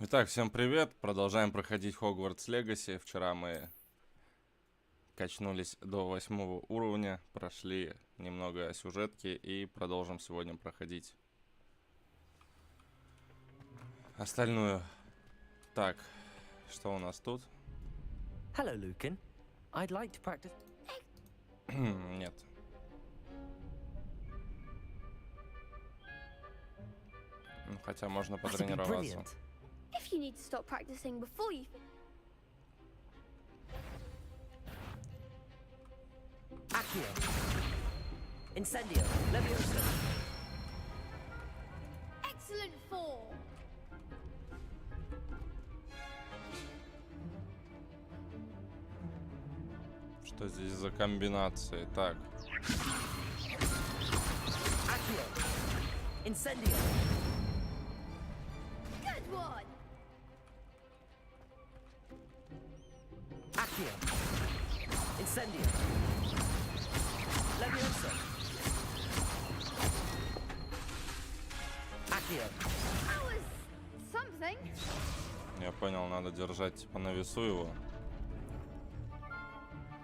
Итак, всем привет! Продолжаем проходить Hogwarts Legacy. Вчера мы качнулись до 8 уровня, прошли немного сюжетки и продолжим сегодня проходить остальную. Так, что у нас тут? Hello, Lucan. I'd like to practice. Нет. Ну, хотя можно потренироваться. If you need to stop practicing before you Accio. Incendio. Leviosa. excellent form. Что здесь за комбинации? Так. Accio. Incendio. Good one. Accio. Incendio. Leviosa. Accio. That was something. Я понял, надо держать типа на весу его.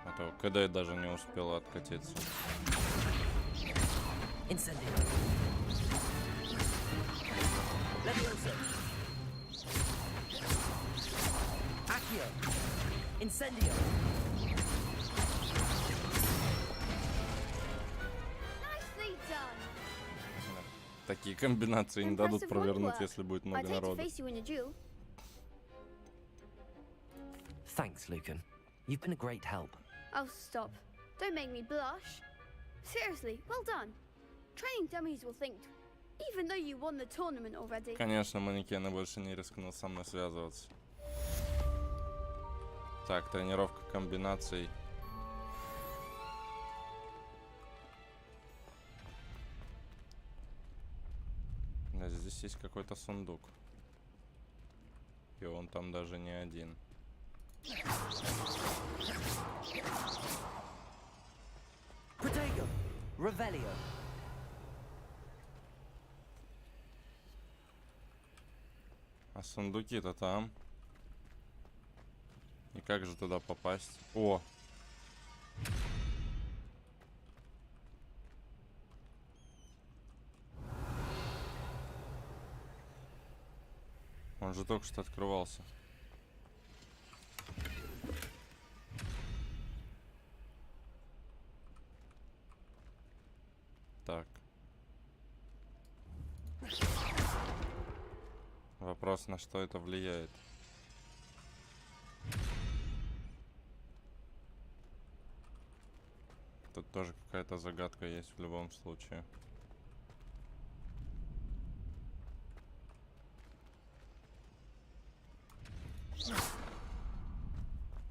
А то КД даже не успела откатиться. Incendio. Leviosa. Accio. Incendio. Nicely done. Такие комбинации не дадут Impressive провернуть, work. если будет I'd много hate to народу. face you in a duel. Thanks, Lucan. You've been a great help. Oh, stop. Don't make me blush. Seriously, well done. Training dummies will think, even though you won the tournament already. Конечно, манекены больше не рискнул со мной связываться. Так, тренировка комбинаций. Да, здесь есть какой-то сундук. И он там даже не один. Protego. Revelio. А сундуки-то там. И как же туда попасть? О! Он же только что открывался. Так. Вопрос, на что это влияет. Тут тоже какая-то загадка есть в любом случае.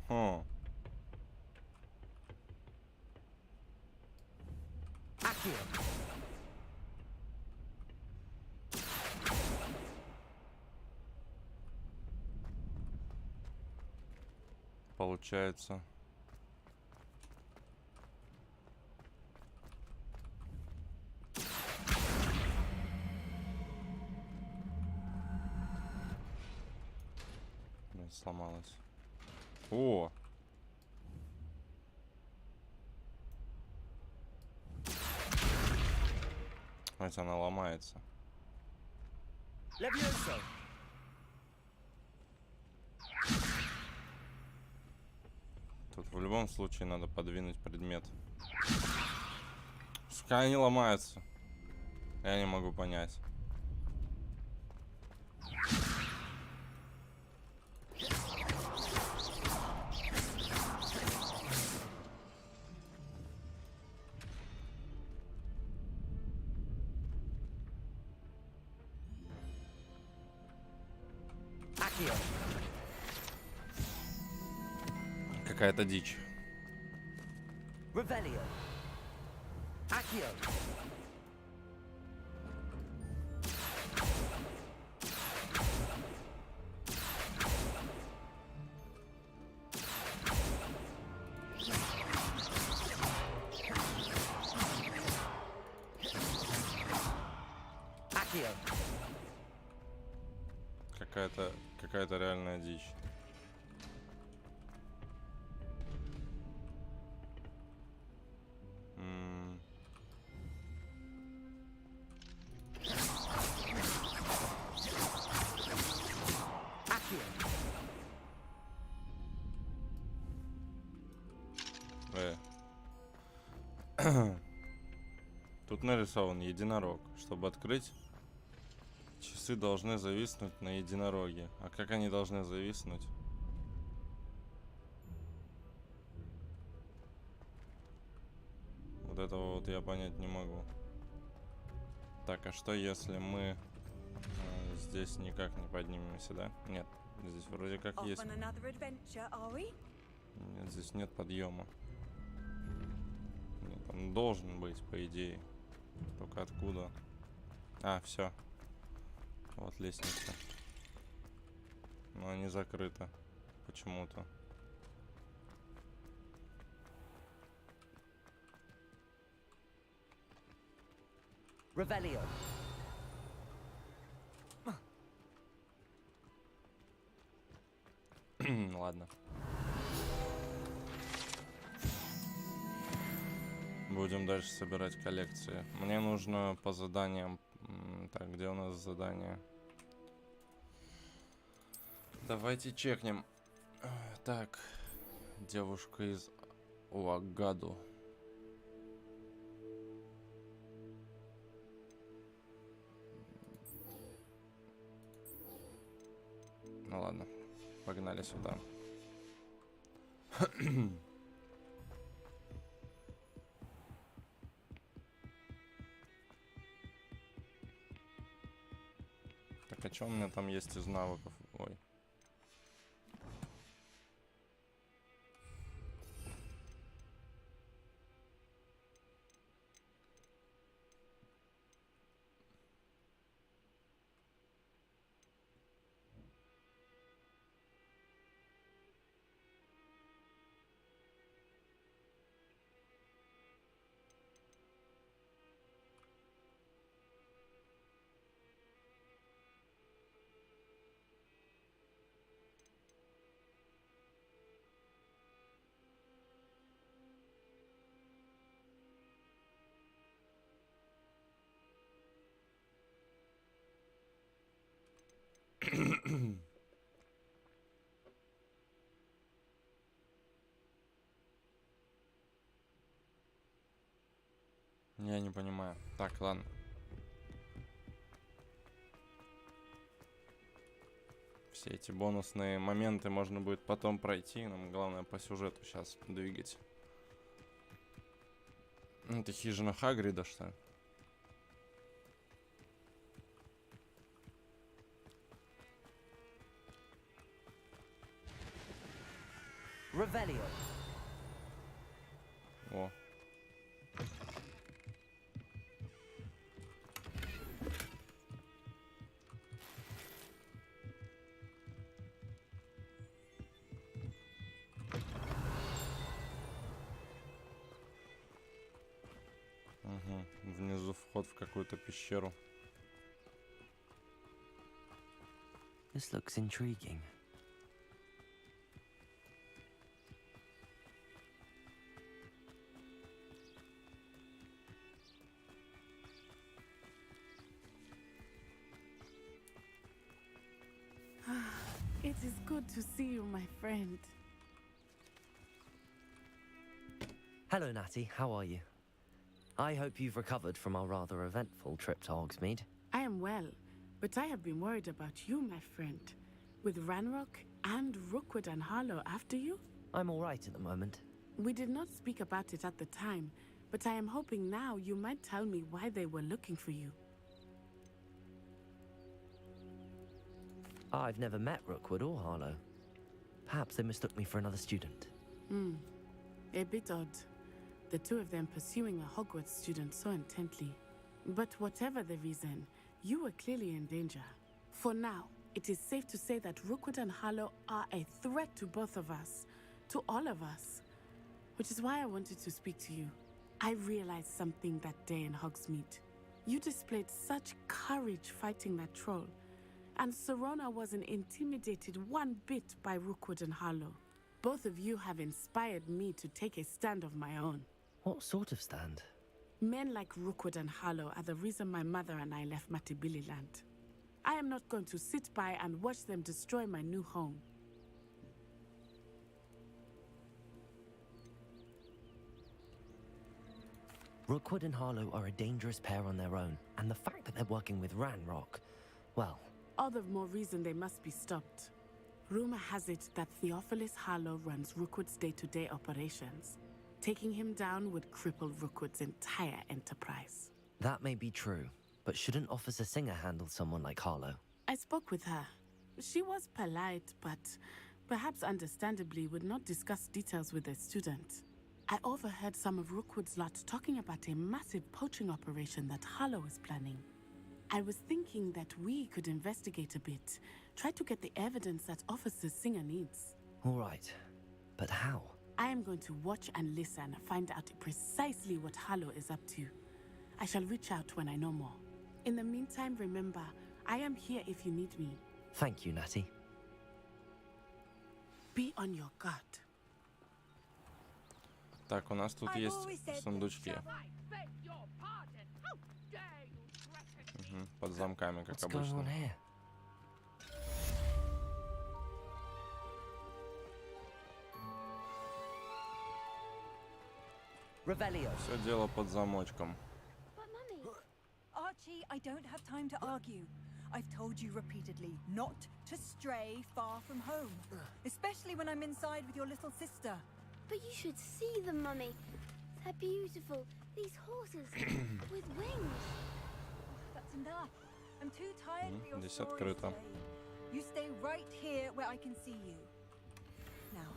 Хм. Accio. Получается. Блин, сломалась. О! Хоть она ломается. Leviosa. Тут в любом случае надо подвинуть предмет. Пускай они ломаются. Я не могу понять. Accio. Какая-то дичь. Revelio. Accio. Какая-то какая-то реальная дичь. Тут нарисован единорог. Чтобы открыть, часы должны зависнуть на единороге. А как они должны зависнуть? Вот этого вот я понять не могу. Так, а что если мы здесь никак не поднимемся, да? Нет, здесь вроде как есть. Нет, здесь нет подъема. Нет, он должен быть, по идее. Только откуда? А, все. Вот лестница. Но они закрыты. Почему-то. Revelio. Ладно. Будем дальше собирать коллекции. Мне нужно по заданиям. Так, где у нас задание? Давайте чекнем. Так, девушка из Уагаду. Ну ладно, погнали сюда. Так, а что у меня там есть из навыков? Ой. Я не понимаю. Так, ладно. Все эти бонусные моменты можно будет потом пройти. Нам главное по сюжету сейчас двигать. Это хижина Хагрида, что ли? Revelio. О. Угу. Внизу вход в какую-то пещеру. This looks intriguing. It is good to see you, my friend. Hello, Natty. How are you? I hope you've recovered from our rather eventful trip to Hogsmeade. I am well, but I have been worried about you, my friend. With Ranrock and Rookwood and Harlow after you? I'm all right at the moment. We did not speak about it at the time, but I am hoping now you might tell me why they were looking for you. I've never met Rookwood or Harlow. Perhaps they mistook me for another student. A bit odd. The two of them pursuing a Hogwarts student so intently. But whatever the reason, you were clearly in danger. For now, it is safe to say that Rookwood and Harlow are a threat to both of us. To all of us. Which is why I wanted to speak to you. I realized something that day in Hogsmeade. You displayed such courage fighting that troll. And Serona wasn't intimidated one bit by Rookwood and Harlow. Both of you have inspired me to take a stand of my own. What sort of stand? Men like Rookwood and Harlow are the reason my mother and I left Matibili land. I am not going to sit by and watch them destroy my new home. Rookwood and Harlow are a dangerous pair on their own, and the fact that they're working with Ranrock, well... All the more reason they must be stopped. Rumor has it that Theophilus Harlow runs Rookwood's day-to-day operations. Taking him down would cripple Rookwood's entire enterprise. That may be true, but shouldn't Officer Singer handle someone like Harlow? I spoke with her. She was polite, but perhaps understandably would not discuss details with a student. I overheard some of Rookwood's lot talking about a massive poaching operation that Harlow is planning. I was thinking that we could investigate a bit, try to get the evidence that Officer Singer needs. All right, but how? I am going to watch and listen, find out precisely what Harlow is up to. I shall reach out when I know more. In the meantime, remember, I am here if you need me. Thank you, Natty. Be on your guard. Так, у нас тут есть сундучки. Под замками, как обычно. Все дело под замочком. Archie, I don't have time to argue. I've told you repeatedly not to stray far from home, especially when I'm inside with your little sister. But you should see them, Mummy. They're beautiful. These horses with wings. That's enough. I'm too tired for your Здесь stories открыто. today. You stay right here where I can see you. Now,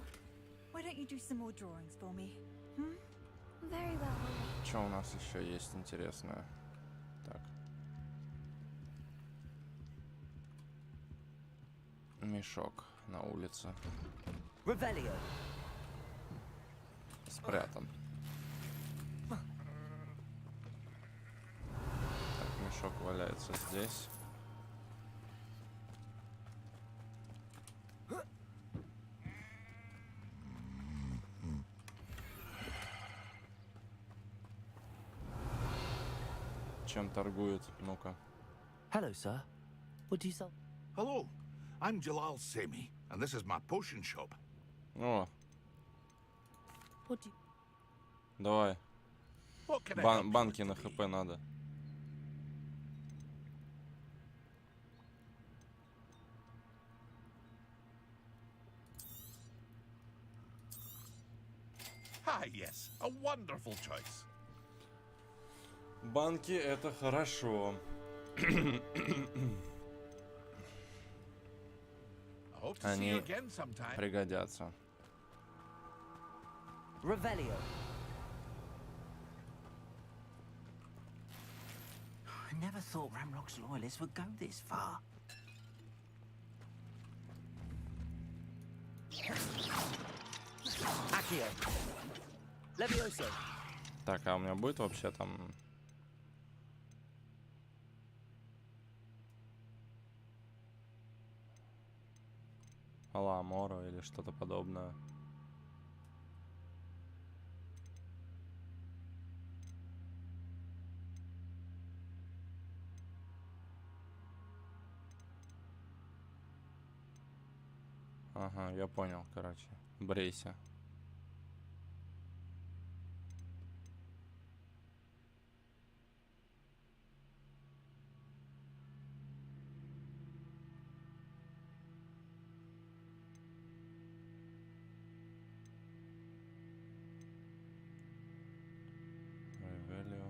why don't you do some more drawings for me? Very well, Mummy. Что у нас еще есть интересное? Так. Мешок на улице. Revelio. Спрятан. Так, мешок валяется здесь. Чем торгуют? Ну-ка. Hello, sir. What do you sell? Hello, I'm Jalal Semi, and this is my potion shop. О, What do you... давай. What can I help you with Банки на today? ХП надо. Ah, yes, a wonderful choice. Банки это хорошо. I hope to see you Они again sometime. пригодятся. Revelio. I never thought Ramrock's loyalists would go this far. Accio. Levioso. Так, а у меня будет вообще там... Аламоро или что-то подобное. Ага, я понял, короче. Брейся. Ревелио.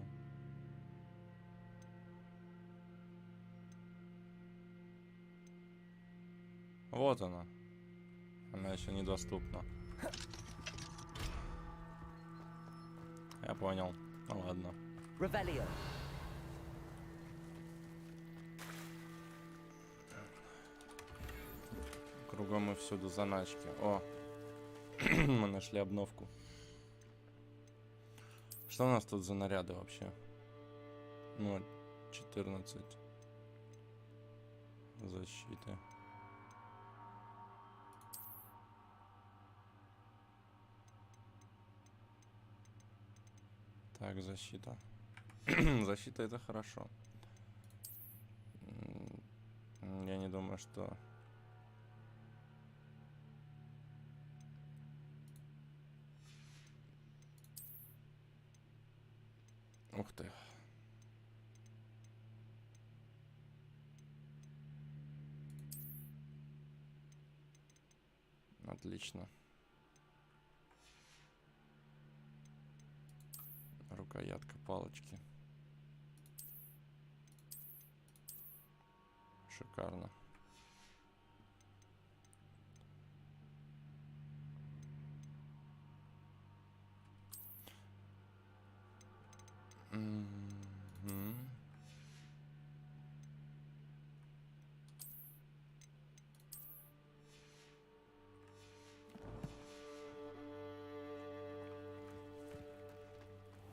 Вот она. Она еще недоступна. Я понял. Ну ладно. Revelio. Кругом и всюду заначки. О! Мы нашли обновку. Что у нас тут за наряды вообще? Ну, 14. защиты. Так, защита. Защита это хорошо. Я не думаю, что... Ух ты. Отлично. Рукоятка палочки. Шикарно.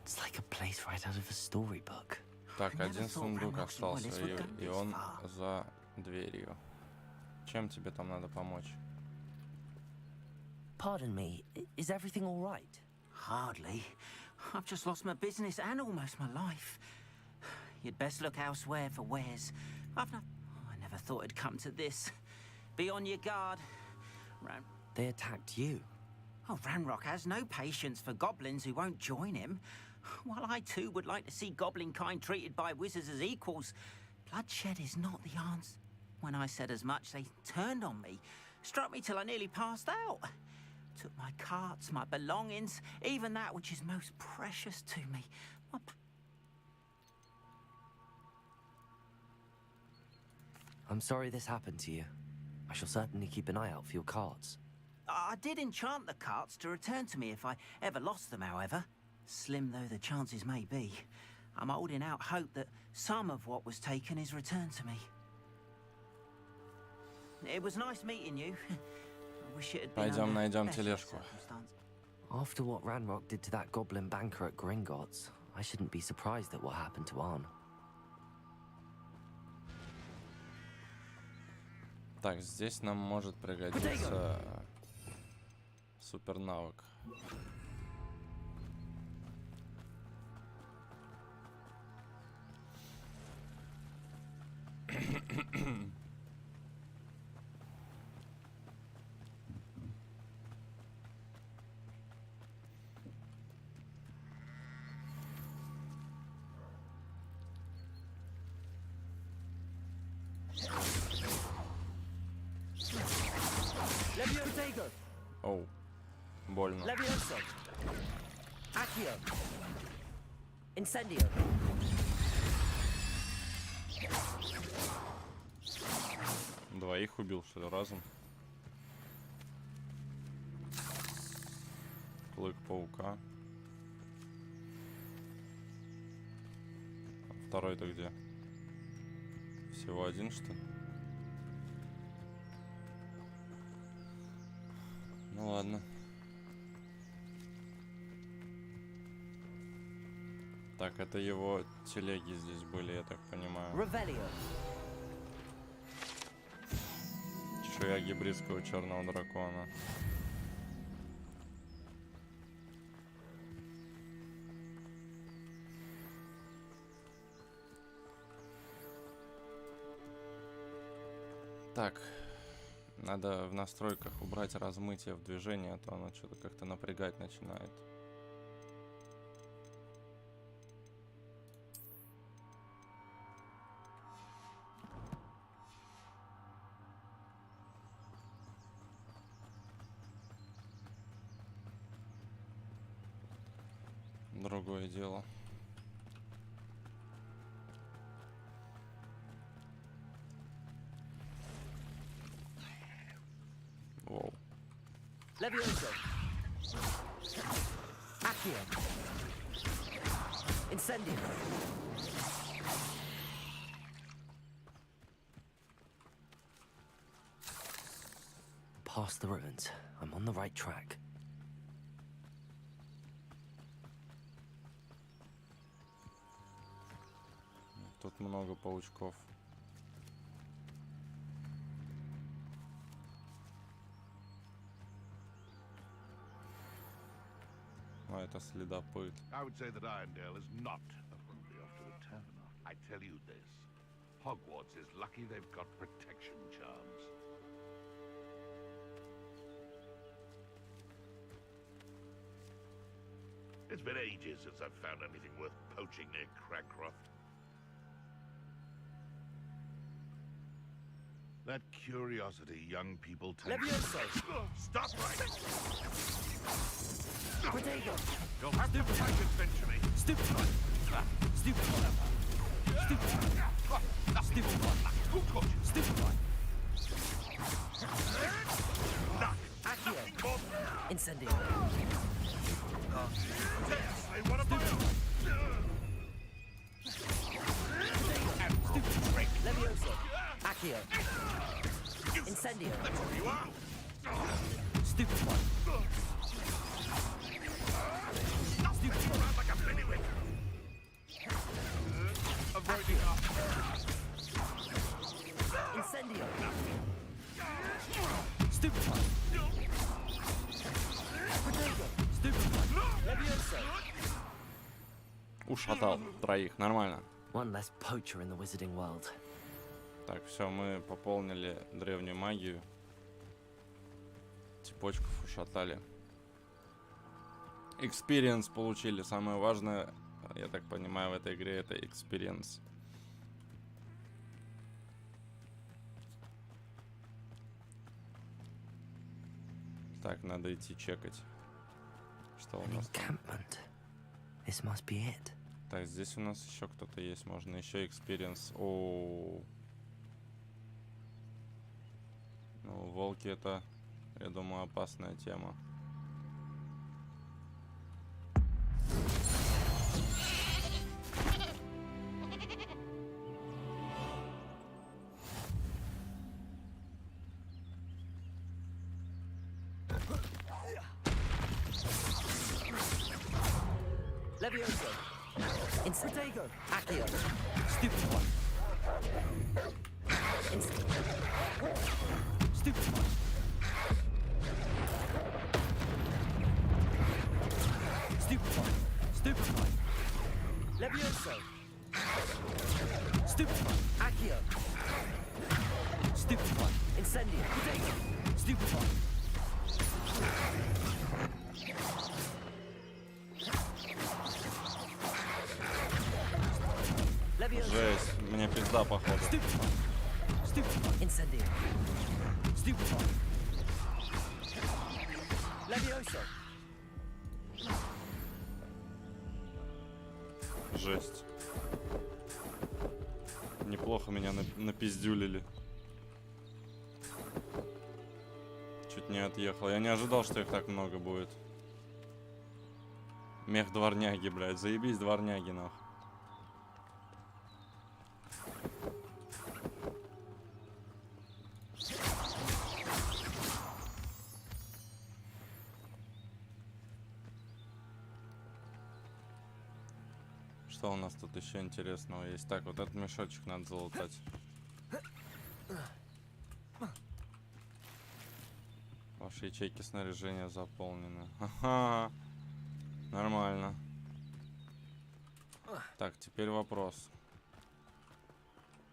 It's like a place right out of a storybook. Так, один сундук остался, и он за дверью. Чем тебе там надо помочь? Pardon me, is everything all right? Hardly. I've just lost my business and almost my life. You'd best look elsewhere for wares. I never thought it'd come to this. Be on your guard. They attacked you. Oh, Ranrock has no patience for goblins who won't join him. While I too would like to see goblin kind treated by wizards as equals, bloodshed is not the answer. When I said as much, they turned on me, struck me till I nearly passed out. Took my carts, my belongings, even that which is most precious to me. I'm sorry this happened to you. I shall certainly keep an eye out for your carts. I did enchant the carts to return to me if I ever lost them, however. Slim though the chances may be, I'm holding out hope that some of what was taken is returned to me. It was nice meeting you. I wish it had been Пойдем under найдем better тележку. circumstances. After what Ranrock did to that goblin banker at Gringotts, I shouldn't be surprised at what happened to Arn. Так, здесь нам может пригодиться супер навык. Оу, больно. Levioso! Accio! Incendio! Двоих убил, что ли, разом? Клык паука. А второй-то где? Всего один, что ли? Ну ладно. Так, это его телеги здесь были, я так понимаю. Revelio! Чешуя гибридского черного дракона. Так, надо в настройках убрать размытие в движении, а то оно что-то как-то напрягать начинает. Другое дело. Воу. Levioso! Accio! Incendio! Past the ruins. I'm on the right track. Тут много паучков. А, это следопыт. I would say that Irondale is not a friendly after the tavern. I tell you this, Hogwarts is lucky they've got protection charms. It's been ages since I've found anything worth poaching near Cragcroft. That curiosity young people tend Stop right! Protego! You'll have to fight eventually. Stupid one! Stupid one! Stupid one! Stupid one! Who caught you? Stupid one! Luck! Accio! Nothing more. Incendio! Yes, I want to buy Stupid one! Levioso! Accio! Incendio! That's where you are. Stupid one! Stupid you around like a pennywig. Avoiding Incendio! Stupid one! Protego! Stupid one! Levioso! Ушатал троих, нормально. One less poacher in the wizarding world. Так, все, мы пополнили древнюю магию. Цепочков ушатали. Experience получили. Самое важное, я так понимаю, в этой игре это experience. Так, надо идти чекать. Что у нас там? Encampment. This must be it. Так, здесь у нас еще кто-то есть. Можно еще experience. О. Ну, волки это, я думаю, опасная тема. Levioso! Protego! Accio! Stupid one! Stupid one! Stupid one! Stupid one! Levioso! Stupid one! Accio! Stupid one! Incendio! Protego! Stupid one! Жесть, мне пизда походу. Incendio. Stupid one. Levioso. Жесть. Неплохо меня напиздюлили. Чуть не отъехал. Я не ожидал, что их так много будет. Мех дворняги, блядь. Заебись, дворняги, нахуй. Что у нас тут еще интересного есть? Так, вот этот мешочек надо залутать. Ваши ячейки снаряжения заполнены. Ага. Нормально. Так, теперь вопрос.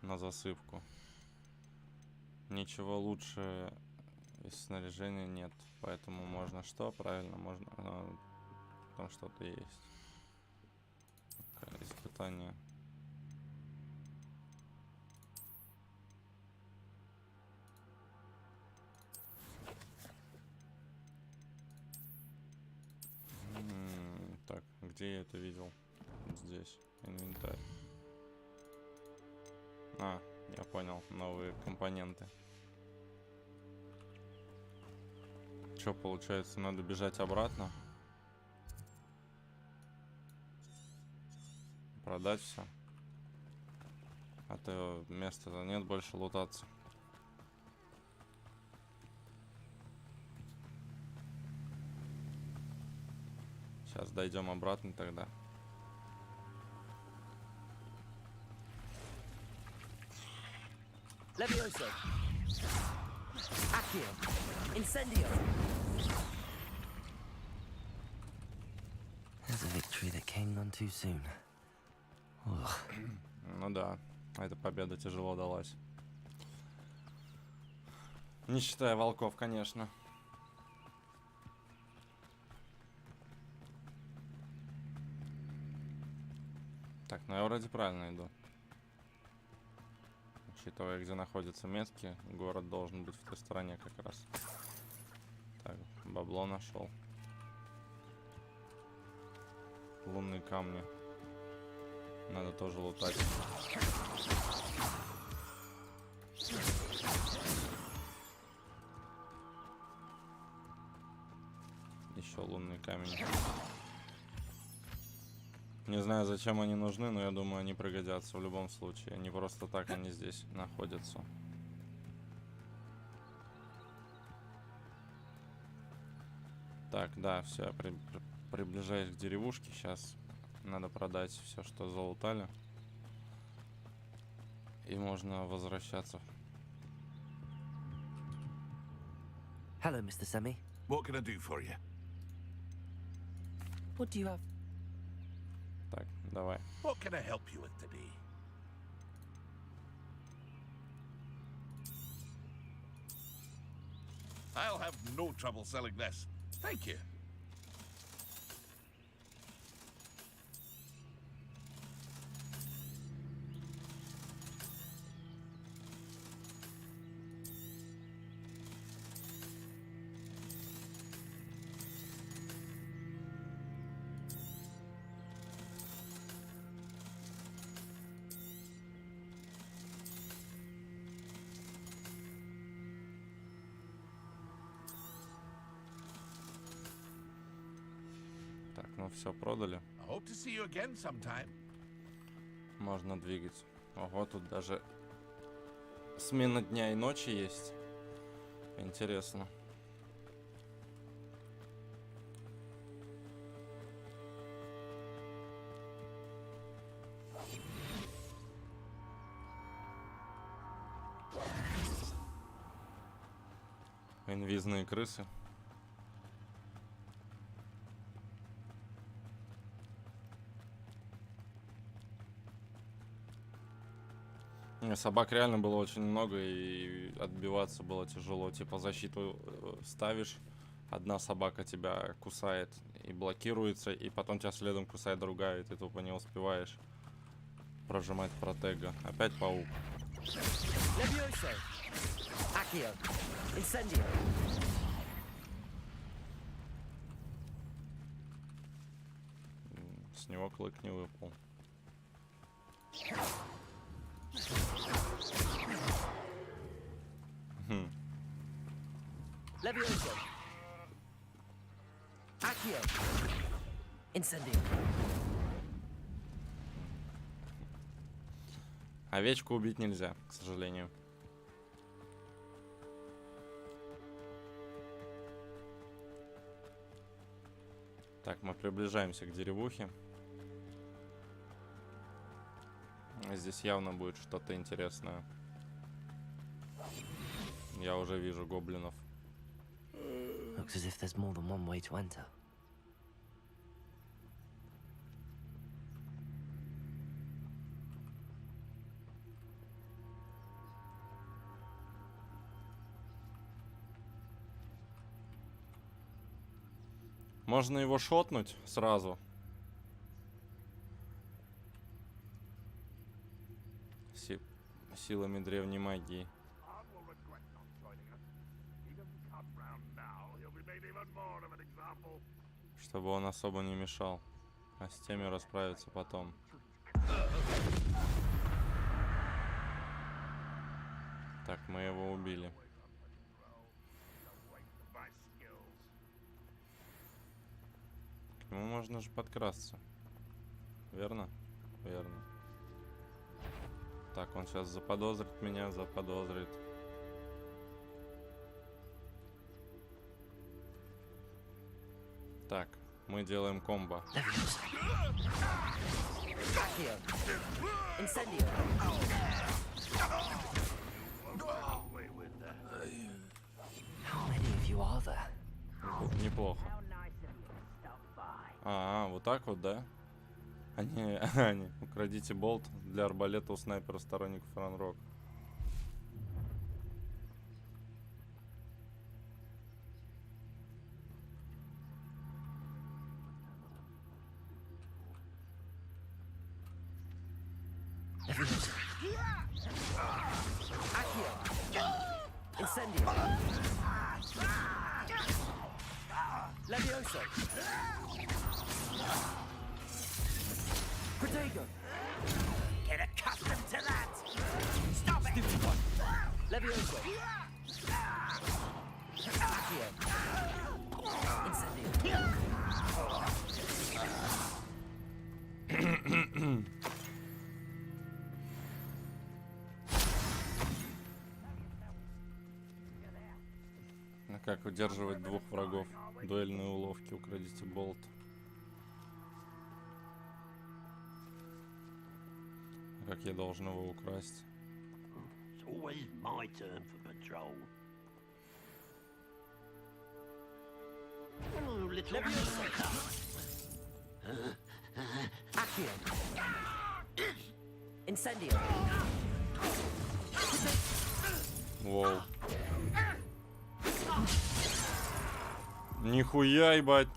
На засыпку. Ничего лучше из снаряжения нет. Поэтому можно что? Правильно, можно... там что-то есть. Испытание. Так, где я это видел? Здесь. Инвентарь. А, я понял. Новые компоненты. Что получается? Надо бежать обратно. Продать все. А то места-то нет больше лутаться. Сейчас дойдем обратно тогда. Levioso. Accio. Incendio. came none too soon. Ugh. Ну да, эта победа тяжело далась. Не считая волков, конечно. Так, ну я вроде правильно иду. Учитывая, где находятся метки, город должен быть в той стороне как раз. Так, бабло нашел. Лунные камни. Надо тоже лутать. Еще лунные камни. Не знаю, зачем они нужны, но я думаю, они пригодятся в любом случае. Не просто так они здесь находятся. Так, да, все, я приближаюсь к деревушке. Сейчас надо продать все, что залутали. И можно возвращаться. Hello, Mr. Semi. What can I do for you? What do you have? Так, давай. What can I help you with today? I'll have no trouble selling this. Thank you. Так, ну все, продали. I hope to see you again sometime. Можно двигать. Ого, тут даже смена дня и ночи есть. Интересно. Инвизные крысы. Собак реально было очень много, и отбиваться было тяжело. Типа защиту ставишь, одна собака тебя кусает и блокируется, и потом тебя следом кусает другая, и ты тупо не успеваешь прожимать протега. Опять паук. Levioso! Accio! Incendio! С него клык не выпал. Levioso! Accio! Incendio! Овечку убить нельзя, к сожалению. Так, мы приближаемся к деревухе. Здесь явно будет что-то интересное. Я уже вижу гоблинов. Looks as if there's more than one way to enter. Можно его шотнуть сразу. Силами древней магии. Чтобы он особо не мешал. А с теми расправиться потом. Так, мы его убили. К нему можно же подкрасться. Верно? Верно. Так, он сейчас заподозрит меня, заподозрит. Так, мы делаем комбо. Неплохо. А, вот так вот, да? Они. Украдите болт для арбалета у снайпера сторонников Ранрок. Incendio. Levioso. Protego. Get accustomed to that! Stop it! Levioso. Accio. Incendio. Как удерживать двух врагов? Дуэльные уловки. Украдите болт. Как я должен его украсть? It's always my turn for patrol. Oh, little Accio. Incendio. Воу. Нихуя, ебать.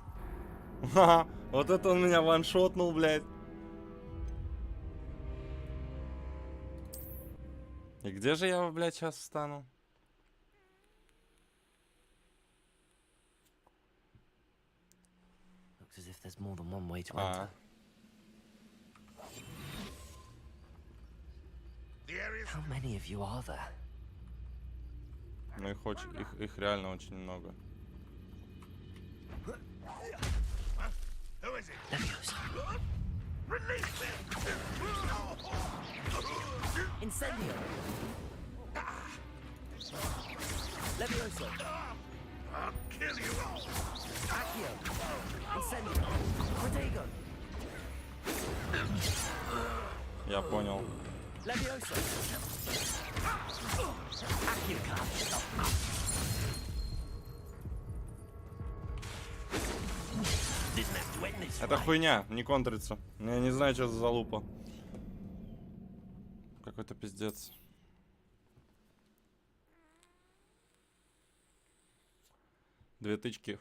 Ха, вот это он меня ваншотнул, блядь. И где же я, блядь, сейчас встану? Looks as if there's more than one way to enter. How many of you are there? Ну их реально очень много. Levioso. Incendio. Levioso. I'll kill you! Accio. Incendio. Protego. Я понял. Levioso. Accio. Это хуйня, не контрится. Я не знаю, что за залупа. Какой-то пиздец. Две тычки.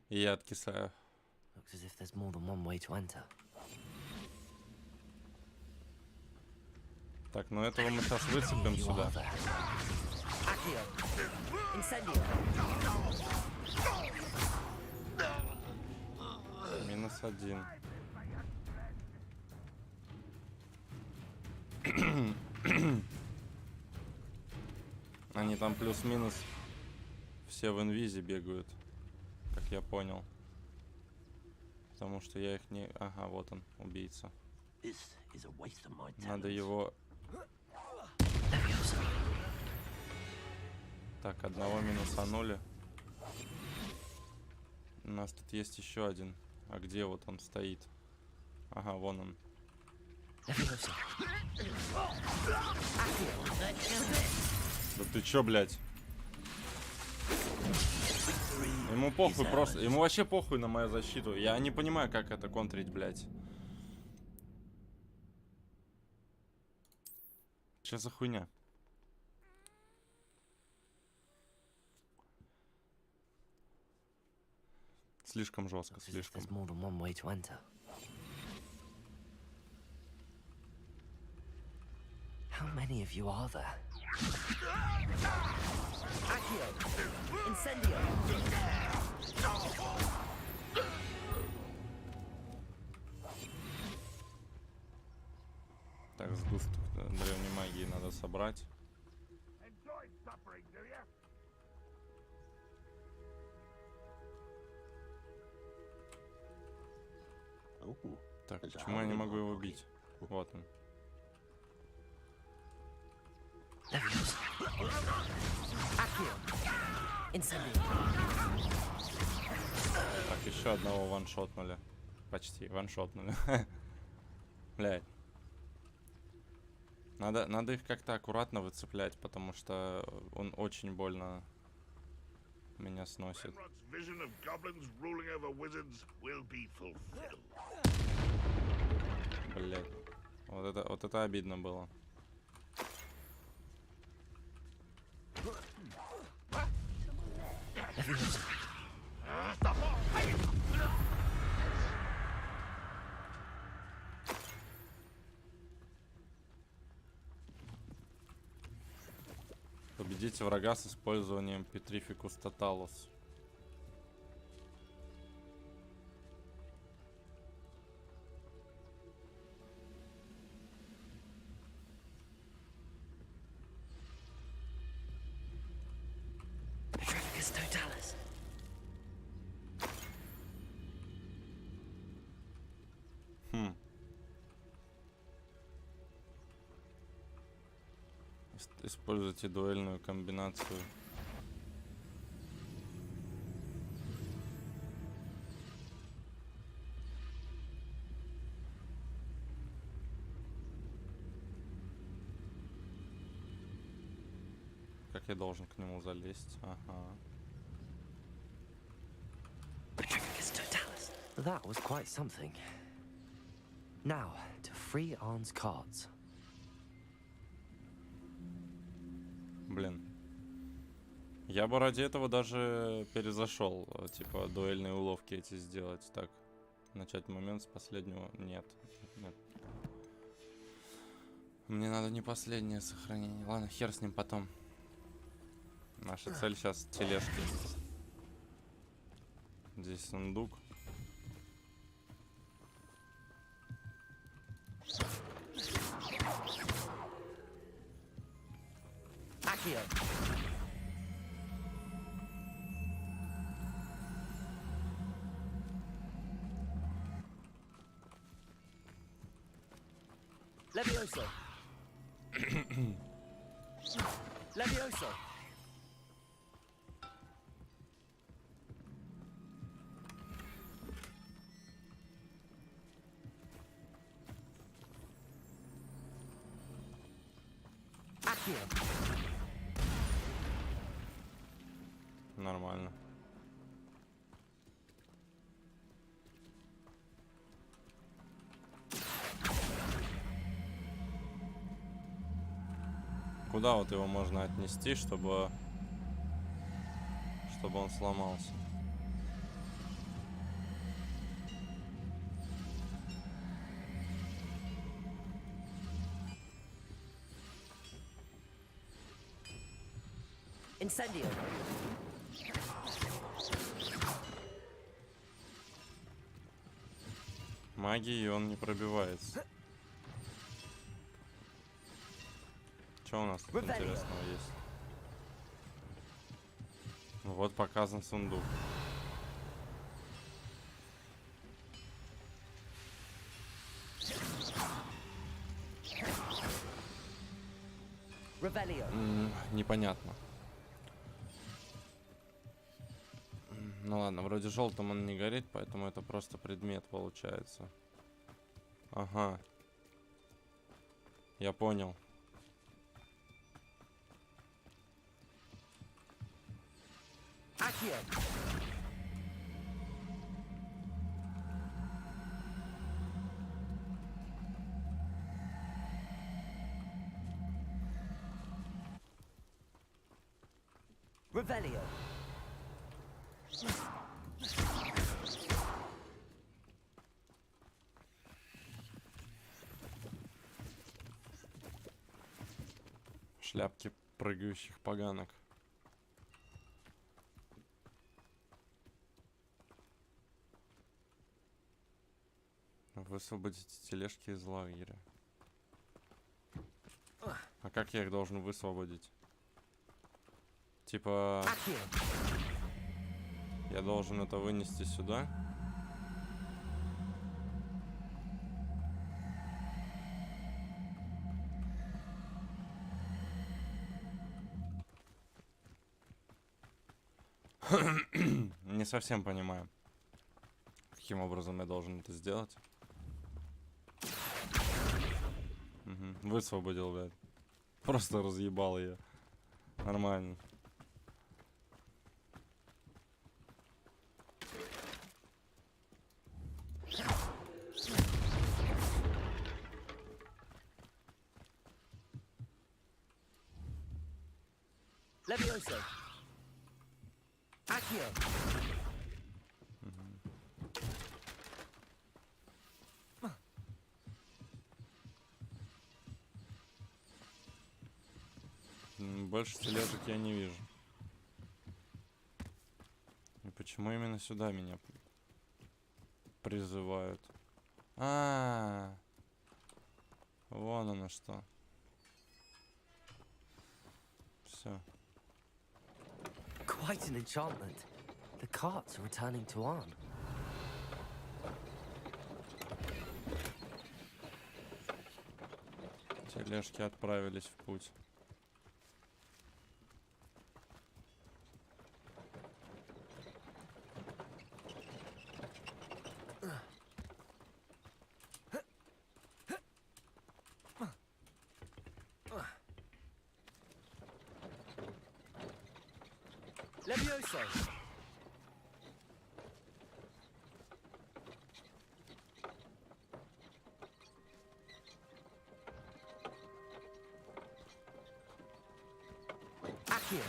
И я откисаю. Looks as if there's more than one way to enter. Так, ну этого мы сейчас выцепим сюда. Accio. Incendio. -1. Они там плюс-минус все в инвизе бегают, как я понял. Потому что я их не... Ага, вот он, убийца. Надо его... Так, одного минусанули. У нас тут есть еще один. А где вот он стоит? Ага, вон он. Да ты чё, блядь? Ему похуй просто. Ему вообще похуй на мою защиту. Я не понимаю, как это контрить, блядь. Чё за хуйня? Слишком жестко, слишком. How many of you are there? Accio. Incendio. Так, сгусток древней магии надо собрать. Так, почему я не могу его убить? Вот он. Так, еще одного ваншотнули. Почти ваншотнули. Блядь. Надо их как-то аккуратно выцеплять, потому что он очень больно меня сносит. Блять. Вот это обидно было. Победите врага с использованием Petrificus Totalus. Petrificus Totalis. Используйте дуэльную комбинацию. Как я должен к нему залезть? Ага. Petrificus Totalis. That was quite something. Now, to free Arn's cards. Блин. Я бы ради этого даже перезашел, типа, дуэльные уловки эти сделать. Так, начать момент с последнего. Нет. Нет. Мне надо не последнее сохранение. Ладно, хер с ним потом. Наша цель сейчас тележки. Здесь сундук. Accio. Levioso. Levioso. Accio. Нормально. Куда вот его можно отнести, чтобы он сломался? Incendio. Магией он не пробивается. Что у нас тут интересного есть? Вот показан сундук. Непонятно. Ну ладно, вроде желтым он не горит, поэтому это просто предмет получается. Ага. Я понял. Accio. Revelio. Шляпки прыгающих поганок. Высвободите тележки из лагеря. А как я их должен высвободить? Типа... Я должен это вынести сюда? Не совсем понимаю, каким образом я должен это сделать. Угу. Высвободил, блядь. Просто разъебал ее. Нормально. Levioso. Accio. Больше тележек я не вижу. И почему именно сюда меня призывают? Вон оно что. Все. Quite an enchantment. The carts are returning to Arn. Тележки отправились в путь. Levioso. Accio.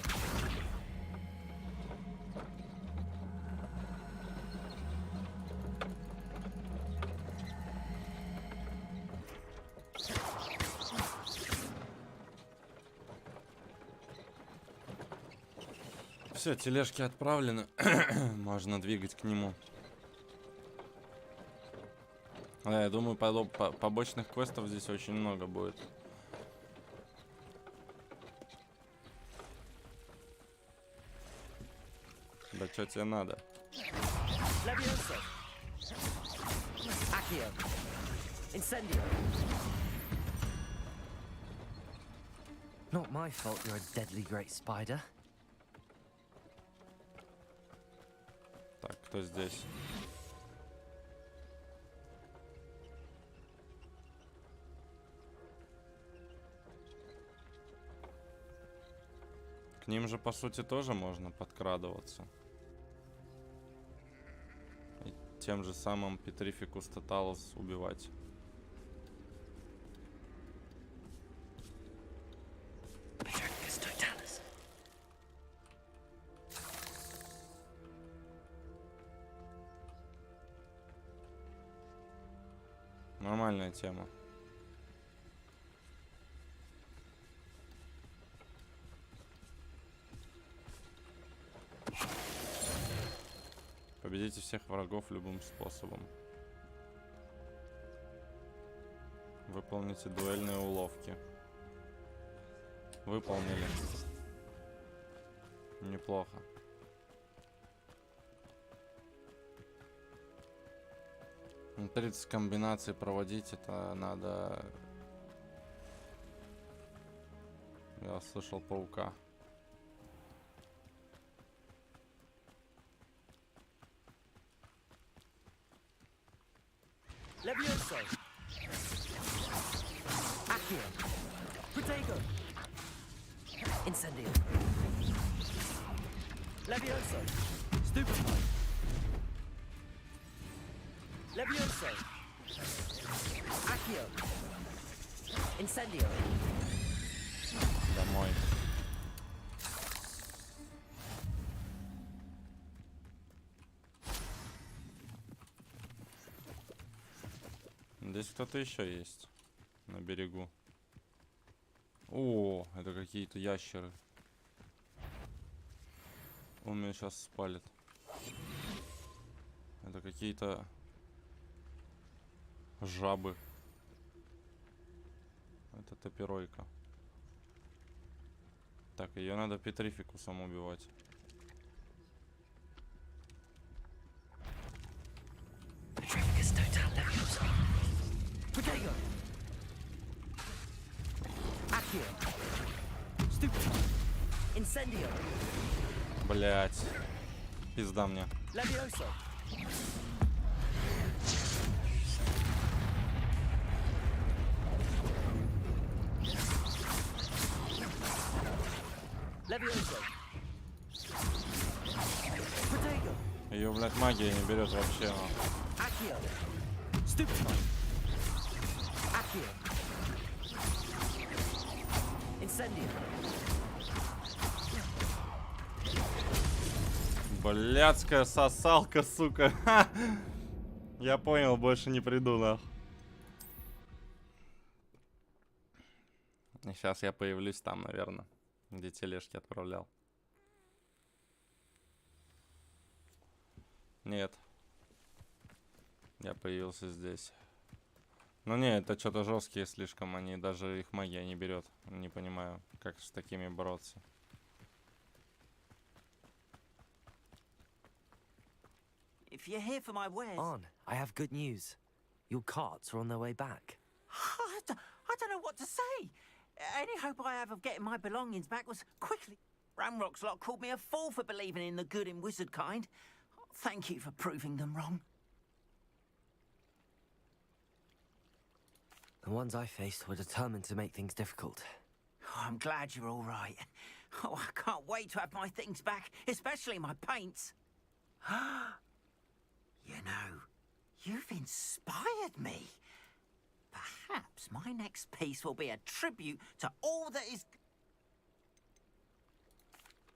Все, тележки отправлены. Можно двигать к нему. Я думаю, побочных квестов здесь очень много будет. Да что тебе надо? Levioso. Accio. Incendio. Not my fault you're a deadly great spider. Так, кто здесь? К ним же, по сути, тоже можно подкрадываться. И тем же самым Petrificus Totalis убивать. Нормальная тема. Победите всех врагов любым способом. Выполните дуэльные уловки. Выполнили. Неплохо. Ну, 30 комбинаций проводить, это надо... Я слышал паука. Levioso. Accio. Protego. Incendio. Levioso. Stupefy. Levioso. Accio. Incendio. Домой. Здесь кто-то еще есть на берегу. О, это какие-то ящеры. Он меня сейчас спалит. Это какие-то жабы. Это топиройка. Так, ее надо Петрификусом убивать. Блять. Пизда мне. Levioso. Levioso. Protego. Ее, блядь, магия не берет вообще. Accio. Stupefy. Accio. Incendio. Блядская сосалка, сука. Ха! Я понял, больше не приду, нахуй. И сейчас я появлюсь там, наверное, где тележки отправлял. Нет. Я появился здесь. Ну не, это что-то жесткие слишком, они даже их магия не берет. Не понимаю, как с такими бороться. If you're here for my wares... On, I have good news. Your carts are on their way back. I don't know what to say. Any hope I have of getting my belongings back was quickly... Ramrock's lot called me a fool for believing in the good in wizard kind. Thank you for proving them wrong. The ones I faced were determined to make things difficult. Oh, I'm glad you're all right. Oh, I can't wait to have my things back, especially my paints. You know, you've inspired me. Perhaps my next piece will be a tribute to all that is...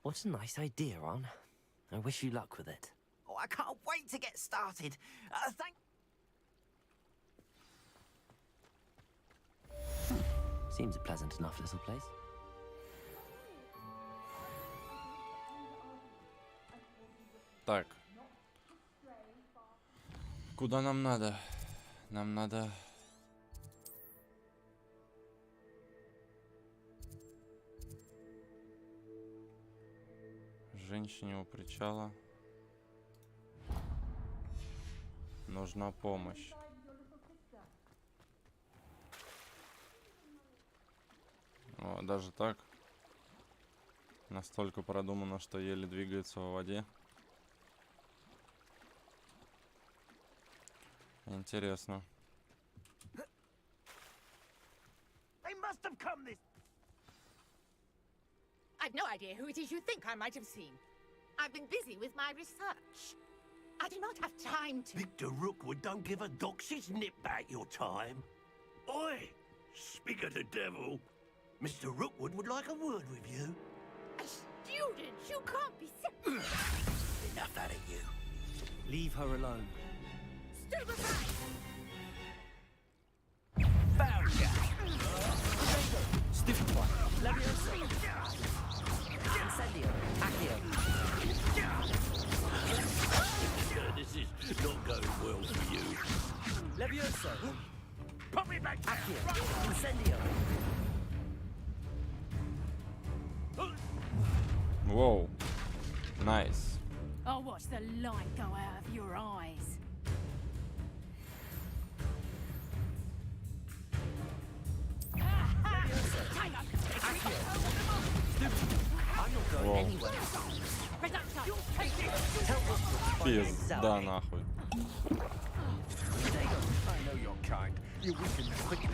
What a nice idea, Ron. I wish you luck with it. Oh, I can't wait to get started. Thank... Seems a pleasant enough little place. Так. Куда нам надо? Нам надо... Женщине у причала. Нужна помощь. О, даже так. Настолько продумано, что еле двигается в воде. Интересно. They must have come this. I've no idea who it is you think I might have seen. I've been busy with my research. I do not have time to... Victor Rookwood don't give a doxy's nip back your time. Oi! Speak of the devil. Mr. Rookwood would like a word with you. A student? You can't be... Enough out of you. Leave her alone. Stand aside! Found ya! Stupid one. Leviosa. Incendio. Accio. This is not going well for you. Leviosa. Put me back down. Accio. Incendio. Whoa. Nice. I'll watch the light go out of your eyes. Воу. Пизда нахуй. I know your kind. You weaken quickly.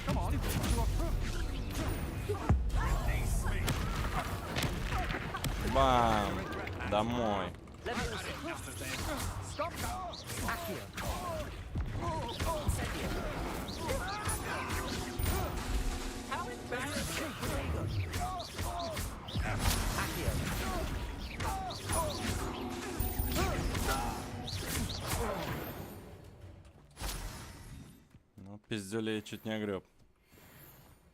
Come on, you are Бам! Домой. Stop! How embarrassing! Ну, пиздюлей чуть не огреб.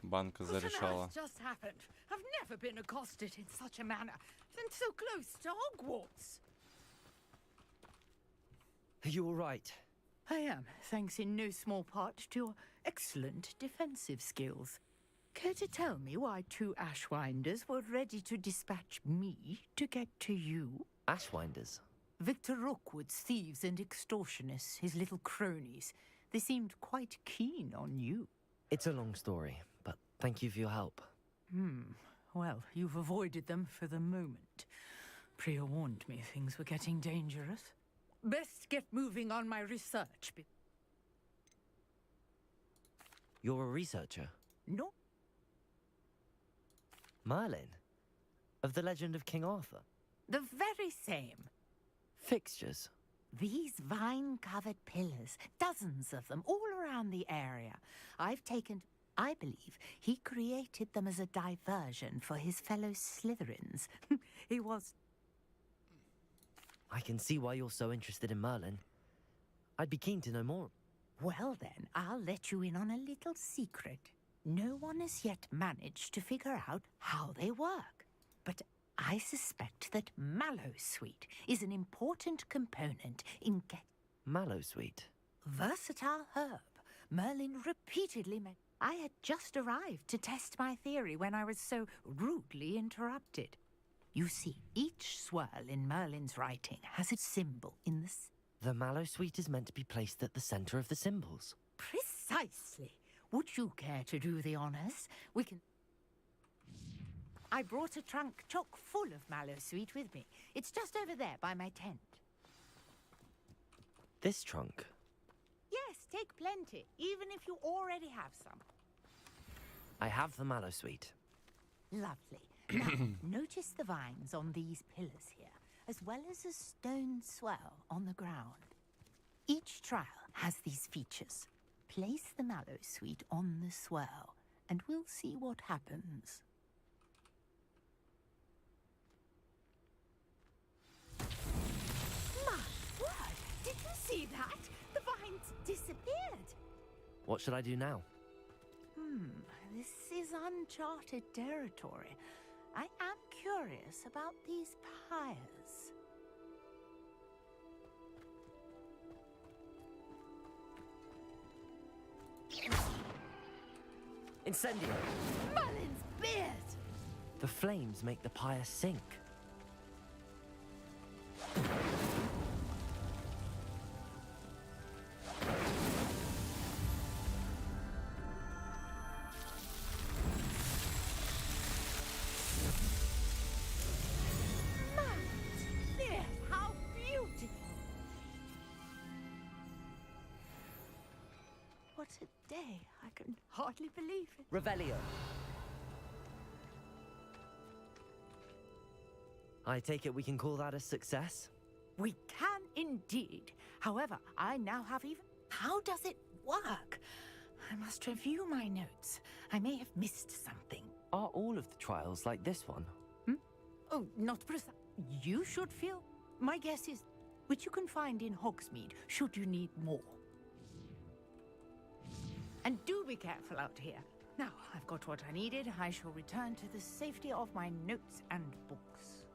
Банка зарешала. Just happened. I've never been accosted in such a manner, and so close to Hogwarts. Are you all right? I am, thanks in no small part to your excellent defensive skills. Care to tell me why two Ashwinders were ready to dispatch me to get to you? Ashwinders. Victor Rookwood's thieves and extortionists, his little cronies. They seemed quite keen on you. It's a long story, but thank you for your help. Well, you've avoided them for the moment. Priya warned me things were getting dangerous. Best get moving on my research. You're a researcher? No, Merlin? Of the legend of King Arthur? the very same. Fixtures? These vine-covered pillars, dozens of them, all around the area. I've taken... I believe he created them as a diversion for his fellow Slytherins. He was... I can see why you're so interested in Merlin. I'd be keen to know more. Well then, I'll let you in on a little secret. No one has yet managed to figure out how they work. But I suspect that Mallowsweet is an important component in Mallowsweet? Versatile herb. Merlin repeatedly I had just arrived to test my theory when I was so rudely interrupted. You see, each swirl in Merlin's writing has a symbol in The Mallowsweet is meant to be placed at the center of the symbols. Precisely. Would you care to do the honors? We can... I brought a trunk chock full of Mallowsweet with me. It's just over there by my tent. This trunk? Yes, take plenty, even if you already have some. I have the Mallowsweet. Lovely. Now, notice the vines on these pillars here, as well as a stone swell on the ground. Each trial has these features. Place the Mallowsweet on the swell, and we'll see what happens. My word! Did you see that? The vines disappeared. What should I do now? This is uncharted territory. I am curious about these pyres. Incendio! Merlin's beard! The flames make the pyre sink. How beautiful! What a day. I can hardly believe it. Revelio. I take it we can call that a success? We can indeed. However, I now have even... How does it work? I must review my notes. I may have missed something. Are all of the trials like this one? Oh, not precise. You should feel... My guess is... Which you can find in Hogsmeade, should you need more. And do be careful out here. Now, I've got what I needed. I shall return to the safety of my notes and books.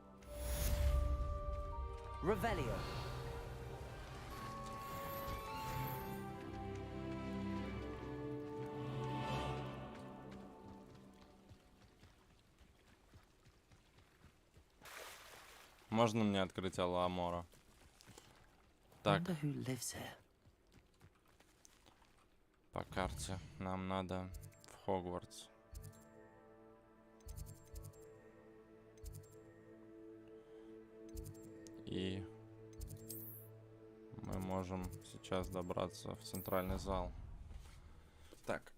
Revelio. Можно мне открыть Аламора? Так, Wonder who lives here. по карте нам надо в Хогвартс. И мы можем сейчас добраться в центральный зал. Так.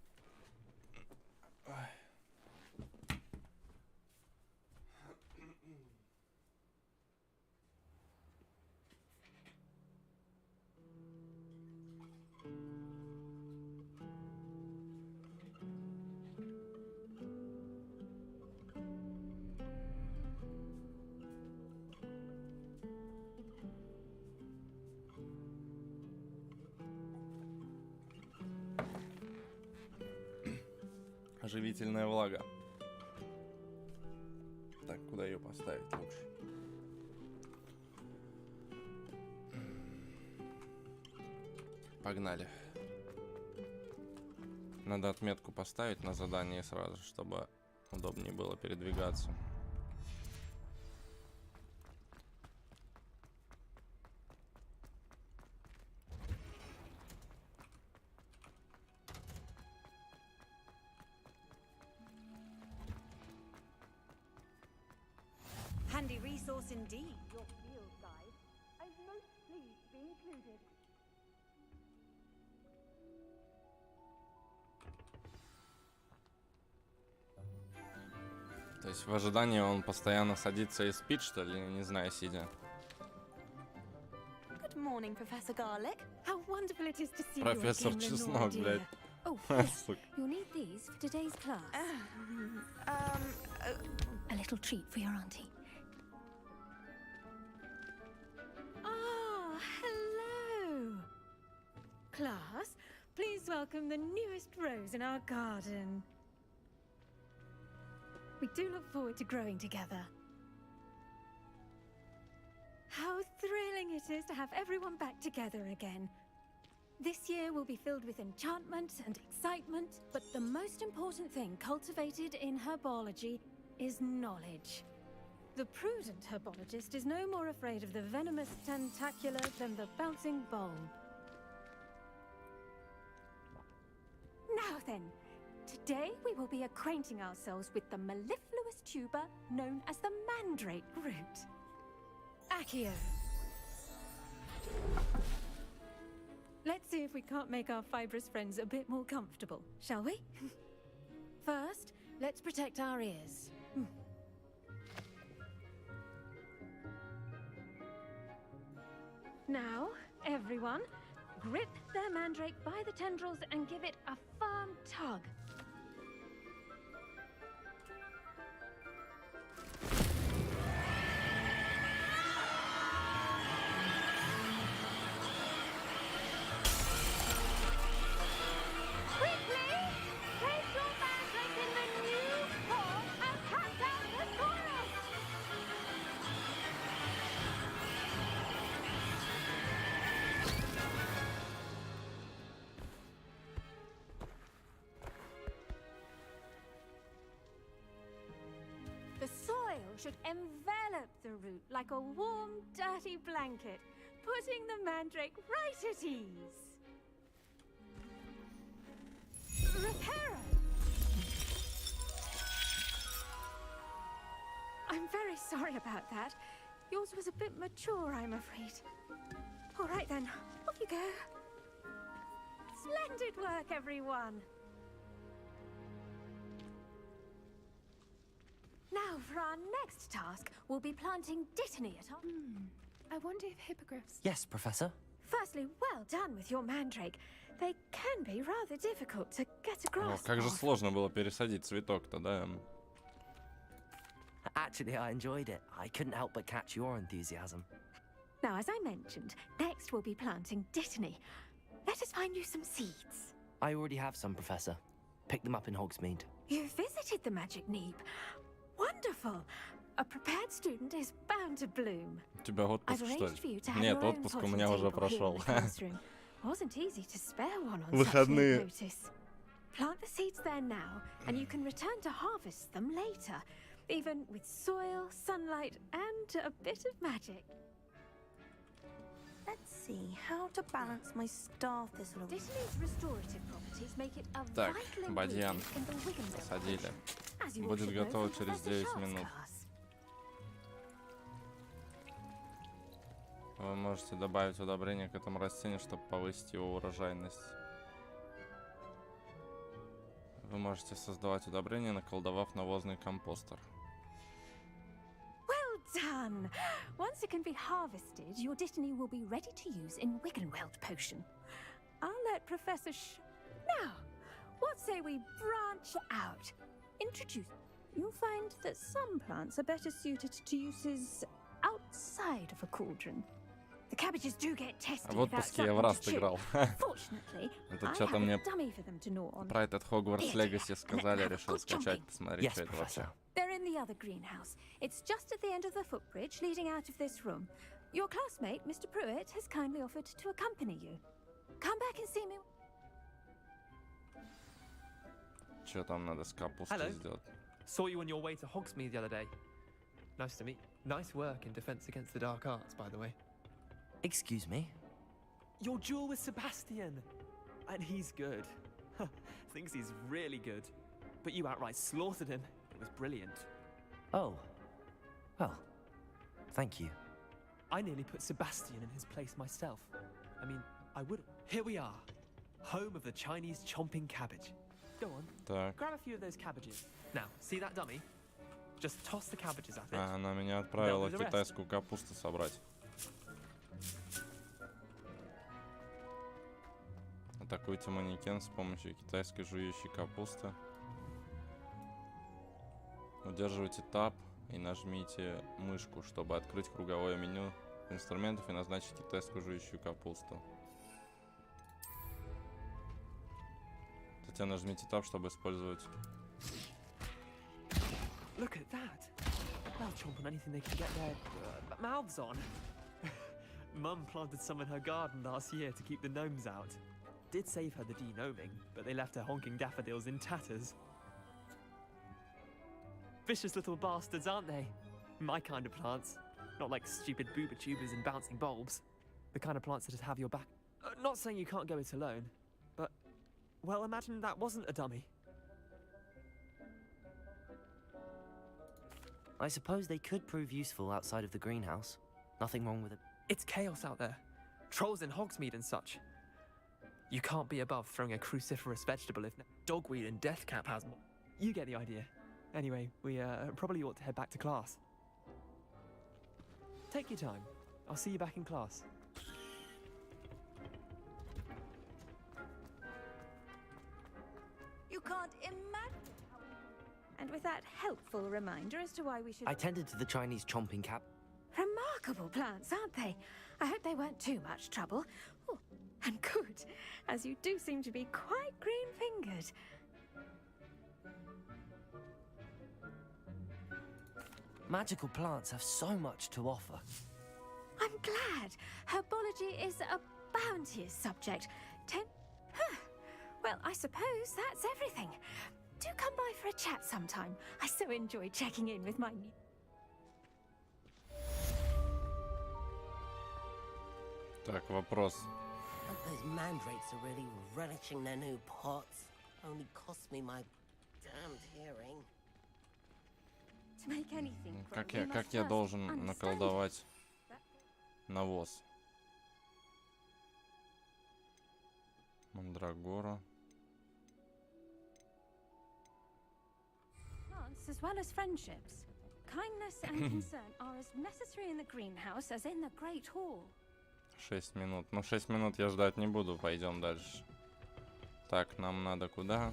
Живительная влага. Так, куда ее поставить лучше? Погнали. Надо отметку поставить на задании сразу, чтобы удобнее было передвигаться. Handy resource indeed, your field guide. I'm most pleased to be included. То есть в ожидании он постоянно садится и спит, что ли? Не знаю, сидя. Good morning, Professor Garlic. How wonderful it is to see Профессор you again, Чеснок, Lenore, блядь. dear. Oh, yes. Сука. You'll need these for today's class. A little treat for your auntie. Ah, hello. Class, please welcome the newest rose in our garden. We do look forward to growing together. How thrilling it is to have everyone back together again. This year will be filled with enchantment and excitement, but the most important thing cultivated in herbology is knowledge. The prudent herbologist is no more afraid of the venomous tentacular than the bouncing bulb. Now then, today we will be acquainting ourselves with the mellifluous tuber known as the mandrake root. Accio. Let's see if we can't make our fibrous friends a bit more comfortable, shall we? First, let's protect our ears. Now, everyone, grip their mandrake by the tendrils and give it a firm tug. Should envelop the root like a warm, dirty blanket, putting the mandrake right at ease. Reparo! I'm very sorry about that. Yours was a bit mature, I'm afraid. All right then, off you go. Splendid work, everyone. Now, for our next task, we'll be planting dittany at our... I wonder if hippogriffs... Yes, Professor. Firstly, well done with your mandrake. They can be rather difficult to get a О, grasp как же of. сложно было пересадить цветок-то, да? Actually, I enjoyed it. I couldn't help but catch your enthusiasm. Now, as I mentioned, next we'll be planting dittany. Let us find you some seeds. I already have some, Professor. Picked them up in Hogsmeade. You visited the Magic Neep. Wonderful. A prepared student is bound to bloom. У тебя отпуск, I've что arranged for you to ли? have Нет, your own отпуск у potting меня уже table here in прошел. the classroom. Wasn't easy to spare one on such Выходные. short notice. Plant the seeds there now, and you can return to harvest them later, even with soil, sunlight, and a bit of magic. Let's see, how to balance my star thistle. Dittany's restorative properties make it a Так, vital бадьян ingredient in the Wiggenweld посадили. potion, as you all Будет should know готово from через Professor 9 Sharp's минут. class. Вы можете добавить удобрение к этому растению, чтобы повысить его урожайность. Вы можете создавать удобрения, наколдовав навозный компостер. Well done! Once it can be harvested, your dittany will be ready to use in Wiggenweld potion. I'll let Professor Now, what say we branch out? Introduce. You'll find that some plants are better suited to uses outside of a cauldron. The cabbages do get tested В отпуске я в without Раст something to играл. chew. Fortunately, Это I что-то have мне a dummy for them to gnaw on. про этот Hogwarts Here, Legacy let сказали, me have a решил good скачать, chomping. посмотреть, Yes, что это вообще. Professor. They're in the other greenhouse. It's just at the end of the footbridge leading out of this room. Your classmate, Mr. Pruitt, has kindly offered to accompany you. Come back and see me. Что там надо с капустой Hello. сделать? Saw you on your way to Hogsmeade the other day. Nice to meet. Nice work in Defense Against the Dark Arts, by the way. Excuse me? Your duel with Sebastian! And he's good. Thinks he's really good. But you outright slaughtered him. It was brilliant. Oh. Well, thank you. I nearly put Sebastian in his place myself. I mean, I would. Here we are. Home of the Chinese chomping cabbage. Go on. Так. Grab a few of those cabbages. Now, see that dummy? Just toss the cabbages at it. А, она меня отправила They'll do the rest. китайскую капусту собрать. Атакуйте манекен с помощью китайской жующей капусты. Удерживайте Tab и нажмите мышку, чтобы открыть круговое меню инструментов и назначить китайскую жующую капусту. Затем нажмите Tab, чтобы использовать. Look at that. They'll chomp on anything they can get their mouths on. Mum planted some in her garden last year to keep the gnomes out. Did save her the de-gnoming, but they left her honking daffodils in tatters. Vicious little bastards, aren't they? My kind of plants. Not like stupid booba tubers and bouncing bulbs. The kind of plants that just have your back. Not saying you can't go it alone, but, well, imagine that wasn't a dummy. I suppose they could prove useful outside of the greenhouse. Nothing wrong with it. It's chaos out there. Trolls in Hogsmeade and such. You can't be above throwing a cruciferous vegetable if dogweed and deathcap has more. You get the idea. Anyway, we probably ought to head back to class. Take your time. I'll see you back in class. You can't imagine how... And with that helpful reminder as to why we should... I tended to the Chinese chomping cap. Remarkable plants, aren't they? I hope they weren't too much trouble. Oh, and good, as you do seem to be quite green-fingered. Magical plants have so much to offer. I'm glad. Herbology is a bounteous subject. Well, I suppose that's everything. Do come by for a chat sometime. I so enjoy checking in with my new... Так, вопрос. Those mandrakes are really relishing their new pots. Only cost me my damned hearing. To make anything grow, Как you я must first должен understand наколдовать навоз? Мандрагора. plants as well as friendships. Kindness and concern are as necessary in the greenhouse as in the Great Hall. 6 минут. Ну, 6 минут я ждать не буду. Пойдем дальше. Так, нам надо куда?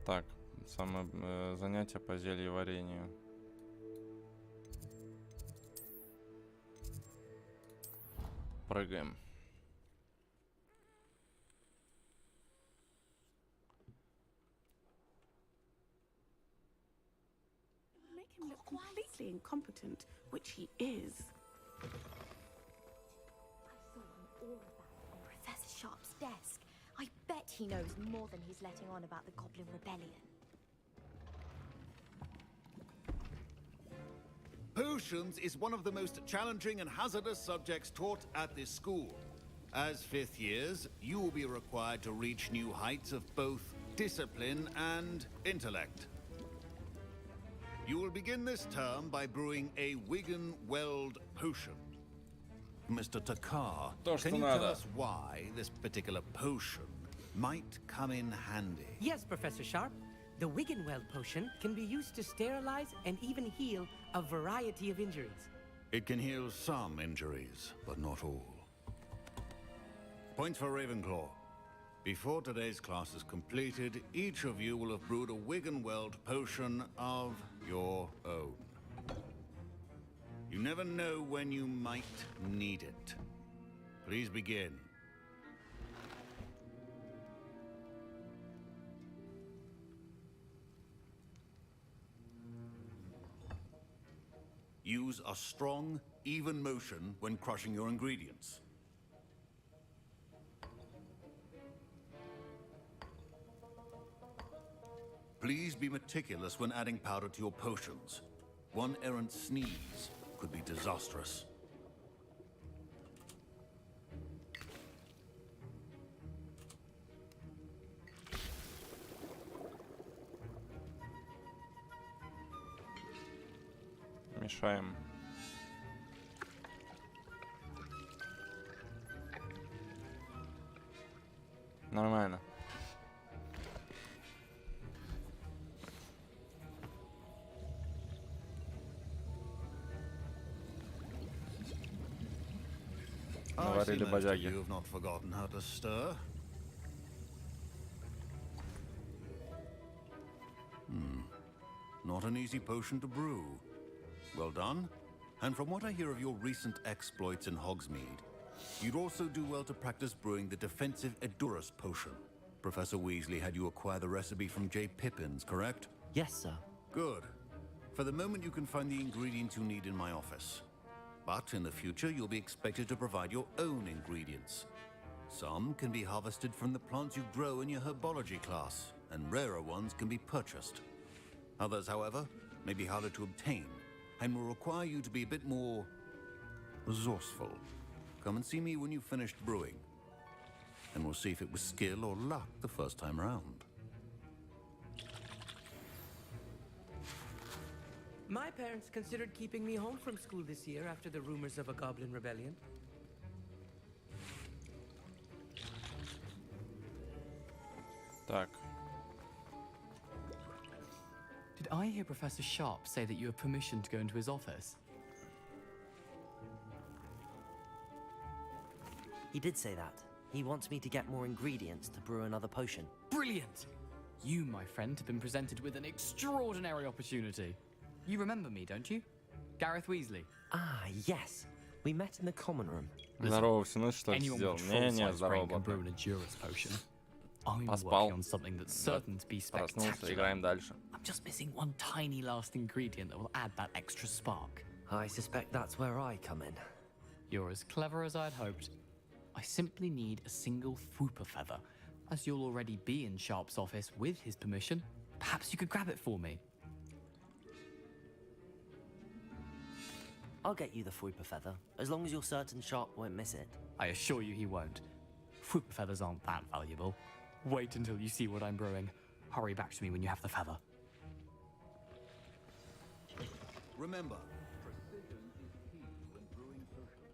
Так, самое занятие по зельеварению. Прыгаем. Make him look completely incompetent, which he is. I saw all of that on Professor Sharp's desk. I bet he knows more than he's letting on about the Goblin Rebellion. Potions is one of the most challenging and hazardous subjects taught at this school. As fifth years, you will be required to reach new heights of both discipline and intellect. You will begin this term by brewing a Wigan Weld potion. Mr. Takar, can you tell us why this particular potion might come in handy? Yes, Professor Sharp. The Wiggenweld potion can be used to sterilize and even heal a variety of injuries. It can heal some injuries, but not all. Points for Ravenclaw. Before today's class is completed, each of you will have brewed a Wiggenweld potion of your own. You never know when you might need it. Please begin. Use a strong, even motion when crushing your ingredients. Please be meticulous when adding powder to your potions. One errant sneeze could be disastrous. Мешаем. Нормально. Наварили most of бодяги. you have not forgotten how to stir. Not an easy potion to brew. Well done. And from what I hear of your recent exploits in Hogsmeade, you'd also do well to practice brewing the defensive Edurus potion. Professor Weasley had you acquire the recipe from J. Pippins, correct? Yes, sir. Good. For the moment, you can find the ingredients you need in my office. But in the future, you'll be expected to provide your own ingredients. Some can be harvested from the plants you grow in your herbology class, and rarer ones can be purchased. Others, however, may be harder to obtain, and will require you to be a bit more resourceful. Come and see me when you've finished brewing, and we'll see if it was skill or luck the first time around. My parents considered keeping me home from school this year after the rumors of a goblin rebellion. Так. Did I hear Professor Sharp say that you have permission to go into his office? He did say that. He wants me to get more ingredients to brew another potion. Brilliant! You, my friend, have been presented with an extraordinary opportunity. You remember me, don't you? Gareth Weasley. Ah, yes. We met in the common room. Здорово, все, что ты сделал? Не, здорово, brew an Edurus potion. I'm Поспал. working on something that's certain to be Проснулся, spectacular. играем дальше. I'm just missing one tiny last ingredient that will add that extra spark. I suspect that's where I come in. You're as clever as I'd hoped. I simply need a single Fwooper feather. As you'll already be in Sharp's office with his permission, perhaps you could grab it for me. I'll get you the Fwooper feather, as long as you're certain Sharp won't miss it. I assure you he won't. Fwooper feathers aren't that valuable. Wait until you see what I'm brewing. Hurry back to me when you have the feather. Remember, precision is key when brewing potions.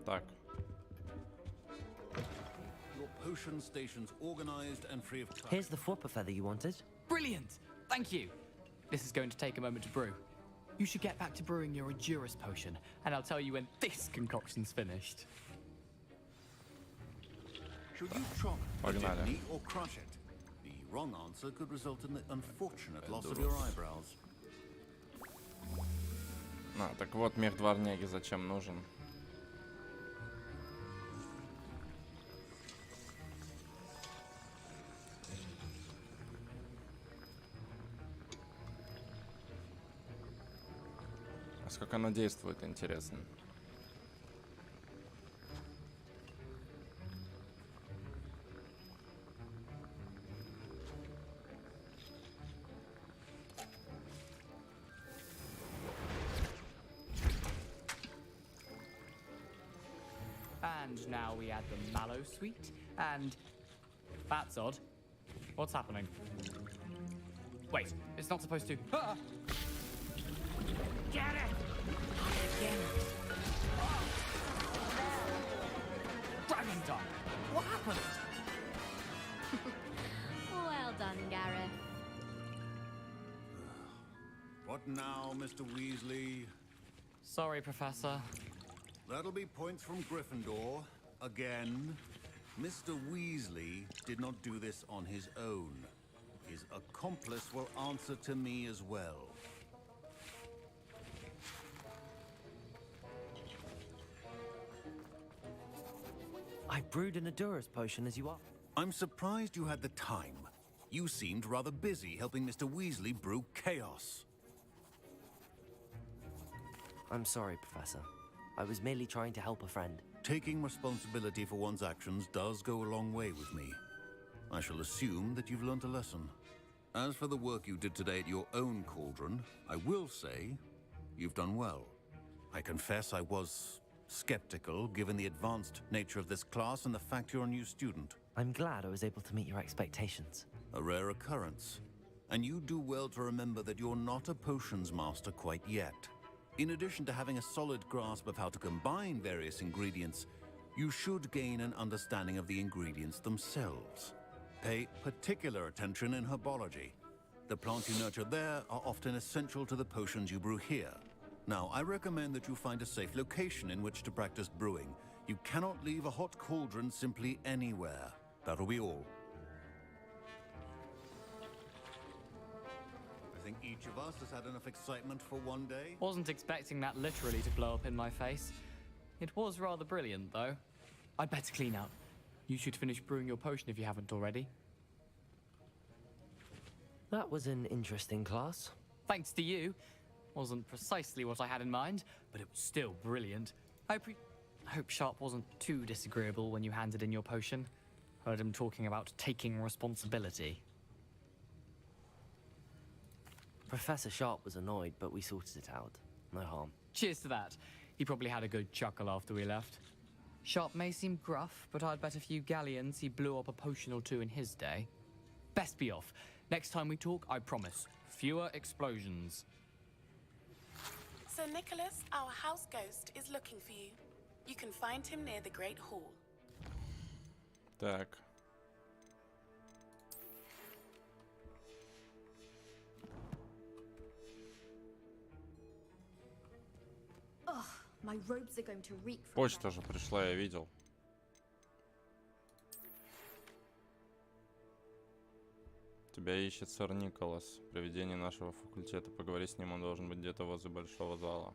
Так. Your potion station's organized and free of clutter. Here's the Fwooper feather you wanted. Brilliant! Thank you! This is going to take a moment to brew. You should get back to brewing your Edurus potion, and I'll tell you when this concoction's finished. Should you chop the Погнали. kidney or crush it? The wrong answer could result in the unfortunate loss of your eyebrows. А, так вот, мех дворняги зачем нужен? А сколько оно действует, интересно? And now we add the mallow sweet, and... That's odd. What's happening? Wait, it's not supposed to... Ah! Get it! Again. Dragon time! What happened? Well done, Gareth. What now, Mr. Weasley? Sorry, Professor. That'll be points from Gryffindor. Again. Mr. Weasley did not do this on his own. His accomplice will answer to me as well. I brewed an Edurus potion as you are. I'm surprised you had the time. You seemed rather busy helping Mr. Weasley brew chaos. I'm sorry, Professor. I was merely trying to help a friend. Taking responsibility for one's actions does go a long way with me. I shall assume that you've learnt a lesson. As for the work you did today at your own cauldron, I will say you've done well. I confess I was skeptical, given the advanced nature of this class and the fact you're a new student. I'm glad I was able to meet your expectations. A rare occurrence. And you do well to remember that you're not a potions master quite yet. In addition to having a solid grasp of how to combine various ingredients, you should gain an understanding of the ingredients themselves. Pay particular attention in herbology. The plants you nurture there are often essential to the potions you brew here. Now, I recommend that you find a safe location in which to practice brewing. You cannot leave a hot cauldron simply anywhere. That'll be all. I think each of us has had enough excitement for one day. Wasn't expecting that literally to blow up in my face. It was rather brilliant, though. I'd better clean up. You should finish brewing your potion if you haven't already. That was an interesting class. Thanks to you. Wasn't precisely what I had in mind, but it was still brilliant. I hope Sharp wasn't too disagreeable when you handed in your potion. Heard him talking about taking responsibility. Professor Sharp was annoyed, but we sorted it out. No harm. Cheers to that. He probably had a good chuckle after we left. Sharp may seem gruff, but I'd bet a few galleons he blew up a potion or two in his day. Best be off. Next time we talk, I promise, fewer explosions. Sir Nicholas, our house ghost, is looking for you. You can find him near the Great Hall. Так. Ugh, my robes are going to reek from Почта же пришла, я видел. Тебя ищет сэр Николас, привидение нашего факультета. Поговори с ним, он должен быть где-то возле большого зала.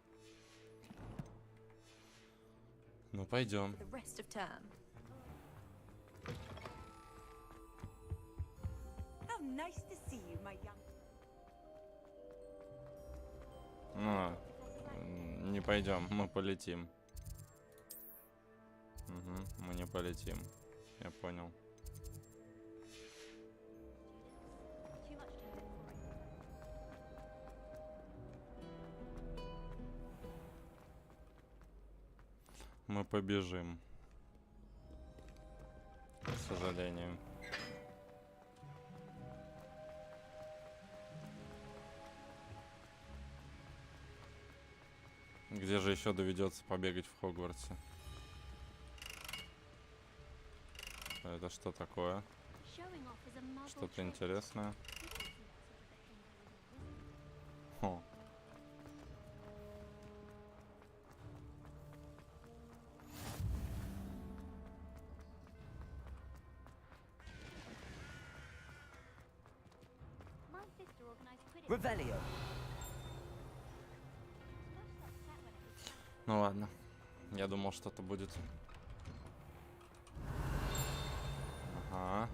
Ну, пойдем. the rest of term. How nice to see you, my young. Не пойдем, мы полетим. Угу, мы не полетим. Я понял. Мы побежим. К сожалению. Где же еще доведется побегать в Хогвартсе? Это что такое? Что-то интересное. Хо. Revelio. Ну ладно. Я думал, что-то будет. Ага.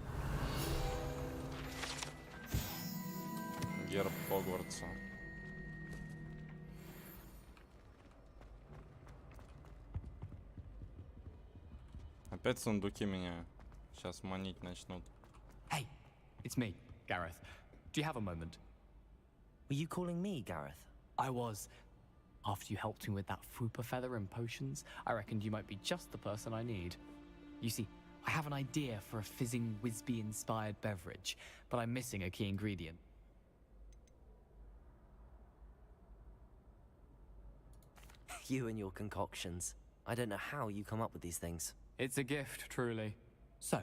Герб Хогвартса. Опять сундуки меня сейчас манить начнут. Hey, it's me, Gareth. Do you have a moment? Were you calling me, Gareth? I was. After you helped me with that Fupa feather and potions, I reckoned you might be just the person I need. You see, I have an idea for a fizzing Whizbee-inspired beverage, but I'm missing a key ingredient. You and your concoctions. I don't know how you come up with these things. It's a gift, truly. So,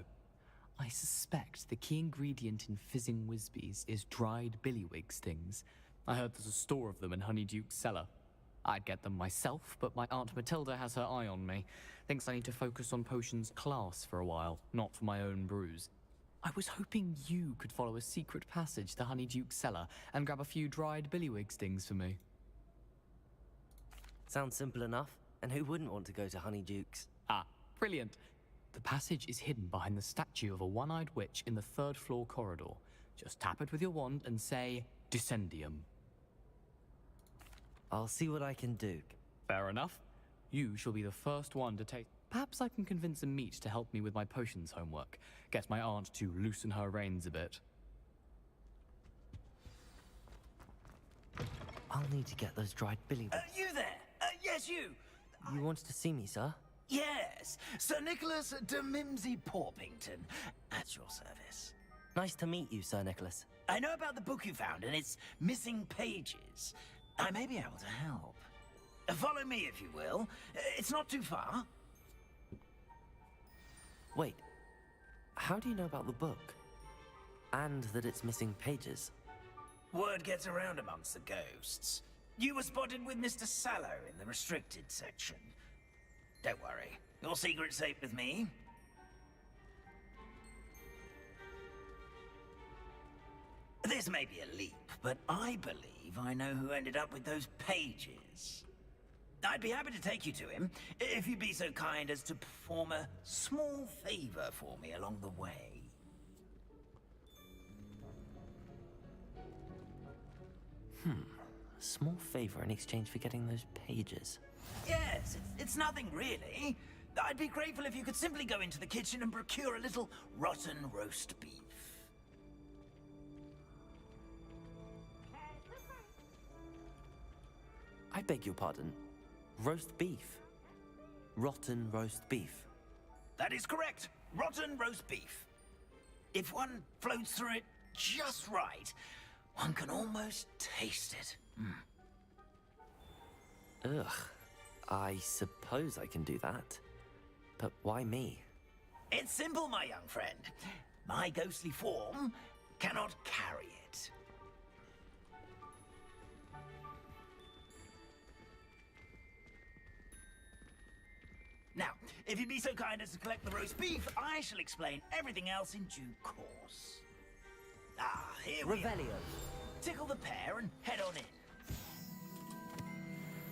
I suspect the key ingredient in fizzing Whizbees is dried billywig stings. I heard there's a store of them in Honeyduke's cellar. I'd get them myself, but my Aunt Matilda has her eye on me. Thinks I need to focus on potions class for a while, not for my own brews. I was hoping you could follow a secret passage to Honeyduke's cellar and grab a few dried billywig stings for me. Sounds simple enough. And who wouldn't want to go to Honeyduke's? Ah, brilliant. The passage is hidden behind the statue of a one-eyed witch in the third-floor corridor. Just tap it with your wand and say, Descendium. I'll see what I can do. Fair enough. You shall be the first one to take... Perhaps I can convince a meat to help me with my potions homework. Get my aunt to loosen her reins a bit. I'll need to get those dried billywig. You there? Yes, you. You wanted to see me, sir? Yes, Sir Nicholas de Mimsy Porpington, at your service. Nice to meet you, Sir Nicholas. I know about the book you found and its missing pages. I may be able to help. Follow me, if you will. It's not too far. Wait, how do you know about the book? And that it's missing pages? Word gets around amongst the ghosts. You were spotted with Mr. Sallow in the restricted section. Don't worry, your secret's safe with me. This may be a leap, but I believe I know who ended up with those pages. I'd be happy to take you to him, if you'd be so kind as to perform a small favor for me along the way. A small favor in exchange for getting those pages. Yes, it's nothing really. I'd be grateful if you could simply go into the kitchen and procure a little rotten roast beef. I beg your pardon. Roast beef. Rotten roast beef. That is correct. Rotten roast beef. If one floats through it just right, one can almost taste it. Ugh. I suppose I can do that. But why me? It's simple, my young friend. My ghostly form cannot carry it. Now, if you'd be so kind as to collect the roast beef, I shall explain everything else in due course. Ah, here we are. Revelio. Tickle the pear and head on in.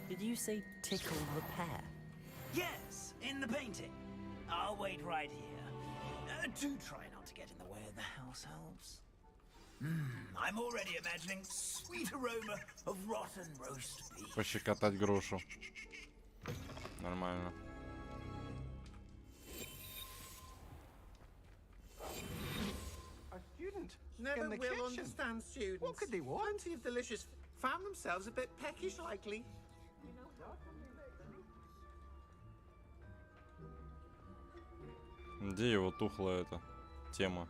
Did you say tickle the pear? Yes, in the painting. I'll wait right here. Do try not to get in the way of the house elves. I'm already imagining sweet aroma of rotten roast beef. Пощекотать грушу. Нормально. A student never will understand students. What could they want? Plenty of delicious. Found themselves a bit peckish, likely. Где его тухлая эта тема?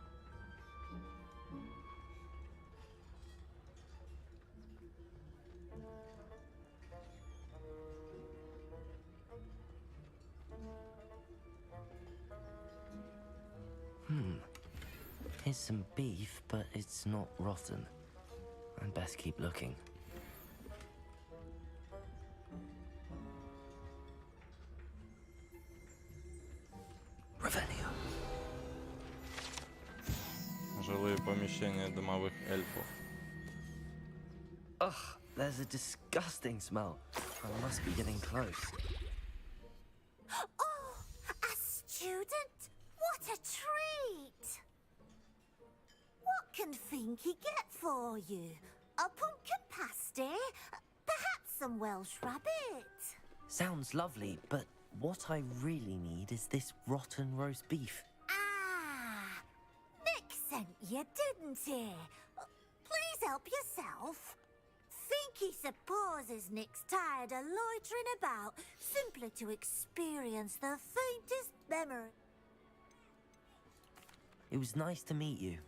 Here's some beef, but it's not rotten. I'd best keep looking. Revelio. Жилые помещения домовых эльфов. Ugh, there's a disgusting smell. I must be getting close. Oh, a student? What a treat! What can Finky get for you? A pumpkin pasty? Perhaps some Welsh rabbit? Sounds lovely, but what I really need is this rotten roast beef. Ah, Nick sent you, didn't he? Please help yourself. Finky supposes Nick's tired of loitering about simply to experience the faintest memory. It was nice to meet you.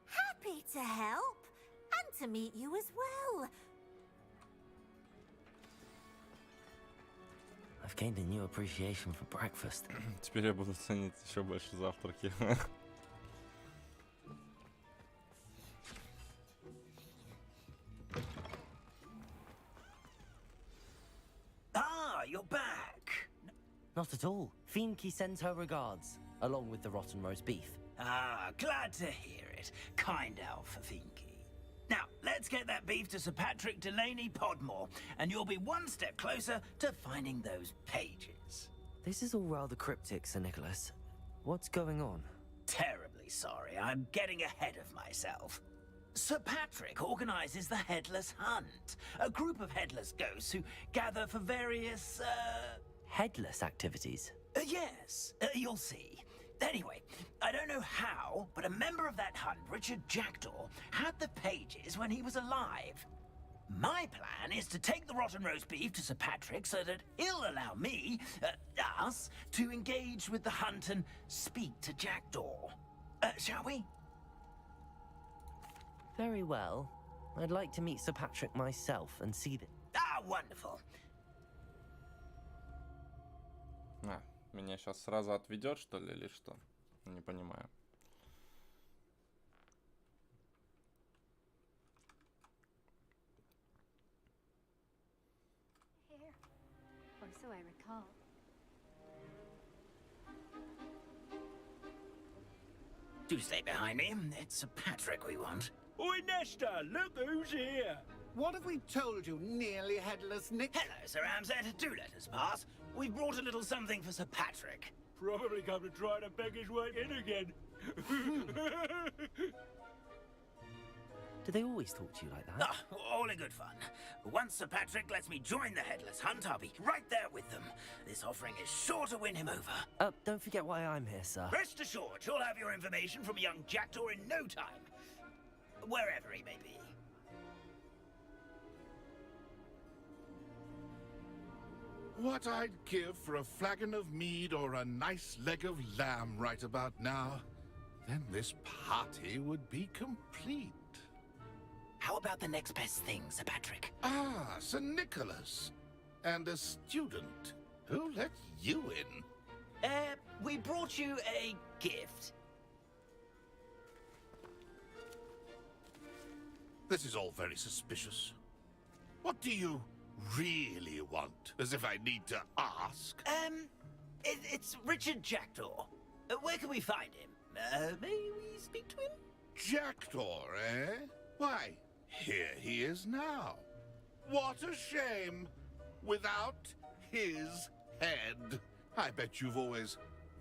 Happy to help, and to meet you as well. I've gained a new appreciation for breakfast. Теперь я буду ценить еще больше завтраки. Ah, you're back. Not at all. Finky sends her regards, along with the rotten roast beef. Ah, glad to hear it. Kind elf for Finky. Now, let's get that beef to Sir Patrick Delaney Podmore, and you'll be one step closer to finding those pages. This is all rather cryptic, Sir Nicholas. What's going on? Terribly sorry, I'm getting ahead of myself. Sir Patrick organizes the Headless Hunt, a group of headless ghosts who gather for various, Headless activities? Yes, you'll see. Anyway, I don't know how, but a member of that hunt, Richard Jackdaw, had the pages when he was alive. My plan is to take the rotten roast beef to Sir Patrick so that he'll allow me, us, to engage with the hunt and speak to Jackdaw. Shall we? Very well. I'd like to meet Sir Patrick myself and see the... Ah, wonderful. Меня сейчас сразу отведет, что ли, или что? Не понимаю. Here, or so I recall. Do stay behind me. It's Sir Patrick we want. Oi, Nesta, look who's here. What have we told you, nearly headless Nick? Hello, Sir Amset. Do let us pass. We've brought a little something for Sir Patrick. Probably come to try to beg his way in again. Do they always talk to you like that? Ah, all in good fun. Once Sir Patrick lets me join the Headless Hunt, I'll be right there with them. This offering is sure to win him over. Don't forget why I'm here, sir. Rest assured, you'll have your information from a young jackdaw in no time. Wherever he may be. What I'd give for a flagon of mead or a nice leg of lamb right about now. Then this party would be complete. How about the next best thing, Sir Patrick? Ah, Sir Nicholas. And a student. Who let you in? We brought you a gift. This is all very suspicious. What do you really want? As if I need to ask. It's Richard Jackdaw. Where can we find him? May we speak to him? Jackdaw, eh? Why, here he is now. What a shame. Without his head. I bet you've always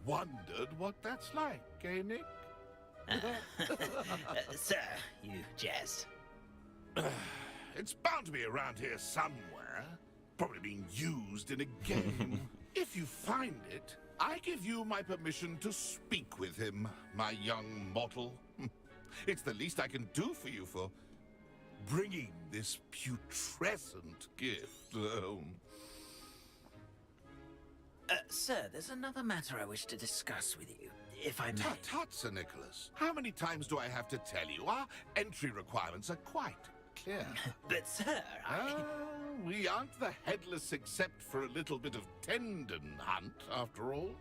wondered what that's like, eh, Nick? Sir, you jest. It's bound to be around here somewhere. Probably being used in a game. If you find it, I give you my permission to speak with him, my young mortal. It's the least I can do for you for bringing this putrescent gift home. Sir, there's another matter I wish to discuss with you, if I may. Tut, tut, Sir Nicholas. How many times do I have to tell you? Our entry requirements are quite clear. But, sir, we aren't the headless except for a little bit of tendon hunt, after all.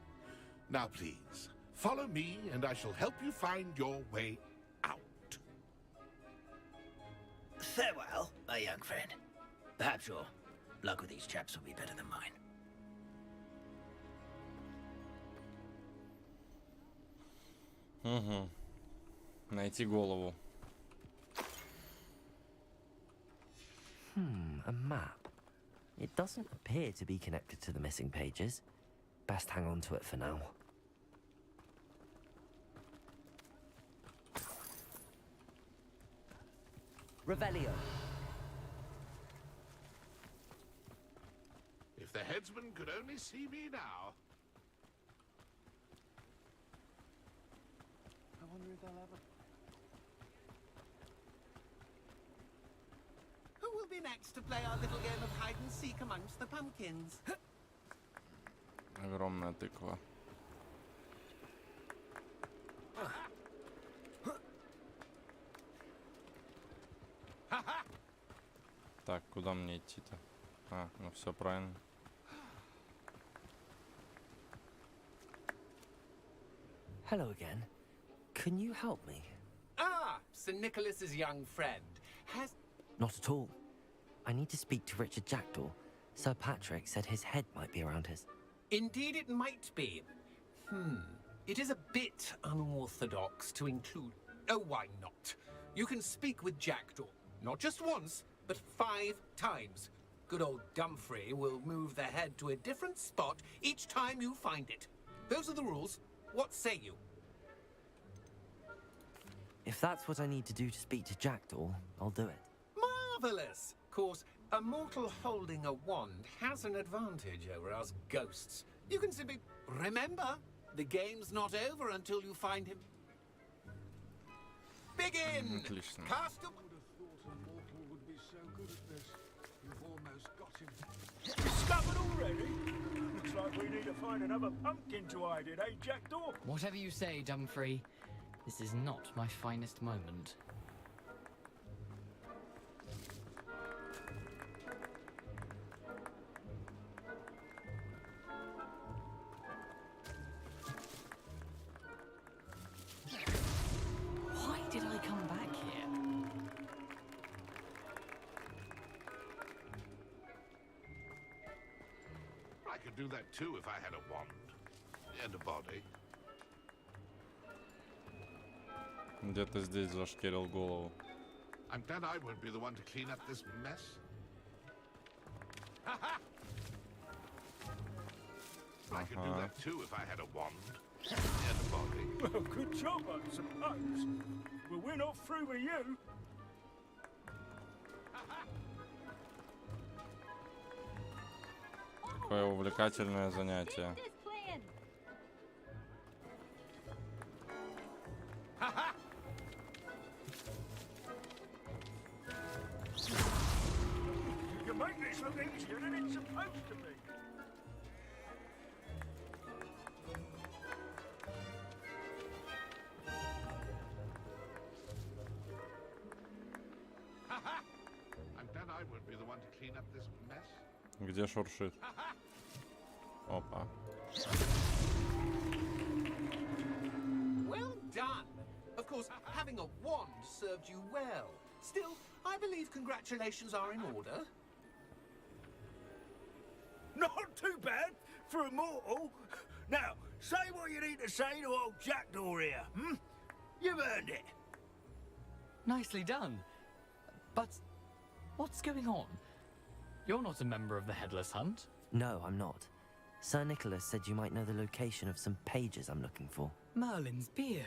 Now, please, follow me, and I shall help you find your way out. Farewell, my young friend. Perhaps your luck with these chaps will be better than mine. Угу. Найти голову. A map. It doesn't appear to be connected to the missing pages. Best hang on to it for now. Revelio. If the headsman could only see me now. I wonder if they'll ever... Who will be next to play our little game of hide and seek amongst the pumpkins? Огромная тыква. Так, куда мне идти-то? А, ну все правильно. Hello again. Can you help me? Ah, Sir Nicholas's young friend. Has... Not at all. I need to speak to Richard Jackdaw. Sir Patrick said his head might be around his... Indeed it might be. It is a bit unorthodox to include... Oh, why not? You can speak with Jackdaw. Not just once, but 5 times. Good old Dumfrey will move the head to a different spot each time you find it. Those are the rules. What say you? If that's what I need to do to speak to Jackdaw, I'll do it. Marvelous! Of course, a mortal holding a wand has an advantage over us ghosts. You can simply... Remember, the game's not over until you find him. Begin! Отлично. Cast a... Discovered already? Looks like we need to find another pumpkin to hide in, eh, Jackdaw? Whatever you say, Dumfrey. This is not my finest moment. I could do that too if I had a wand and a body. Где-то здесь зашкерил голову. I'm glad I won't be the one to clean up this mess. I could do that too if I had a wand and a body. Well, good job, I suppose. But we're not through with you. Какое увлекательное занятие. You make this look easier than it's supposed to be. I'm glad I won't be the one to clean up this mess. Где шуршит? Опа. Well done. Of course, having a wand served you well. Still, I believe congratulations are in order. Not too bad for a mortal. Now, say what you need to say to old Jackdaw here, hmm? You've earned it. Nicely done. But what's going on? You're not a member of the Headless Hunt. No, I'm not. Sir Nicholas said you might know the location of some pages I'm looking for. Merlin's beard.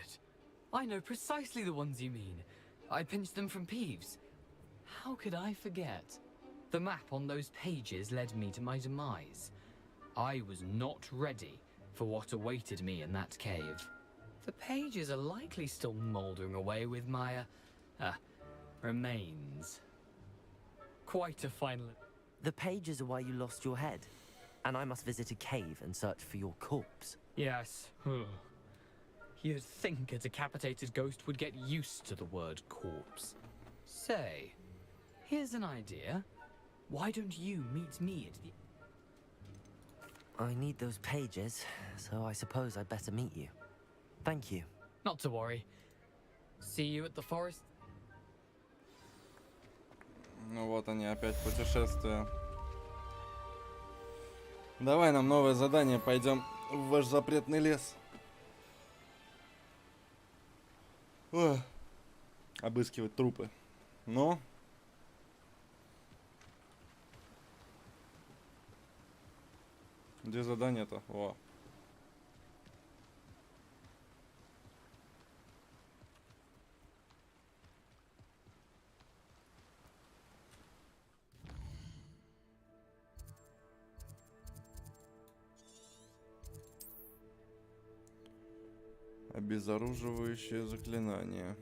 I know precisely the ones you mean. I pinched them from Peeves. How could I forget? The map on those pages led me to my demise. I was not ready for what awaited me in that cave. The pages are likely still mouldering away with my, remains. Quite a final... The pages are why you lost your head, and I must visit a cave and search for your corpse. Yes. You'd think a decapitated ghost would get used to the word corpse. Say, here's an idea. Why don't you meet me at the... I need those pages, so I suppose I'd better meet you. Thank you. Not to worry. See you at the forest. Ну вот они опять путешествия. Давай нам новое задание, пойдем в ваш запретный лес. Ох. Обыскивать трупы. Ну? Где задание-то? Во. Обезоруживающее заклинание.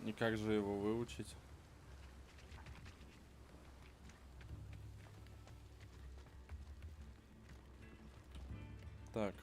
И как же его выучить? Так.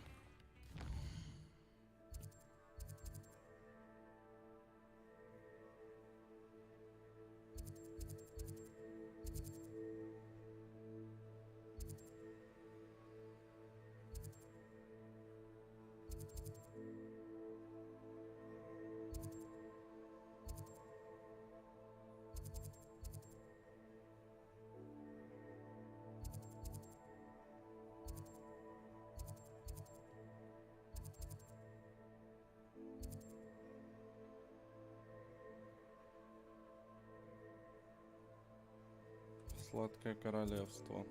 Сладкое королевство.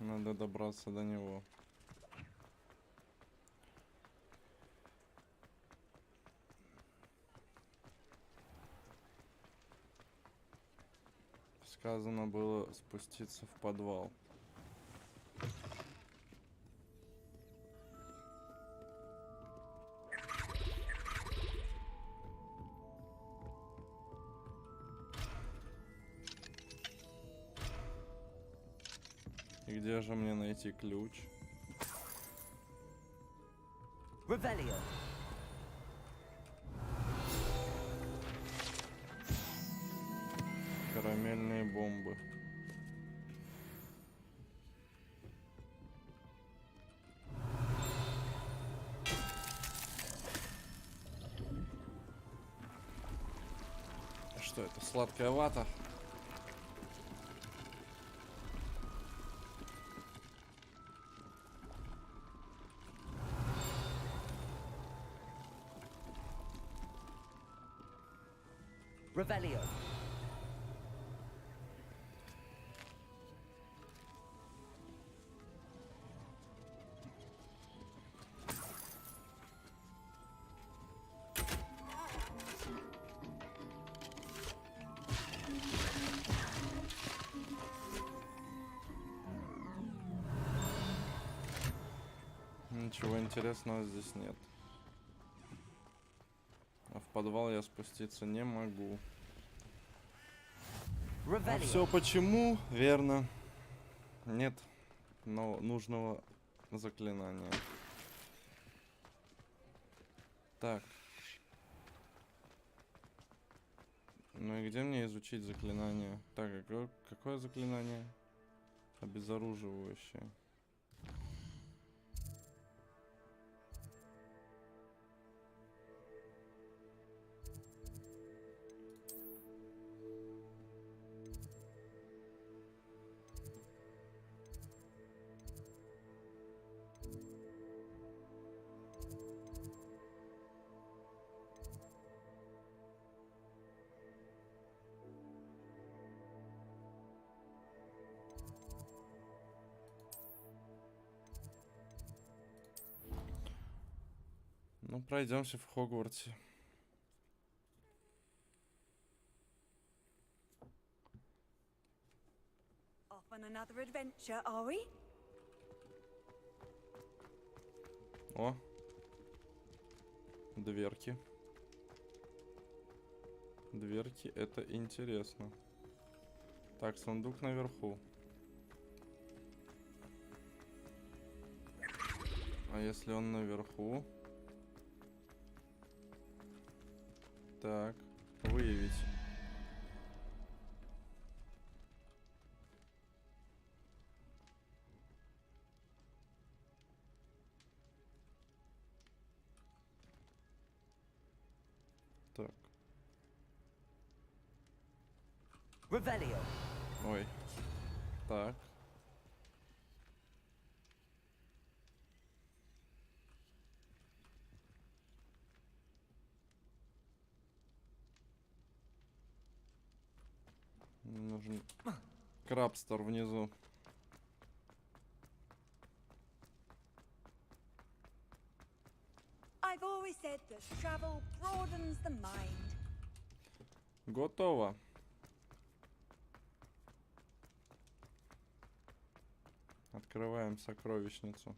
Надо добраться до него. Сказано было спуститься в подвал. И где же мне найти ключ? Revelio. Карамельные бомбы. Что это? Сладкая вата? Revelio. Ничего интересного здесь нет. А в подвал я спуститься не могу. А все почему? Верно. Нет нужного заклинания. Так. Ну и где мне изучить заклинание? Так, какое заклинание? Обезоруживающее. Ну, пройдемся в Хогвартсе. Off on another adventure, are we? О, дверки. Дверки, это интересно. Так, сундук наверху. А если он наверху? Так, выявить. Так. Revelio. Ой. Так. Мне нужен крабстер внизу. I've always said that travel broadens the mind. Готово. Открываем сокровищницу.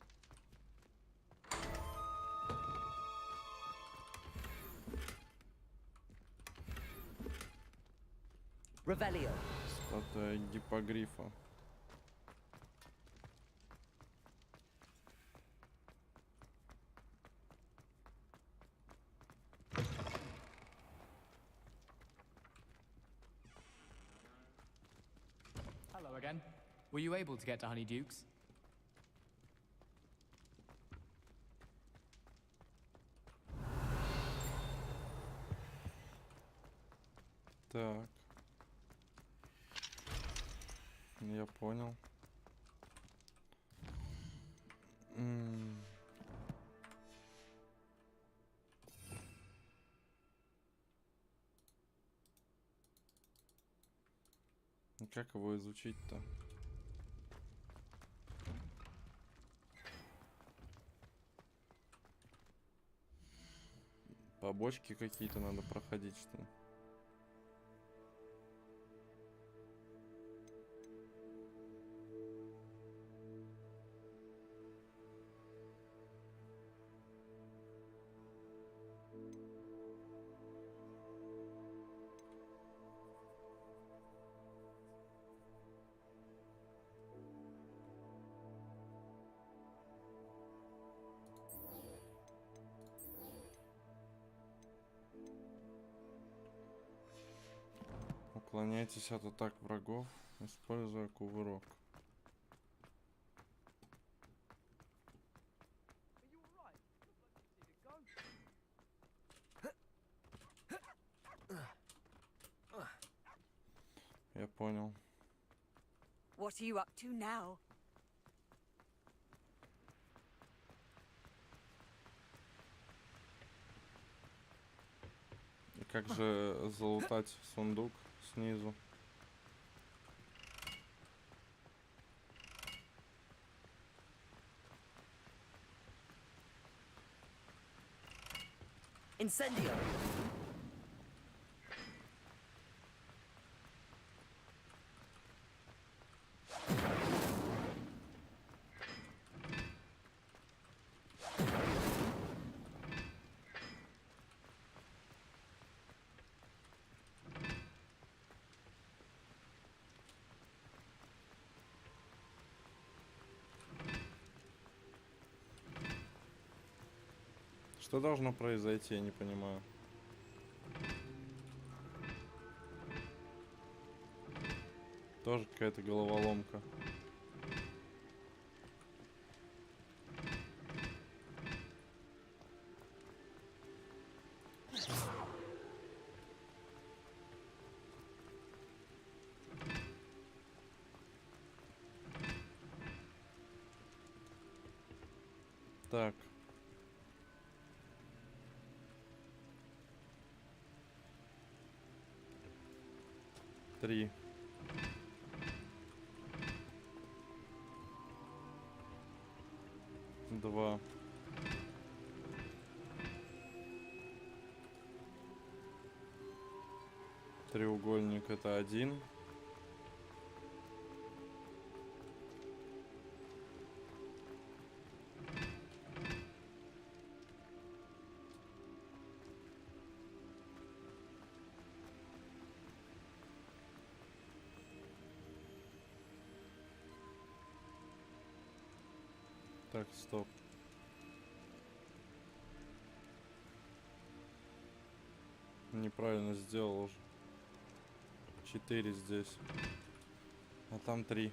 Revelio. Статуя гиппогрифа. Hello again. Were you able to get to Honeyduke's? Так. Я понял. Как его изучить-то? Побочки какие-то надо проходить, что ли? Уклоняйтесь от атак врагов, используя кувырок. Я понял. What are you up to now? И как же залутать сундук снизу? Incendio! Что должно произойти, я не понимаю. Тоже какая-то головоломка. Так. Три. Два. Треугольник это 1. Так, стоп. Неправильно сделал уже. 4 здесь. А там 3.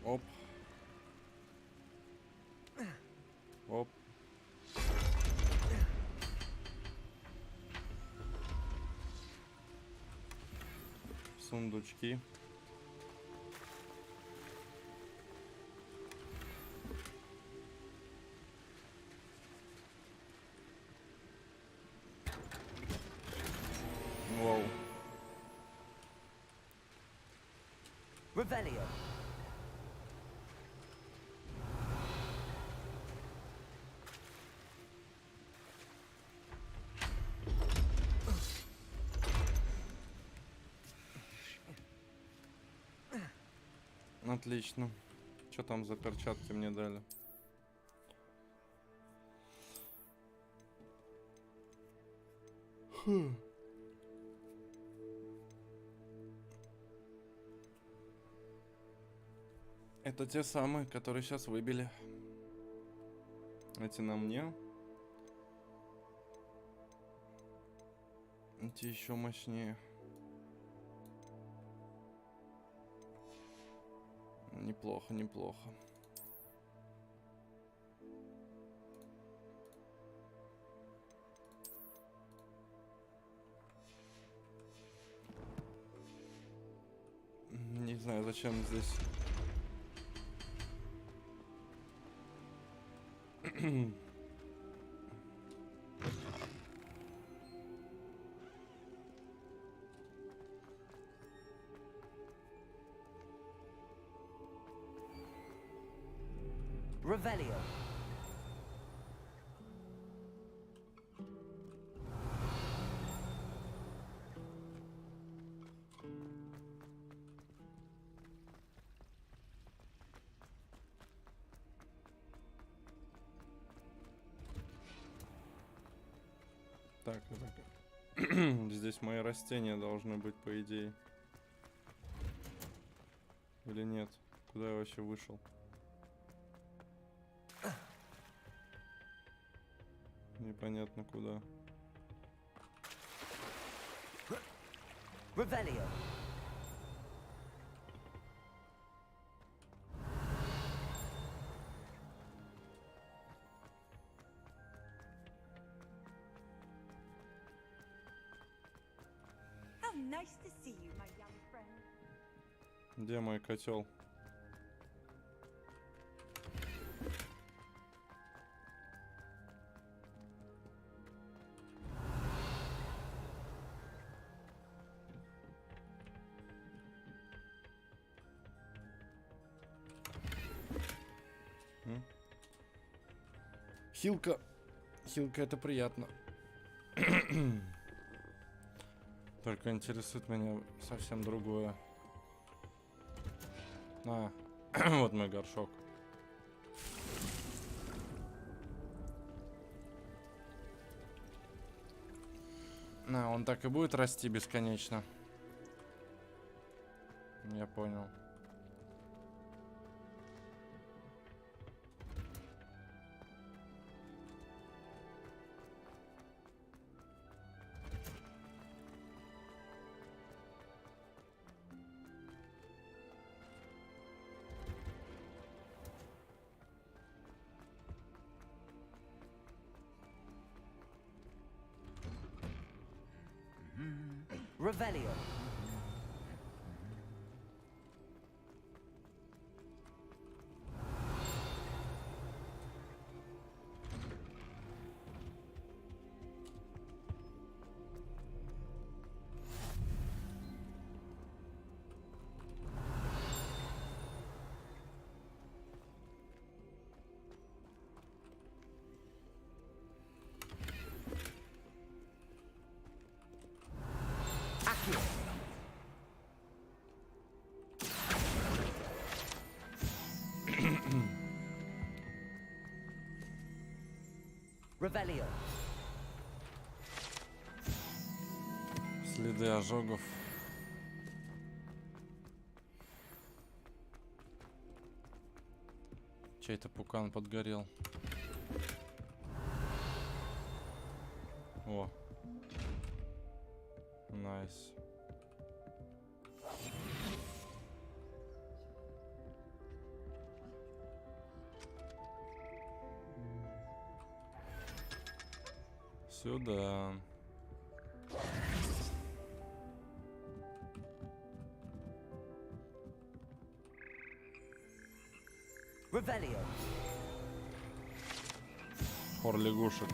Оп. Оп. Сундучки. Вау. Revelio. Отлично. Что там за перчатки мне дали? Фу. Это те самые, которые сейчас выбили. Эти на мне. Эти еще мощнее. Неплохо, неплохо. Не знаю, зачем здесь. Revelio. Так, так. Здесь мои растения должны быть, по идее. Или нет? Куда я вообще вышел? Непонятно куда. Revelio. How nice to see you, my young friend. Где мой котел? Хилка. Хилка, это приятно. Только интересует меня совсем другое. А, вот мой горшок. А, он так и будет расти бесконечно. Я понял. Revelio. Revelio. Следы ожогов. Чей-то пукан подгорел. О. Найс. Сюда. Revelio. Хор лягушек.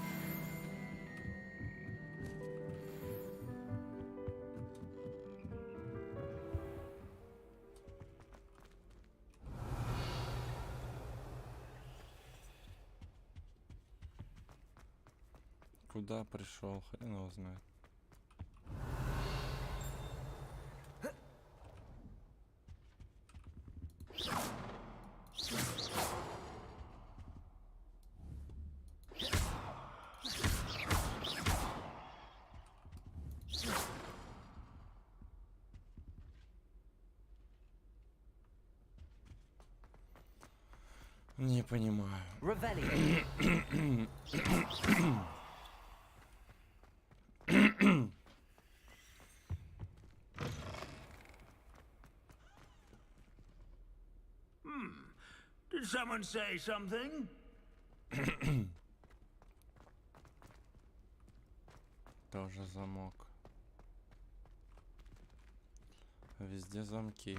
Куда пришел? Хрен его знает. Не понимаю. Did someone say something? Тоже замок. Везде замки.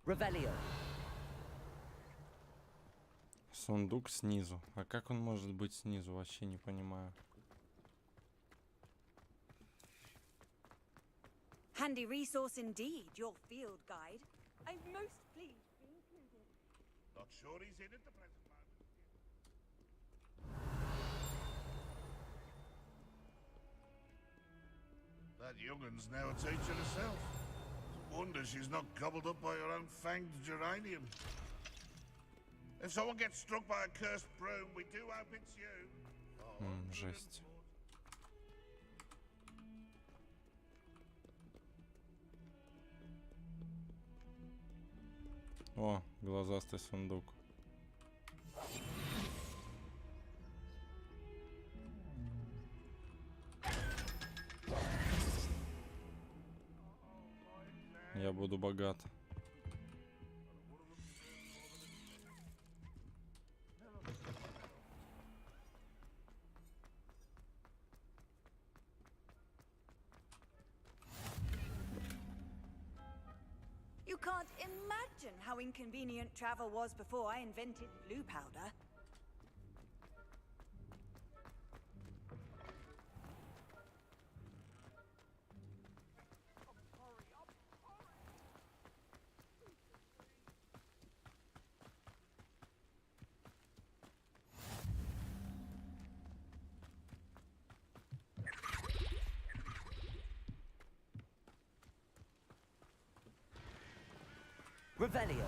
Revelio. Сундук снизу. А как он может быть снизу? Вообще не понимаю. Handy resource indeed, your field guide. I'm most pleased to be included. Not sure he's in at the present moment. That youngun's now a teacher herself. Wonder she's not gobbled up by her own fanged geranium. If someone gets struck by a cursed broom, we do hope it's you. Жесть. О, глазастый сундук. Я буду богат. You can't imagine how inconvenient travel was before I invented blue powder. Revelio.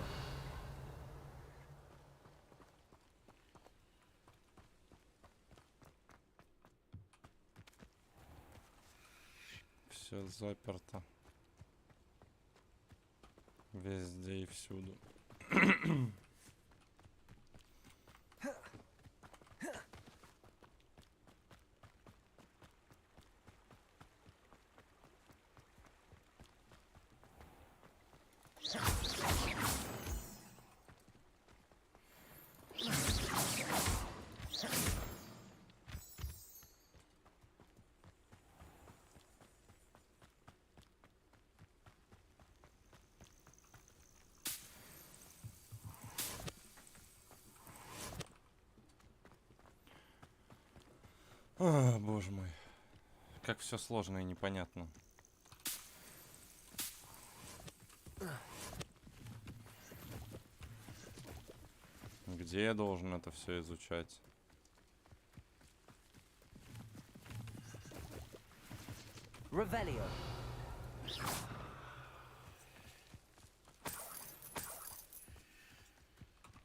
Все заперто. Везде и всюду. О, боже мой. Как все сложно и непонятно. Где я должен это все изучать? Revelio.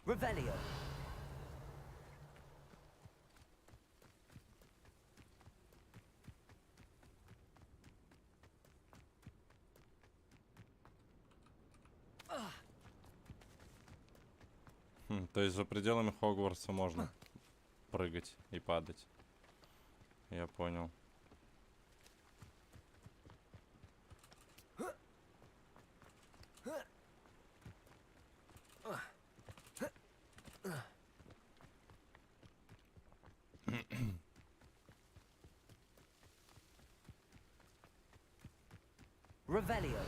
Revelio. То есть за пределами Хогвартса можно прыгать и падать. Я понял. Revelio.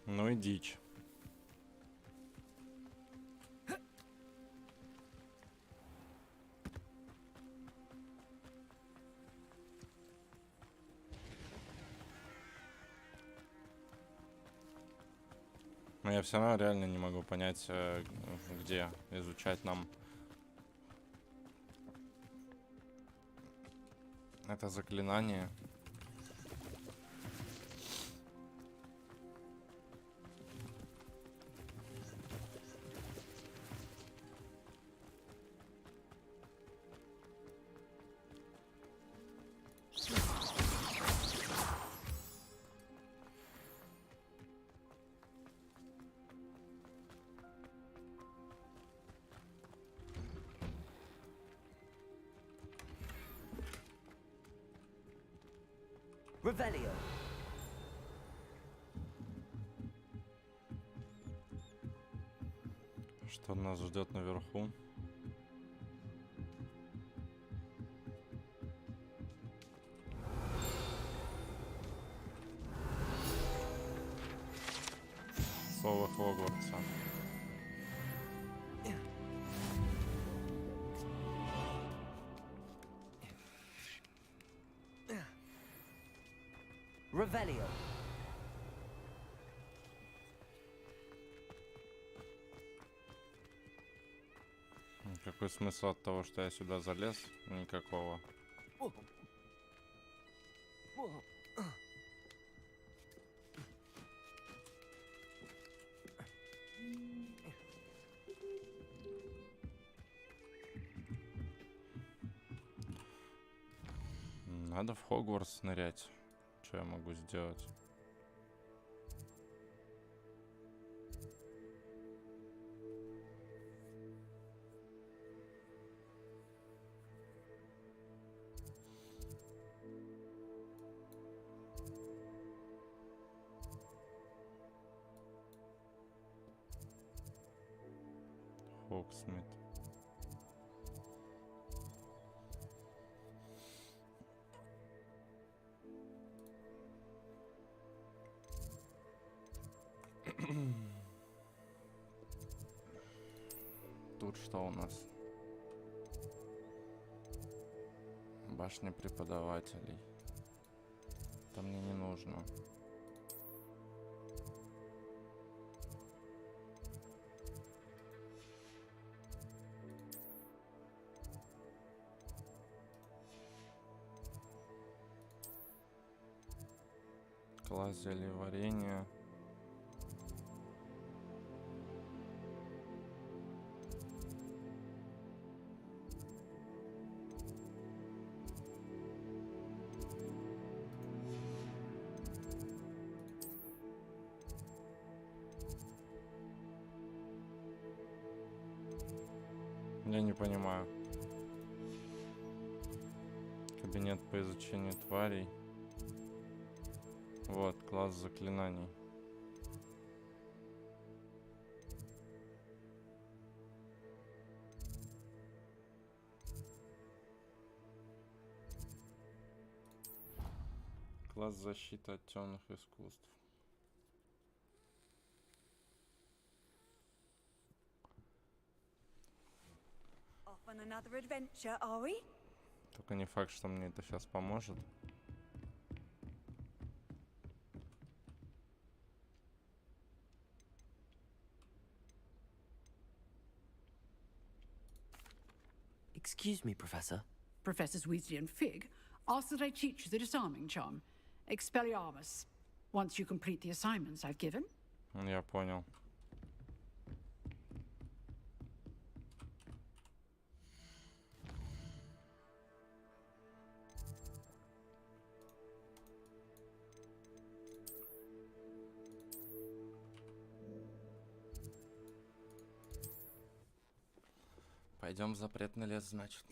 Ну и дичь. Но я все равно реально не могу понять, где изучать нам это заклинание. Revelio. Что нас ждет наверху? Совы Хогвартса. Revelio. Какой смысл от того, что я сюда залез? Никакого. Надо в Хогвартс нырять. Что я могу сделать? Хоксмит. Тут что у нас? Башня преподавателей. Это мне не нужно. Класс зельеварения. Я не понимаю. Кабинет по изучению тварей. Вот, класс заклинаний. Класс защиты от темных искусств. Off on another adventure, are we? Только не факт, что мне это сейчас поможет. Excuse me, Professor. Professors Weasley and Fig ask that I teach you the disarming charm, Expelliarmus, once you complete the assignments I've given. Я понял. Пойдем в запретный лес, значит.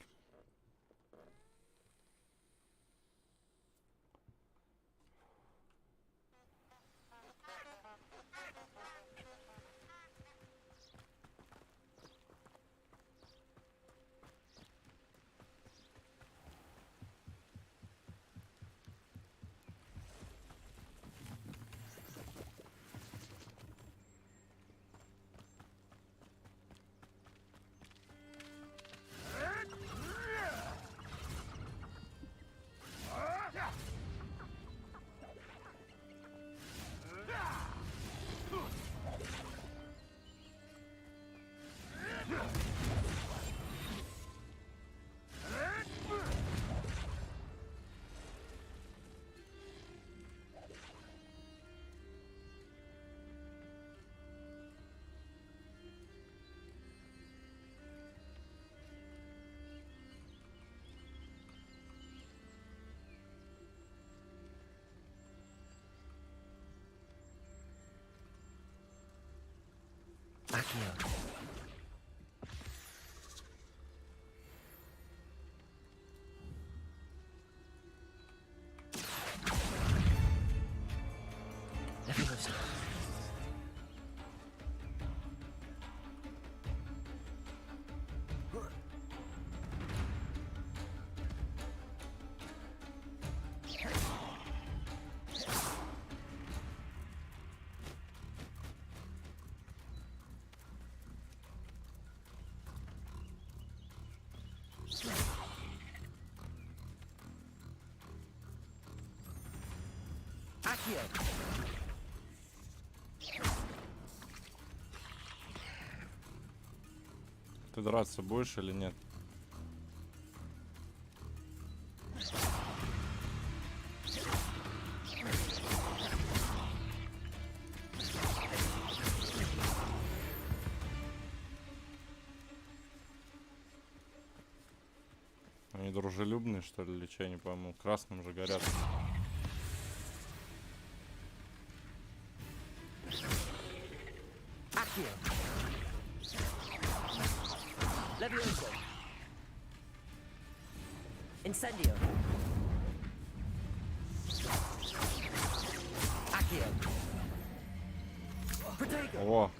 Accio. Leviosa. Ты драться будешь или нет? Они дружелюбные, что ли, или что, я не пойму. Красным же горят. Levioso. Incendio. Accio. Protego. О!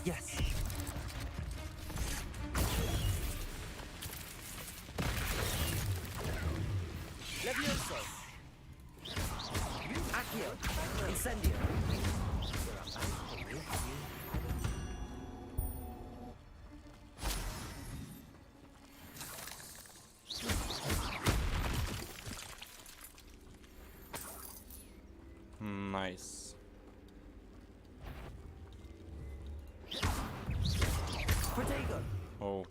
Yes. Levioso. Accio. Incendio. Nice. Protego. Оу.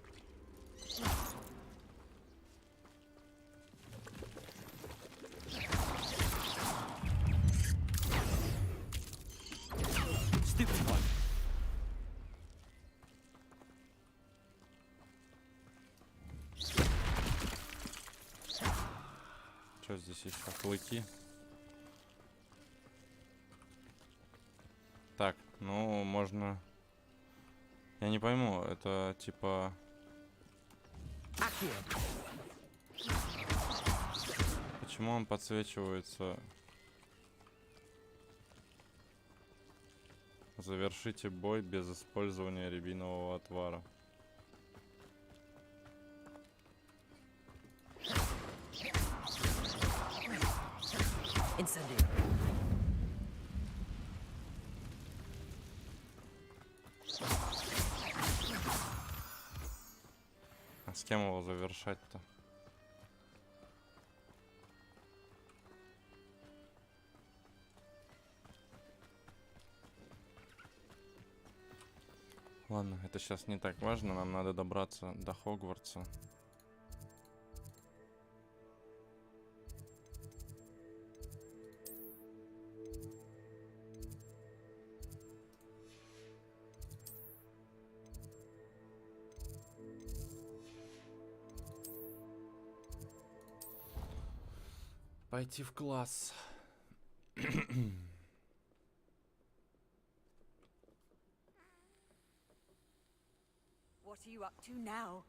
Stupid one. Что здесь еще? Клыки. Так, ну можно... Я не пойму, это типа... Почему он подсвечивается? Завершите бой без использования рябинового отвара. Incendio. А с кем его завершать-то? Ладно, это сейчас не так важно, нам надо добраться до Хогвартса. Пойти в класс. What are you up to now?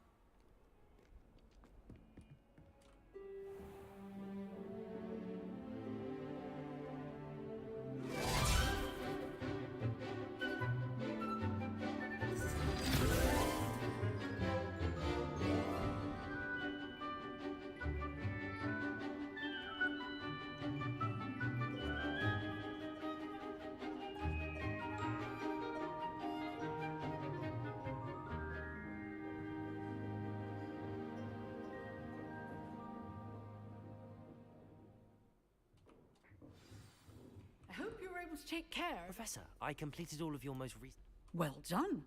I hope you were able to take care. Professor, I completed all of your most recent... Well done.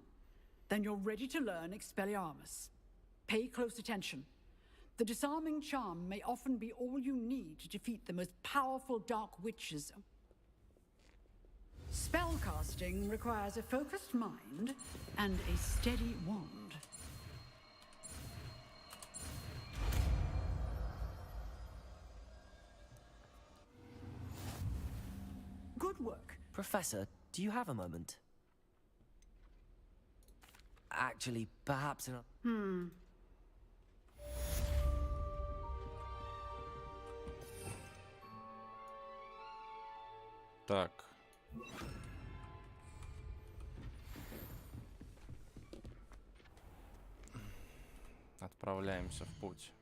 Then you're ready to learn Expelliarmus. Pay close attention. The disarming charm may often be all you need to defeat the most powerful dark witches. Spellcasting requires a focused mind and a steady wand. Professor, do you have a moment? Actually, perhaps in a... Так. Отправляемся в путь.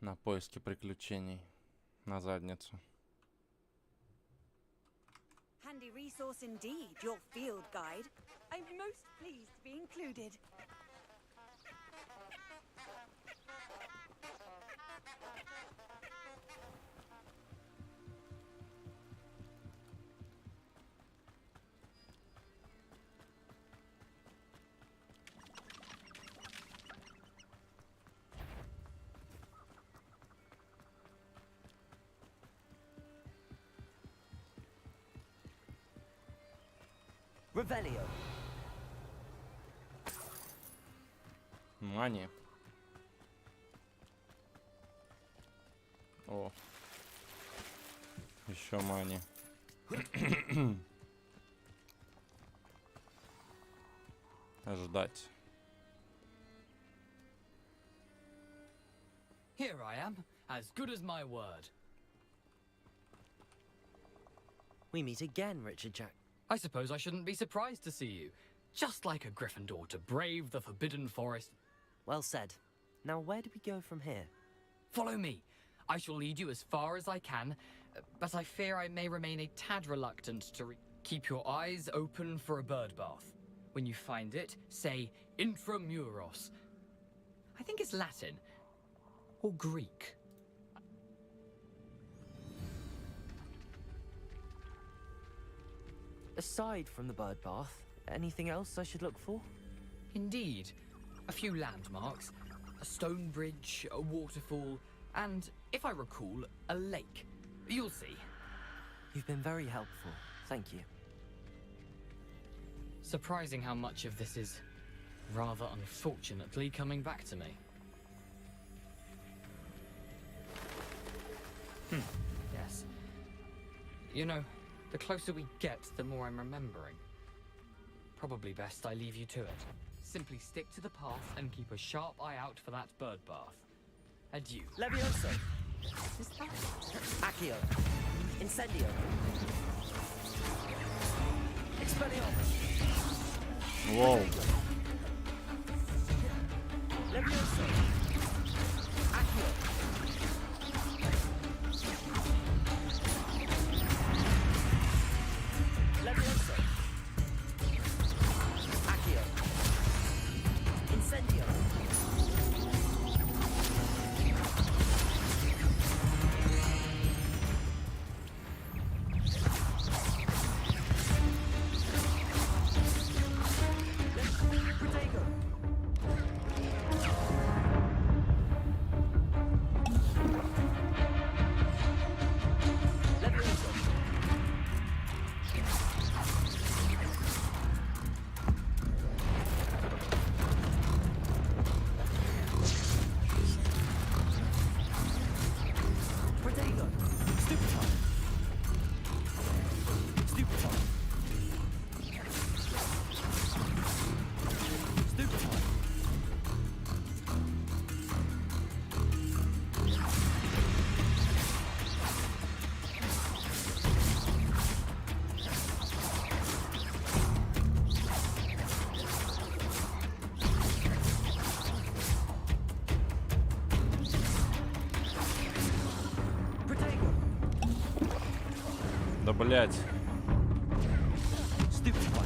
На поиски приключений. На задницу. Handy resource indeed, your field guide. I'm most pleased to be included. Revelio. Мани. О. Еще мани. Ждать. Here I am, as good as my word. We meet again, Richard Jack. I suppose I shouldn't be surprised to see you. Just like a Gryffindor to brave the Forbidden Forest. Well said. Now where do we go from here? Follow me. I shall lead you as far as I can, but I fear I may remain a tad reluctant to keep your eyes open for a bird bath. When you find it, say intramuros. I think it's Latin. Or Greek. Aside from the bird bath, anything else I should look for? Indeed. A few landmarks, a stone bridge, a waterfall, and, if I recall, a lake. You'll see. You've been very helpful. Thank you. Surprising how much of this is, rather unfortunately, coming back to me. Yes. You know, the closer we get, the more I'm remembering. Probably best I leave you to it. Simply stick to the path and keep a sharp eye out for that bird bath. Adieu. Levioso. Is that... Accio. Incendio. Expelliarmus. Whoa. Levioso. Accio. Levioso. Accio. Incendio. Protego. Levioso. Protego. Stupefy. Stupefy. Stupefy. Protego. Да блять. Stupefy.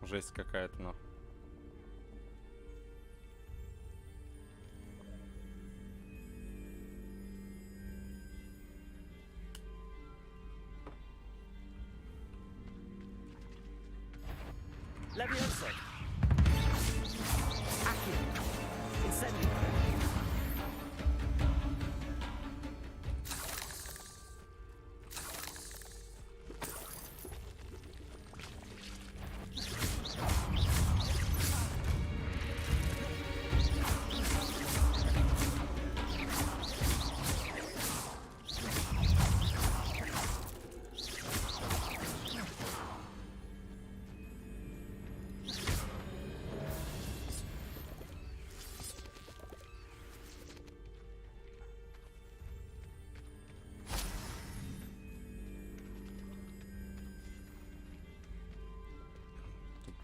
Жесть какая-то, но. Levioso.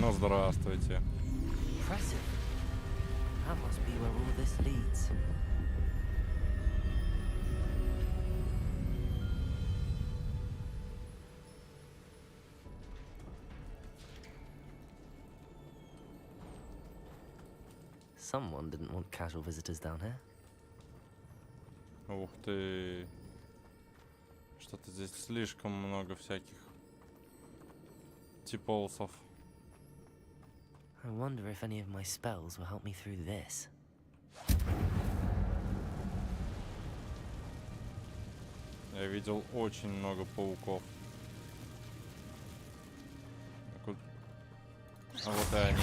Ну, здравствуйте. Impressive. That must be where all this leads. Someone didn't want casual visitors down here. Ух ты. Что-то здесь слишком много всяких типолсов. I wonder if any of my spells will help me through this. Я видел очень много пауков. А вот и они.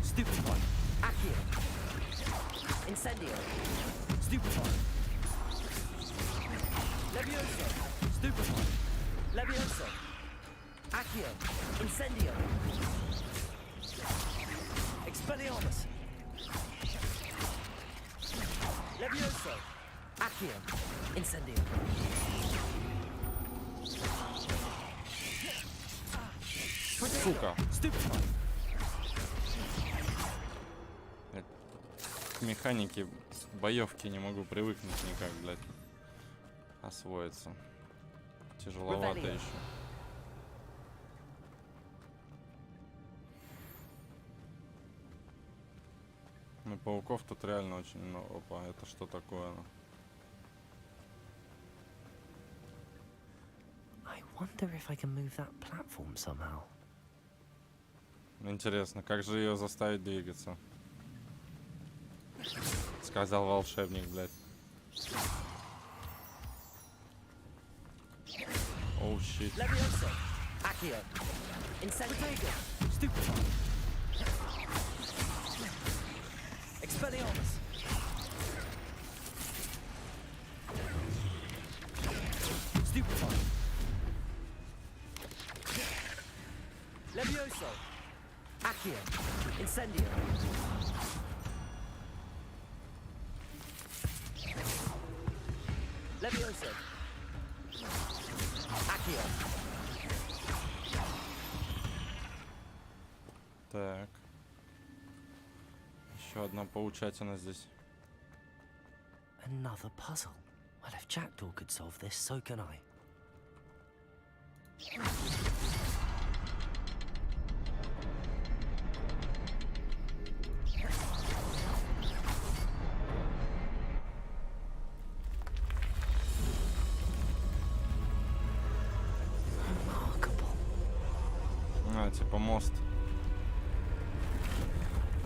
Stupefy. Accio. Incendio. Stupefy. Levioso. Stupefy. Levioso. Accio. Incendio. Expelliarmus. Levioso. Accio. Incendio. Сука. Stupefy. К механике боевки не могу привыкнуть никак, блядь. Освоиться. Тяжеловато еще. Ну, пауков тут реально очень много. Опа, это что такое? I wonder if I can move that platform somehow. Интересно, как же ее заставить двигаться? Сказал волшебник, блядь. Оу, щит. Levioso. Accio. Incendio. Stupefy. Expelliarmus. Stupefy. Levioso. Accio. Incendio. Levioso. Accio. Так. Еще одна паучатина здесь. Another puzzle. Well, if Jackdaw could solve this, so can I. А, типа мост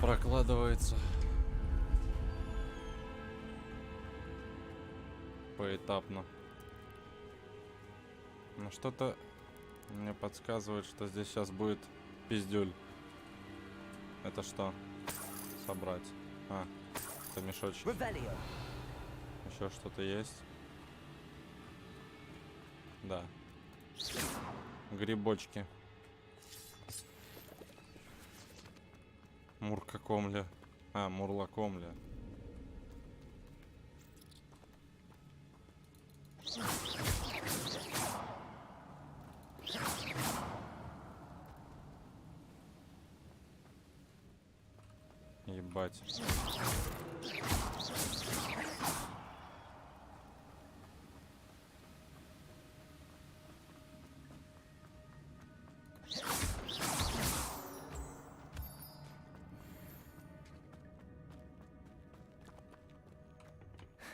прокладывается поэтапно. Но что-то мне подсказывает, что здесь сейчас будет пиздюль. Это что? Собрать. А, это мешочек. Еще что-то есть? Да. Грибочки. Муркакомля. А, мурлакомля. Ебать.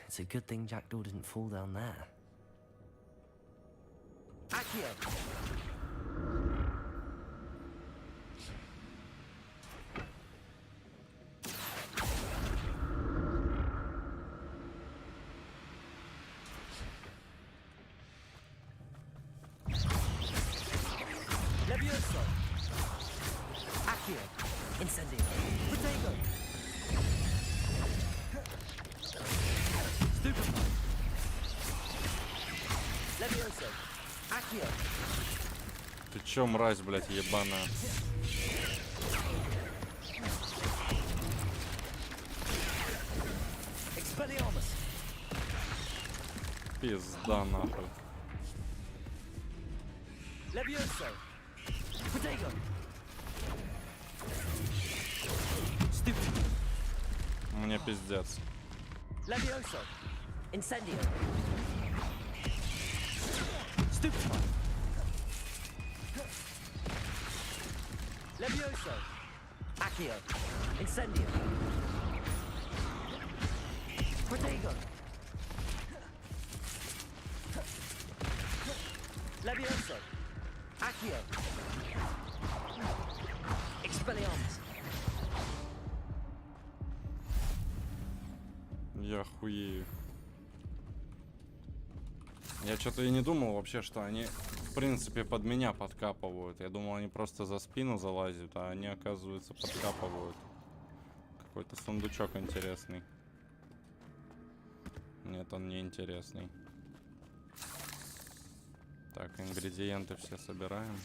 It's a good thing Jackdaw didn't fall down there. Accio! Levioso! Accio! Incendio! Protego! Stupefy! Levioso! Accio! Ты чё, мразь, блядь, ебаная? Пизда нахуй. Levioso. Protego. Мне пиздец. Levioso. Incendio. Stupefy. Levioso. Accio. Incendio. Protego. Levioso. Accio. Expelliarmus. Я хуею. Я что-то и не думал вообще, что они в принципе под меня подкапывают. Я думал, они просто за спину залазят, а они, оказывается, подкапывают. Какой-то сундучок интересный. Нет, он не интересный. Так, ингредиенты все собираем.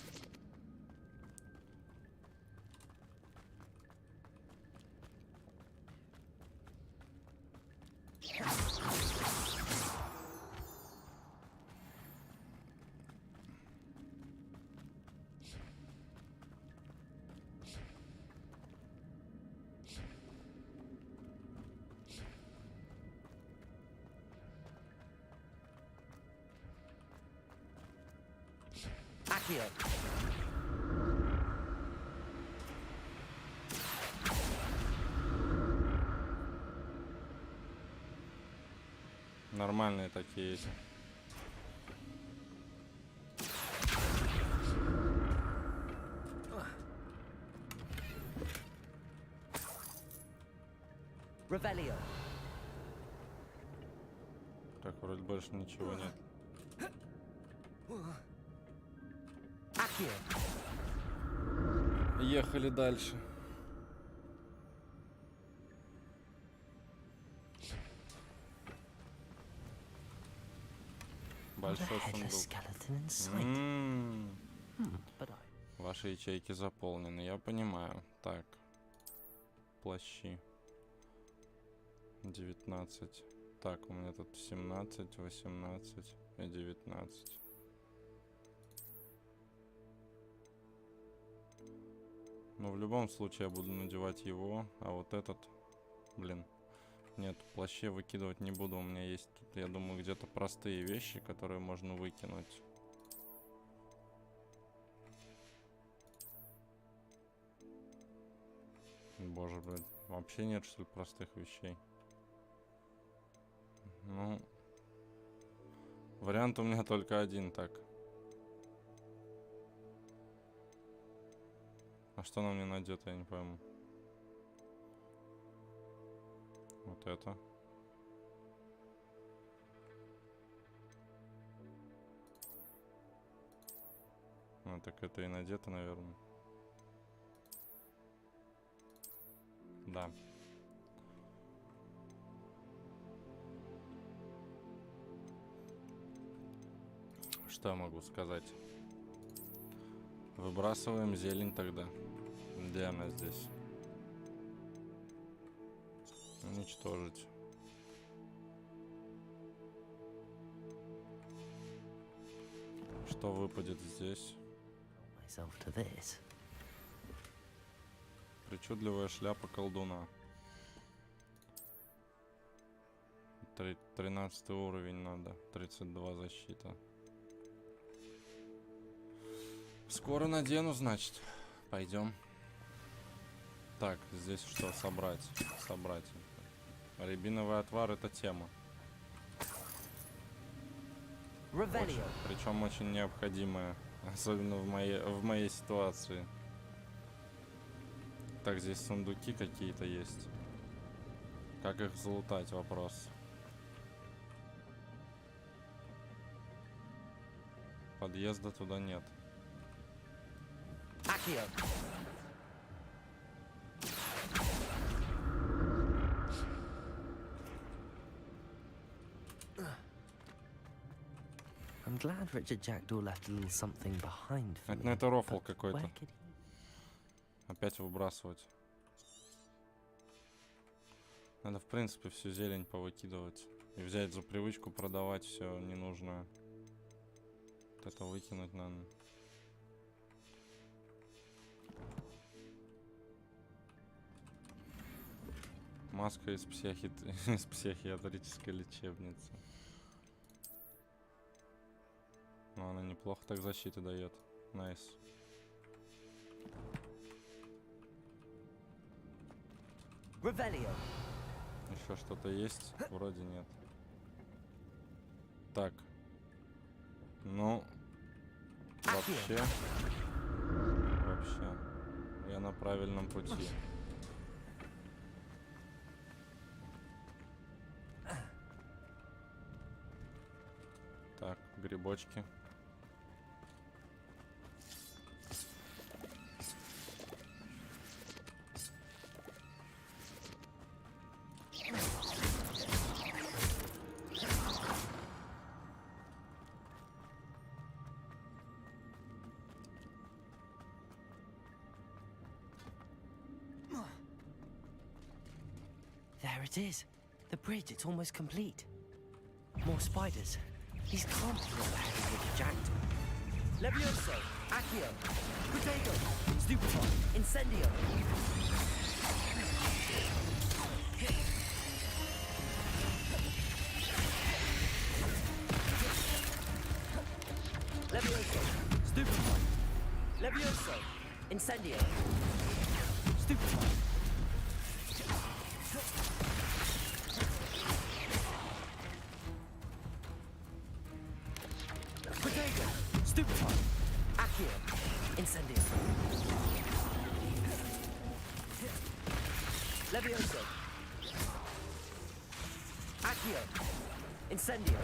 Accio. Нормальные такие эти. Revelio. Так, вроде больше ничего нет. Accio. Ехали дальше. Большой сундук. Ваши ячейки заполнены, я понимаю. Так. Плащи. 19. Так, у меня тут 17, 18 и 19. Но в любом случае я буду надевать его, а вот этот, блин, нет, плащи выкидывать не буду. У меня есть тут, я думаю, где-то простые вещи, которые можно выкинуть. Боже, блин, вообще нет, что ли, простых вещей? Ну, вариант у меня только один, так. А что нам не найдет, я не пойму. Вот это. Ну, так это и надето, наверное. Да. Что я могу сказать? Выбрасываем зелень тогда. Где она здесь? Уничтожить. Что выпадет здесь? Причудливая шляпа колдуна. 13 уровень надо. 32 защита. Скоро надену, значит. Пойдем. Так, здесь что? Собрать. Собрать. Рябиновый отвар — это тема. Причем очень необходимая. Особенно в моей ситуации. Так, здесь сундуки какие-то есть. Как их залутать? Вопрос. Подъезда туда нет. I'm glad Richard Jackdaw left a little something behind for me. Это рофл какой-то. Опять выбрасывать. Надо, в принципе, всю зелень повыкидывать. И взять за привычку продавать все ненужное. Вот это выкинуть надо. Маска из из психиатрической лечебницы. Но она неплохо так защиты дает. Найс. Еще что-то есть? Вроде нет. Так. Ну. Вообще. Я на правильном пути. Так, грибочки. There it is. The bridge, it's almost complete. More spiders. These can't be all heavy with Jackdaw. Levioso, Accio, Protego, Stupefy, Incendio. Levioso, Stupefy, Levioso, Incendio, Stupefy. Protego, Stupefy, Accio, Incendio. Levioso, Accio, Incendio.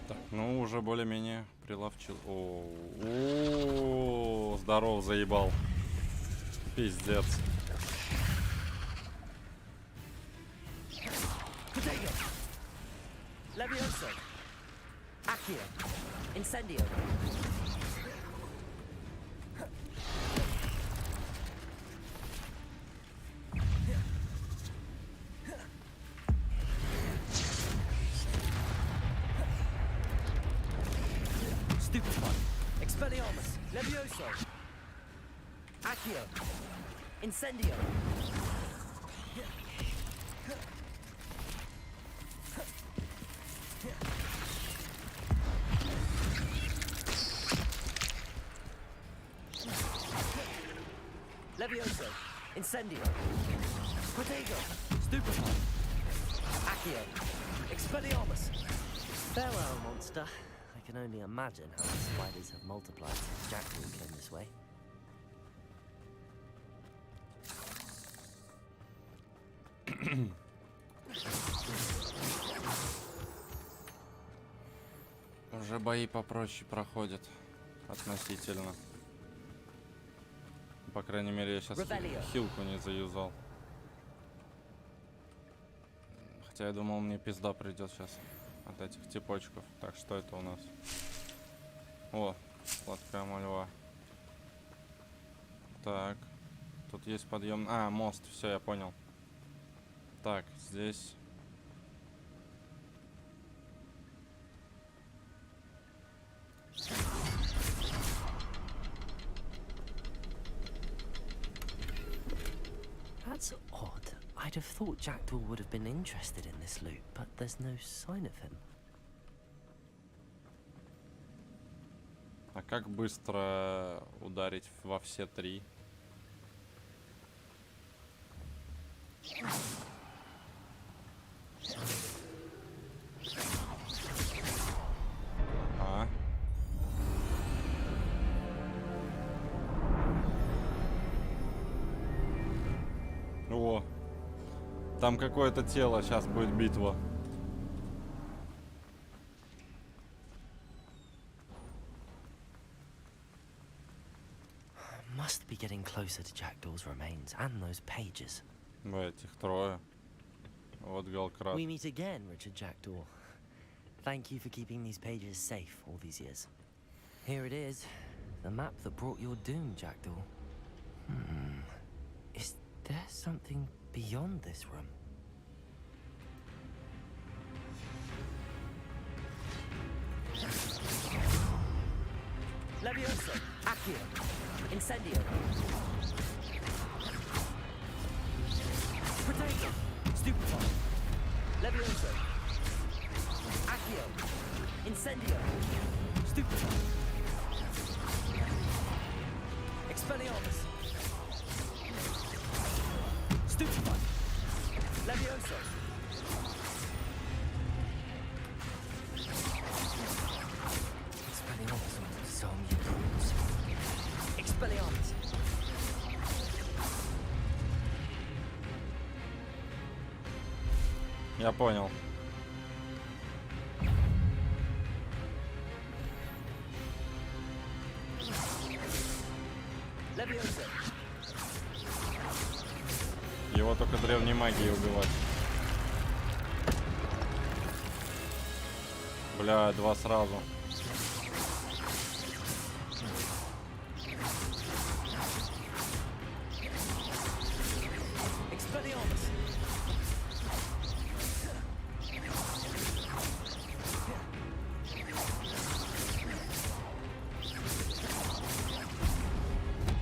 Так, ну уже более-менее приловчил. О, здоров, заебал. Пиздец. Protego, Levioso, Accio, Incendio. Stupefy, Expelliarmus, Levioso, Accio, Incendio. Levioso, Incendio. Protego, Stupefy, Accio, Expelliarmus. Farewell, monster. I can only imagine how the spiders have multiplied since Jackdaw came this way. Уже бои попроще проходят. Относительно. По крайней мере, я сейчас хилку не заюзал. Хотя я думал, мне пизда придет сейчас от этих типочков. Так, что это у нас? О, сладкая мальва. Так. Тут есть подъем. А, мост, все, я понял. Так, здесь. That's odd. I'd have thought Jackdaw would have been interested in this loot, but there's no sign of him. А как быстро ударить во все три? А? О, там какое-то тело, сейчас будет битва. Must be getting closer to Jackdaw's remains and those pages. Этих трое. Вот Галкрат. We meet again, Richard Jackdaw. Thank you for keeping these pages safe all these years. Here it is, the map that brought your doom, Jackdaw. Is there something beyond this room? Levioso, Accio, Incendio. Potato, Stupefy. Levioso, Accio, Incendio, Stupefy. Expelliarmus. Stupefy. Levioso. Expelliarmus will disarm you brutes. Expelliarmus. Я понял. Levioso. Его только древней магией убивать. Бля, два сразу. Expelliarmus.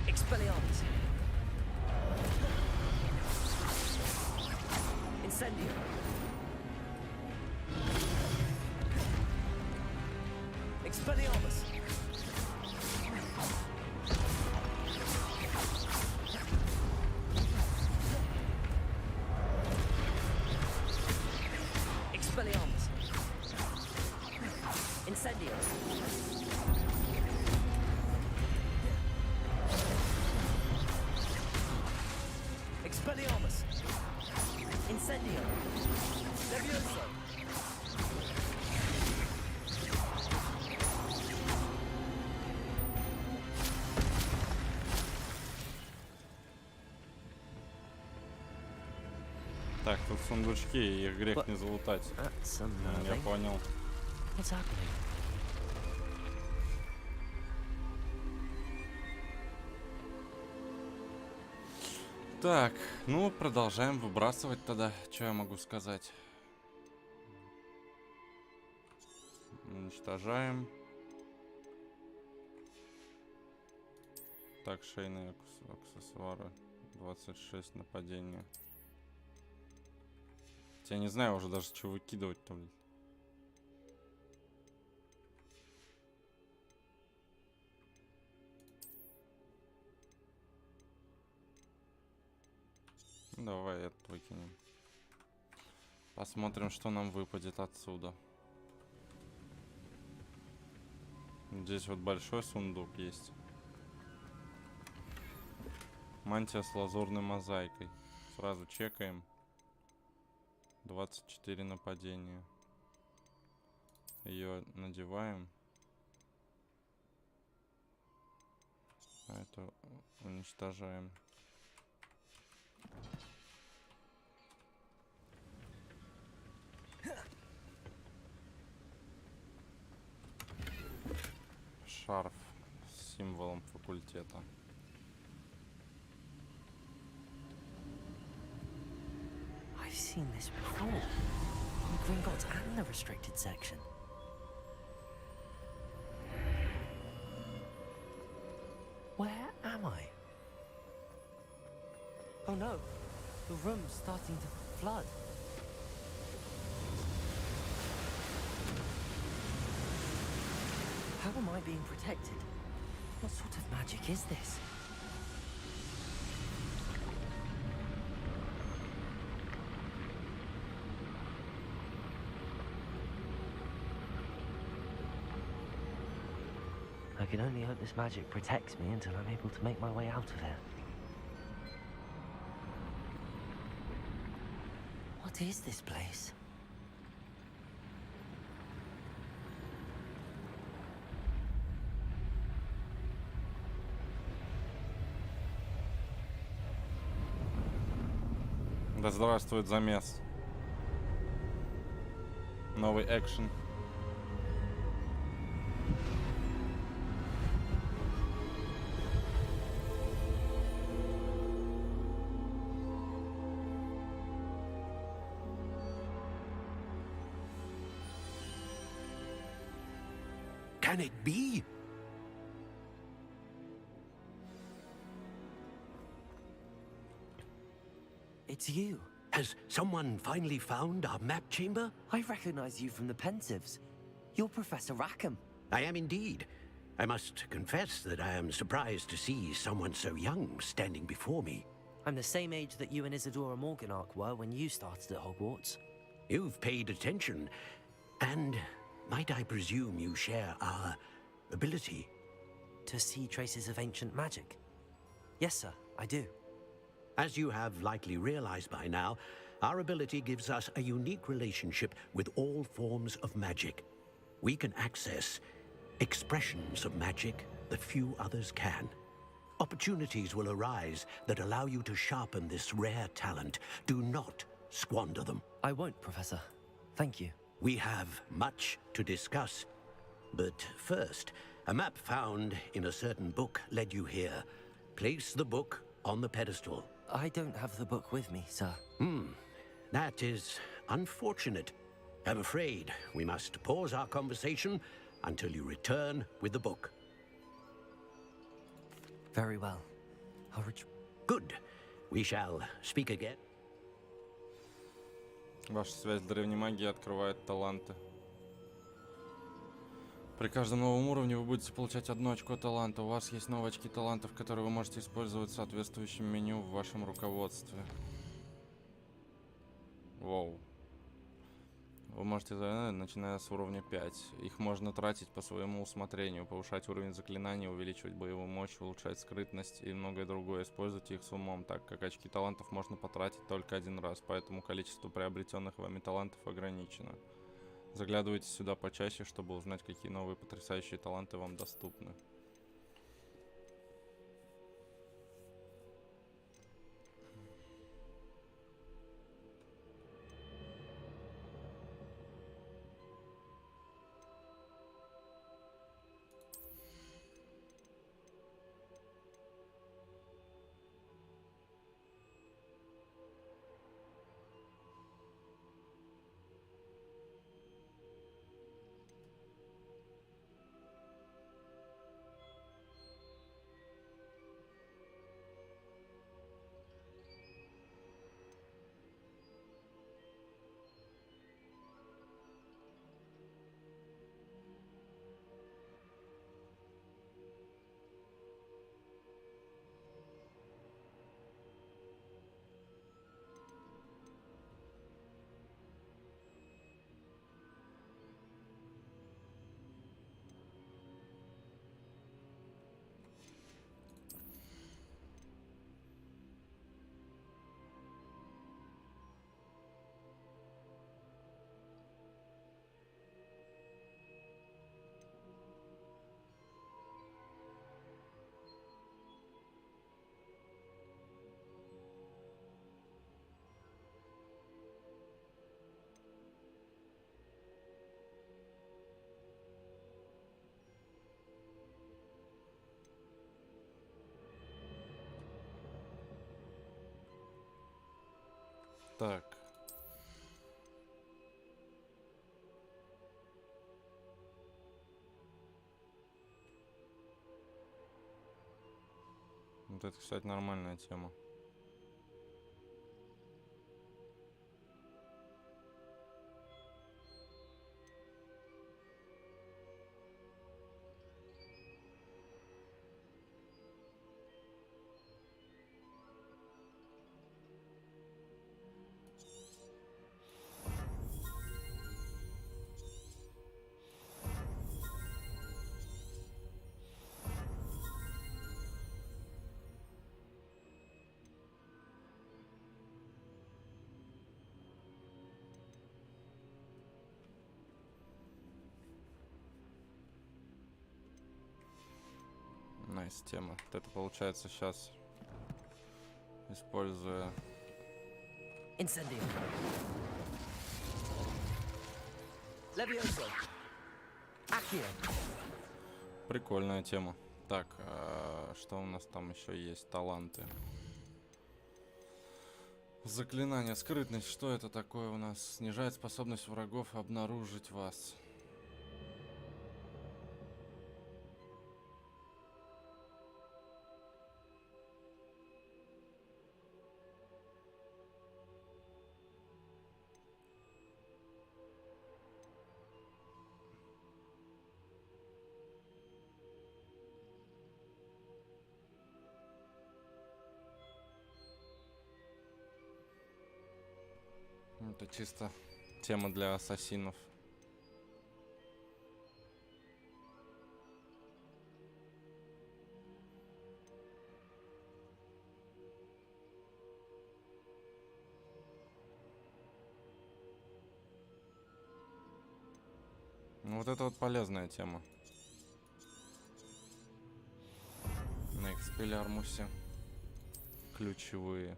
Expelliarmus. Incendio. Expelliarmus. Expelliarmus. Incendio. Expelliarmus. Incendio. Levioso. Так, тут сундучки, их грех не залутать. Я понял. What's happening? Так, ну продолжаем выбрасывать тогда. Что я могу сказать? Уничтожаем. Так, шейные аксессуары. 26 нападения. Я не знаю уже даже, что выкидывать-то. Давай это выкинем. Посмотрим, что нам выпадет отсюда. Здесь вот большой сундук есть. Мантия с лазурной мозаикой. Сразу чекаем. 24 нападения. Ее надеваем. А это уничтожаем. Шарф с символом факультета. I've seen this before. In Gringotts and the restricted section. Where am I? Oh no, the room's starting to flood. How am I being protected? What sort of magic is this? I can only hope this magic protects me until I'm able to make my way out of here. What is this place? Да здравствует замес. Новый экшен. Can it be? It's you. Has someone finally found our map chamber? I recognize you from the Pensieves. You're Professor Rackham. I am indeed. I must confess that I am surprised to see someone so young standing before me. I'm the same age that you and Isadora Morganach were when you started at Hogwarts. You've paid attention, and might I presume you share our ability? To see traces of ancient magic? Yes, sir, I do. As you have likely realized by now, our ability gives us a unique relationship with all forms of magic. We can access expressions of magic that few others can. Opportunities will arise that allow you to sharpen this rare talent. Do not squander them. I won't, Professor. Thank you. We have much to discuss. But first, a map found in a certain book led you here. Place the book on the pedestal. I don't have the book with me, sir. That is unfortunate. I'm afraid we must pause our conversation until you return with the book. Very well. Good. We shall speak again. Ваша связь с древней магией открывает таланты. При каждом новом уровне вы будете получать 1 очко таланта. У вас есть новые очки талантов, которые вы можете использовать в соответствующем меню в вашем руководстве. Воу. Вы можете, начиная с уровня 5. Их можно тратить по своему усмотрению, повышать уровень заклинаний, увеличивать боевую мощь, улучшать скрытность и многое другое. Используйте их с умом, так как очки талантов можно потратить только 1 раз, поэтому количество приобретенных вами талантов ограничено. Заглядывайте сюда почаще, чтобы узнать, какие новые потрясающие таланты вам доступны. Так. Вот это, кстати, нормальная тема. Найс тема. Вот это получается сейчас, используя... Incendio. Levioso. Accio. Прикольная тема. Так, что у нас там еще есть? Таланты. Заклинание, скрытность. Что это такое у нас? Снижает способность врагов обнаружить вас. Это чисто тема для ассасинов. Ну вот это вот полезная тема. На экспелярмусе ключевые.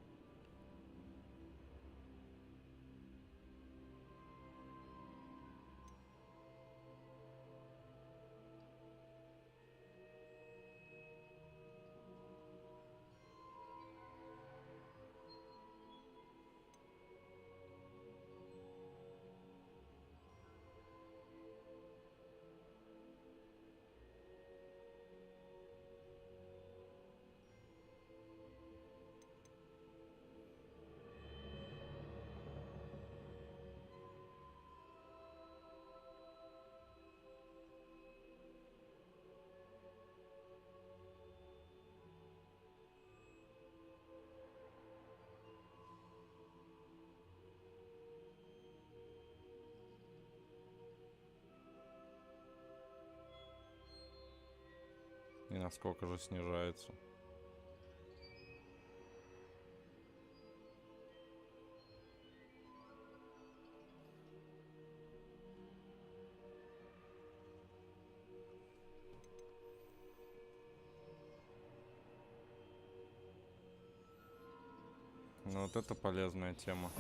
И насколько же снижается. Ну вот это полезная тема.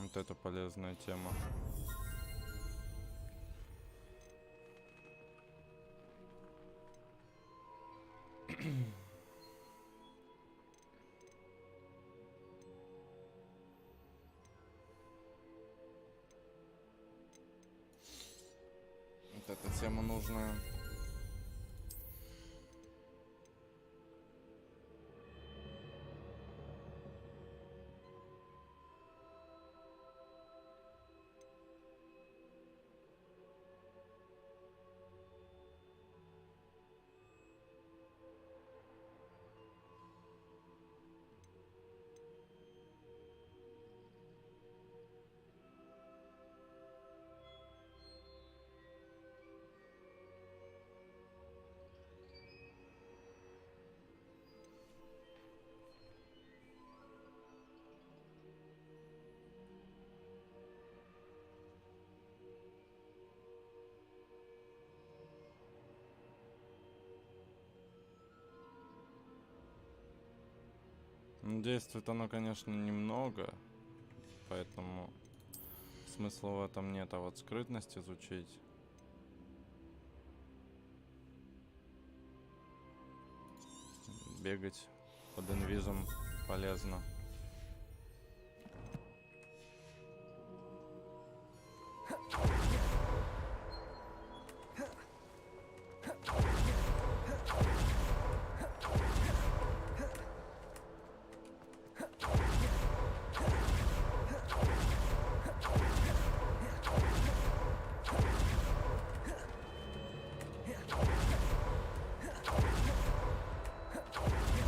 Вот это полезная тема. Вот эта тема нужная. Действует оно, конечно, немного, поэтому смысла в этом нет, а вот скрытность изучить. Бегать под инвизом полезно.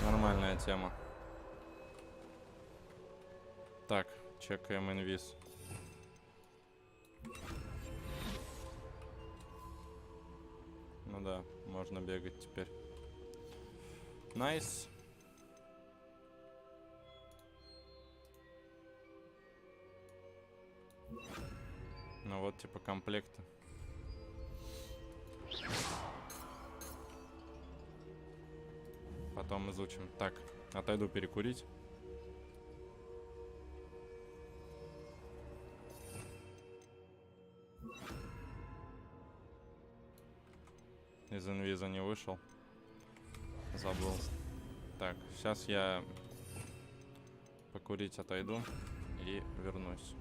Нормальная тема. Так, чекаем инвиз. Ну да, можно бегать теперь. Найс. Ну вот, типа комплекты. Потом изучим. Так, отойду перекурить. Из инвиза не вышел. Забыл. Так, сейчас я покурить отойду и вернусь.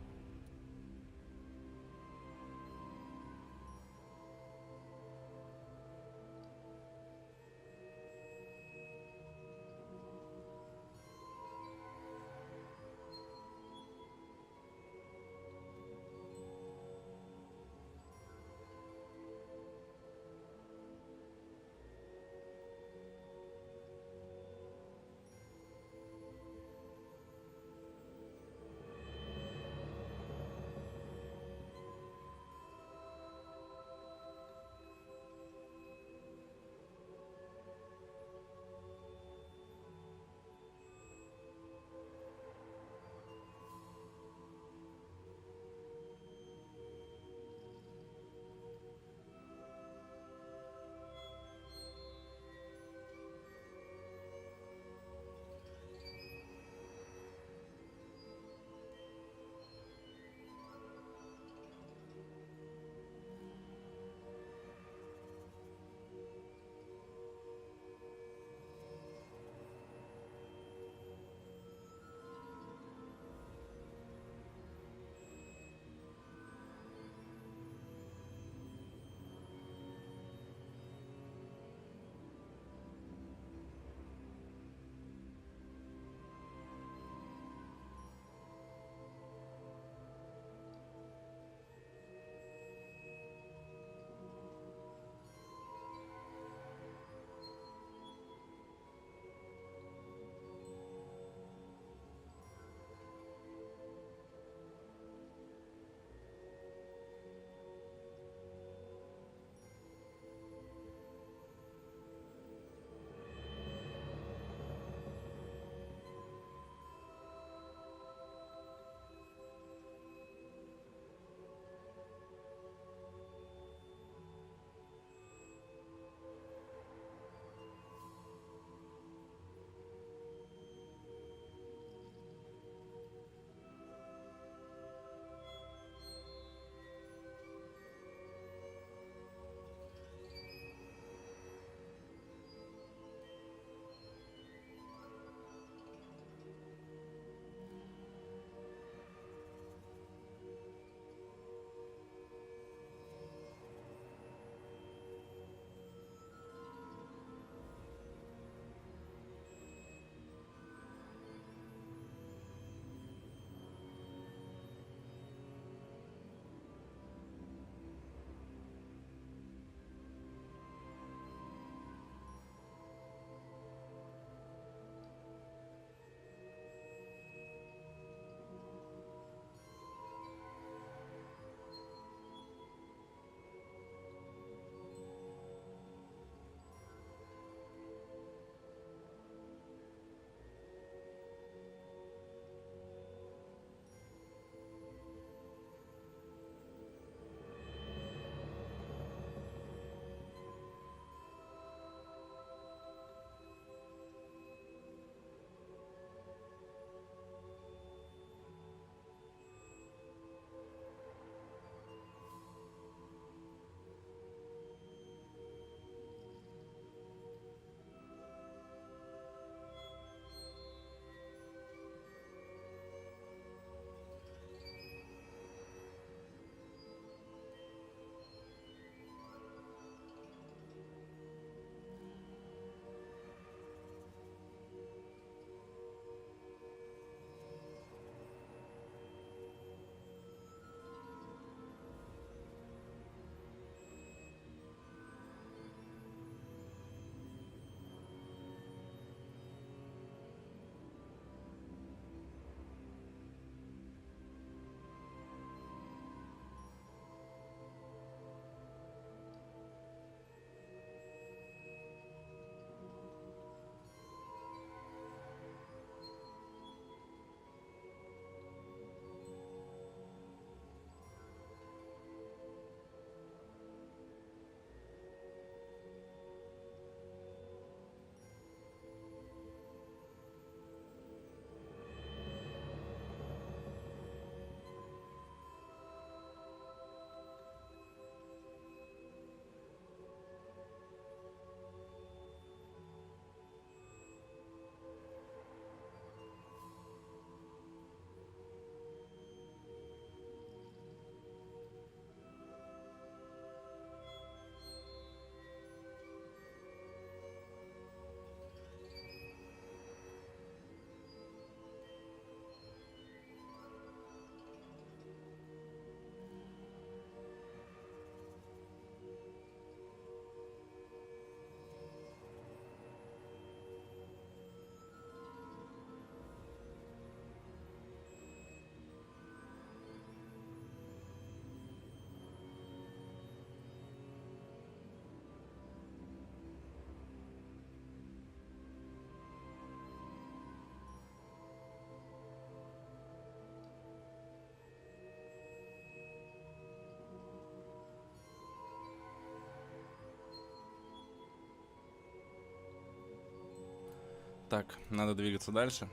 Так, надо двигаться дальше.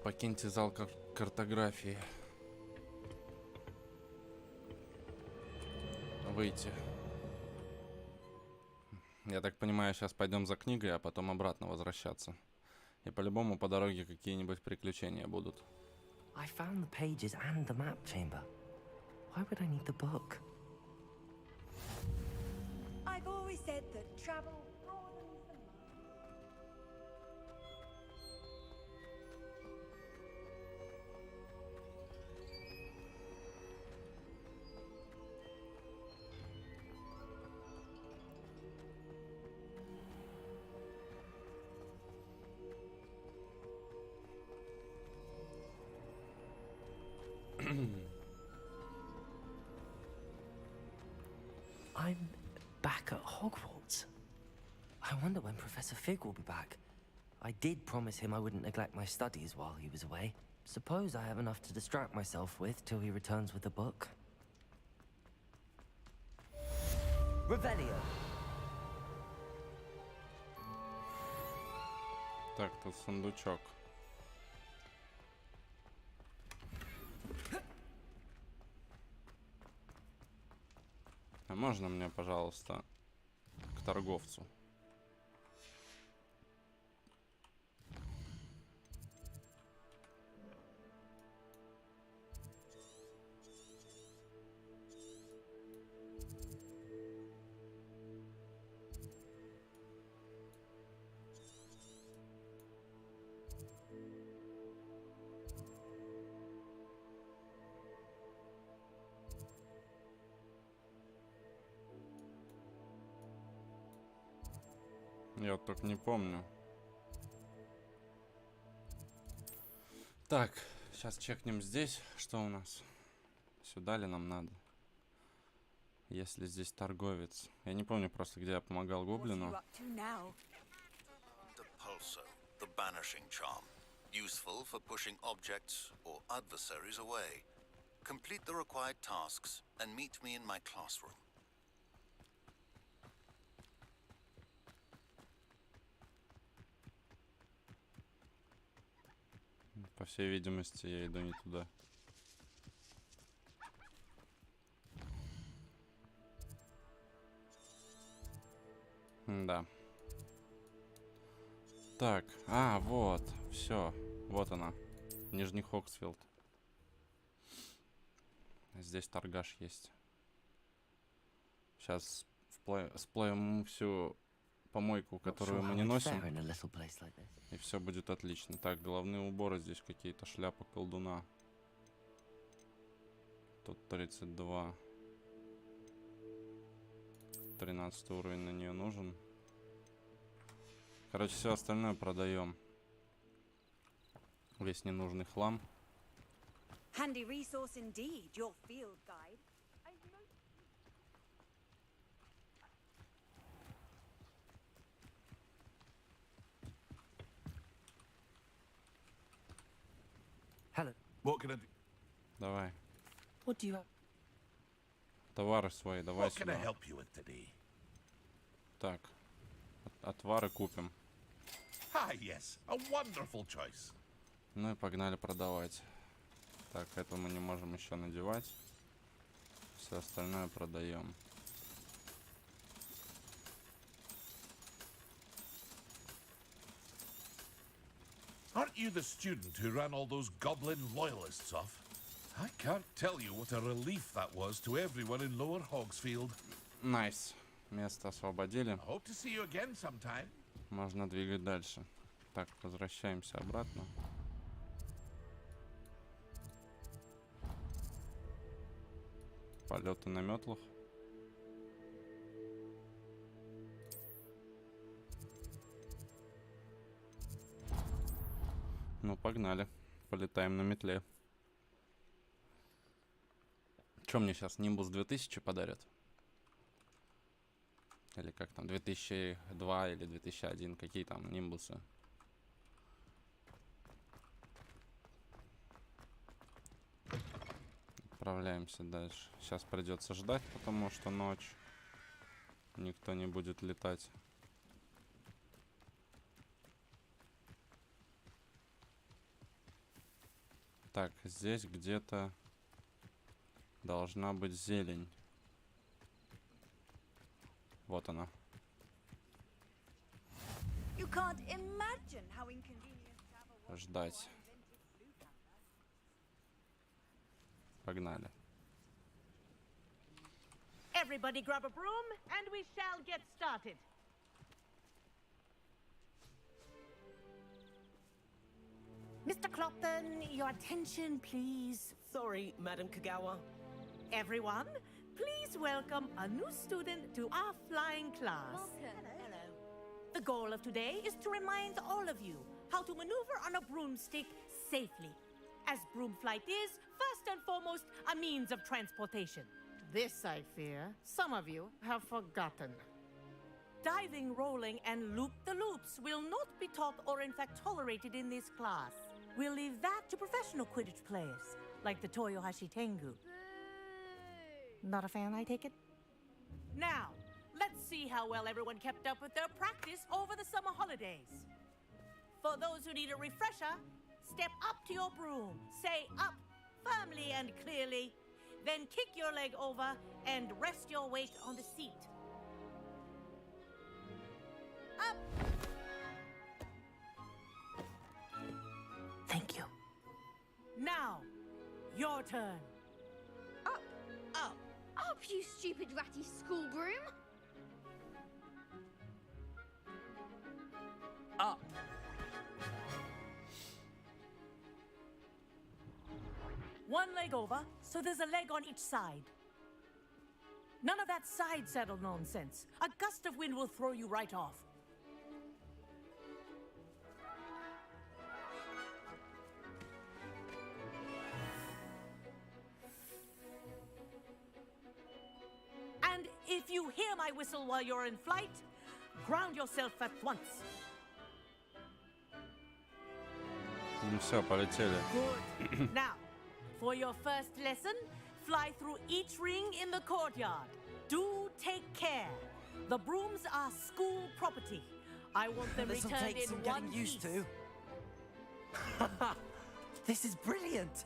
Покиньте зал картографии. Выйти. Я так понимаю, сейчас пойдем за книгой, а потом обратно возвращаться. И по-любому по дороге какие-нибудь приключения будут. I found the pages and the map chamber. Why would I need the book? I've always said that travel broadens the mind. I'm back at Hogwarts. I wonder when Professor Fig will be back. I did promise him I wouldn't neglect my studies while he was away. Suppose I have enough to distract myself with till he returns with the book. Revelio. Так, тут сундучок. А можно мне, пожалуйста, к торговцу? Я вот только не помню. Так, сейчас чекнем здесь, что у нас. Сюда ли нам надо? Если здесь торговец. Я не помню просто, где я помогал гоблину. The pulsar, the banishing charm. Useful for pushing objects or adversaries away. Complete the required tasks and meet me in my classroom. По всей видимости, я иду не туда. Да. Так, вот, все, вот она, Нижний Хоксфилд. Здесь торгаш есть. Сейчас сплавим всю помойку, которую мы не носим, и все будет отлично. Так, головные уборы здесь какие-то, шляпа колдуна. Тут 32. 13 уровень на нее нужен. Короче, все остальное продаем. Весь ненужный хлам. Handy resource indeed, your field guide. Hello. What can I do? Давай. What do you have? Товары свои, давай What can I сюда. help you with today? Так, отвары купим. Ah, yes, a wonderful choice. Ну и погнали продавать. Так, это мы не можем еще надевать. Все остальное продаем. Aren't you the student who ran all those goblin loyalists off? I can't tell you what a relief that was to everyone in Lower Hogsfield. Найс. Место освободили. Hope to see you again sometime. Можно двигать дальше. Так, возвращаемся обратно. Полеты на метлах. Ну, погнали. Полетаем на метле. Что мне сейчас, Nimbus 2000 подарят? Или как там, 2002 или 2001, какие там Нимбусы? Отправляемся дальше. Сейчас придется ждать, потому что ночь. никто не будет летать. Так, здесь где-то должна быть зелень. Вот она. You can't imagine how inconvenient to have a Ждать. Погнали. Everybody grab a broom and we shall get started. Mr. Clopton, your attention, please. Sorry, Madam Kagawa. Everyone, please welcome a new student to our flying class. Hello. The goal of today is to remind all of you how to maneuver on a broomstick safely, as broom flight is, first and foremost, a means of transportation. This, I fear, some of you have forgotten. Diving, rolling, and loop-the-loops will not be taught or in fact tolerated in this class. We'll leave that to professional Quidditch players, like the Toyohashi Tengu. Not a fan, I take it? Now, let's see how well everyone kept up with their practice over the summer holidays. For those who need a refresher, step up to your broom, say up firmly and clearly, then kick your leg over and rest your weight on the seat. Up! Thank you. Now, your turn. Up, up, up, you stupid ratty school broom! Up. One leg over, so there's a leg on each side. None of that side saddle nonsense. A gust of wind will throw you right off. And if you hear my whistle while you're in flight, ground yourself at once. Ну все, полетели. Good. Now, for your first lesson, fly through each ring in the courtyard. Do take care. The brooms are school property. I want them This'll returned take in some one getting used piece. to. This is brilliant.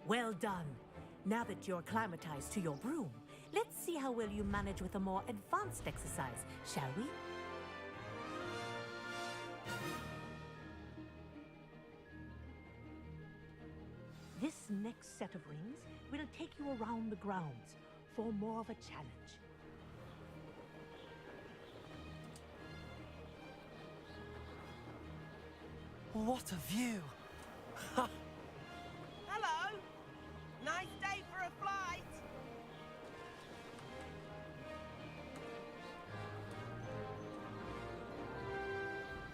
Well done. Now that you're acclimatized to your broom, let's see how well you manage with a more advanced exercise, shall we? This next set of rings will take you around the grounds for more of a challenge. What a view. Hello. Nice day for a flight.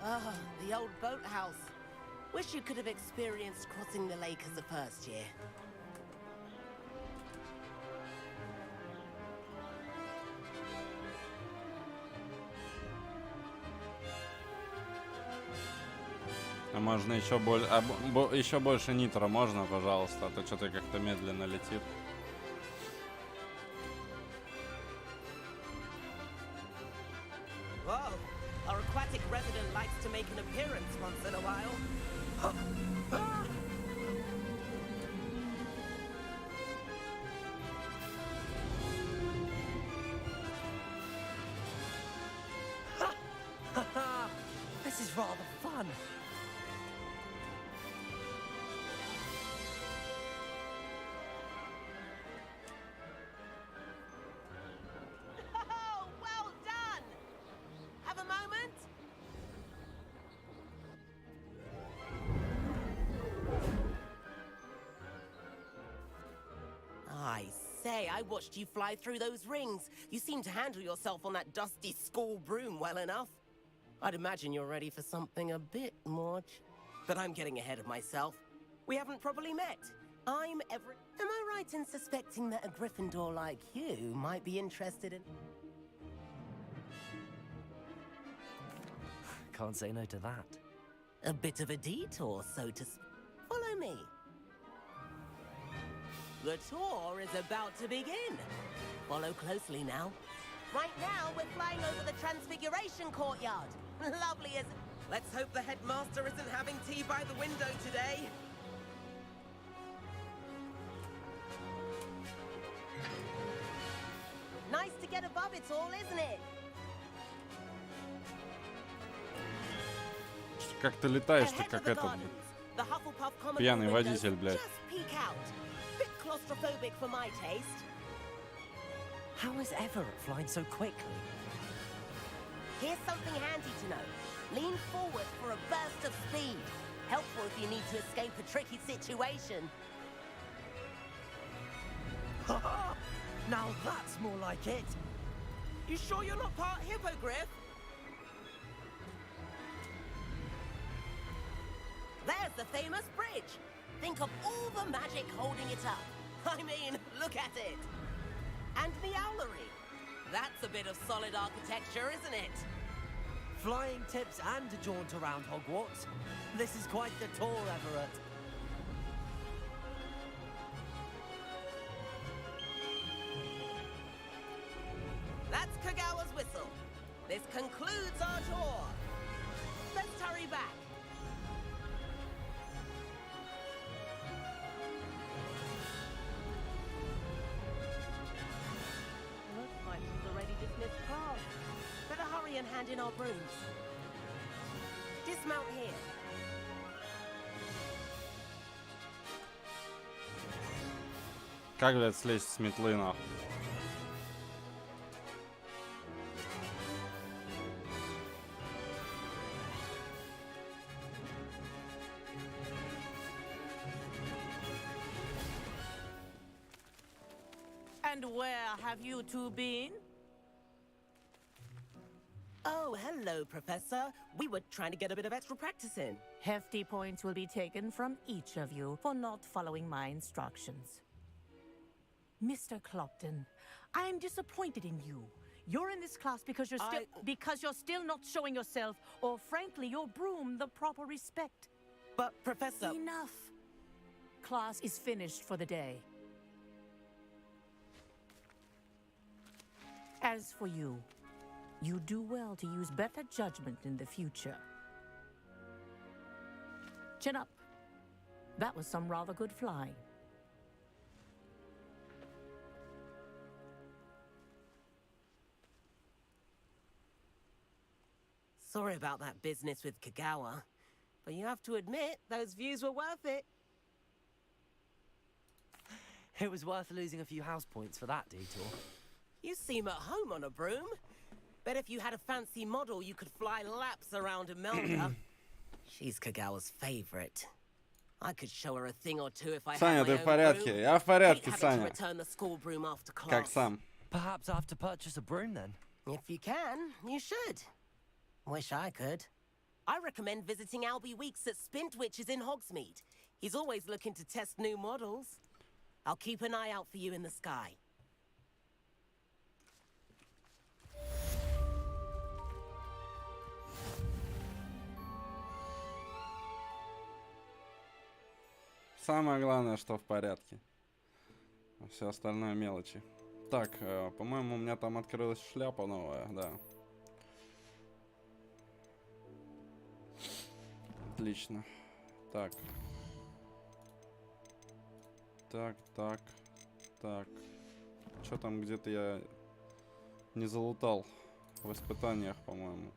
Ah, the old boathouse. Wish you could have experienced crossing the lake as a first year. А можно еще еще больше нитро можно, пожалуйста, а то что-то как-то медленно летит. Whoa, our aquatic resident likes to make an appearance once in a while. This is rather fun. Oh, well done! Have a moment? I say, I watched you fly through those rings. You seem to handle yourself on that dusty school broom well enough. I'd imagine you're ready for something a bit more but I'm getting ahead of myself. We haven't properly met. Am I right in suspecting that a Gryffindor like you might be interested in... Can't say no to that. A bit of a detour, so to speak. Follow me. The tour is about to begin. Follow closely now. Right now, we're flying over the Transfiguration Courtyard. Lovely as... Let's hope the headmaster isn't having tea by the window today. Nice to get above it all, isn't it? Как ты летаешь, ты как этот пьяный водитель, блядь. Bit claustrophobic for my taste. How is Everett flying so quickly? Here's something handy to know. Lean forward for a burst of speed. Helpful if you need to escape a tricky situation. Now that's more like it. You sure you're not part hippogriff? There's the famous bridge. Think of all the magic holding it up. I mean, look at it. And the owlery. That's a bit of solid architecture, isn't it? Flying tips and a jaunt around Hogwarts. This is quite the tour, Everett. That's Kagawa's whistle. This concludes our tour. Let's hurry back. Looks like she's already dismissed class. Better hurry and hand in our brooms. Dismount here. Как, блядь, слезть с метлы, нахуй? And where have you two been? Oh, hello, Professor. We were trying to get a bit of extra practice in. Hefty points will be taken from each of you for not following my instructions. Mr. Clopton, I'm disappointed in you. You're in this class because you're still not showing yourself, or frankly, your broom the proper respect. But, Professor... Enough. Class is finished for the day. As for you, you do well to use better judgment in the future. Chin up. That was some rather good flying. Sorry about that business with Kagawa, but you have to admit, those views were worth it. It was worth losing a few house points for that detour. You seem at home on a broom. Bet if you had a fancy model, you could fly laps around Imelda. She's Kagawa's favorite. I could show her a thing or two if I Саня, had ты my в own порядке? broom. Я в порядке, Hate having to Саня. return the school broom after class. Как сам? Perhaps I have to purchase a broom then. If you can, you should. Wish I could. I recommend visiting Albie Weeks at Spintwitches in Hogsmeade. He's always looking to test new models. I'll keep an eye out for you in the sky. Самое главное, что в порядке. А все остальное мелочи. Так, по-моему, у меня там открылась шляпа новая, да. Отлично. Так. Так. Что там где-то я не залутал в испытаниях, по-моему.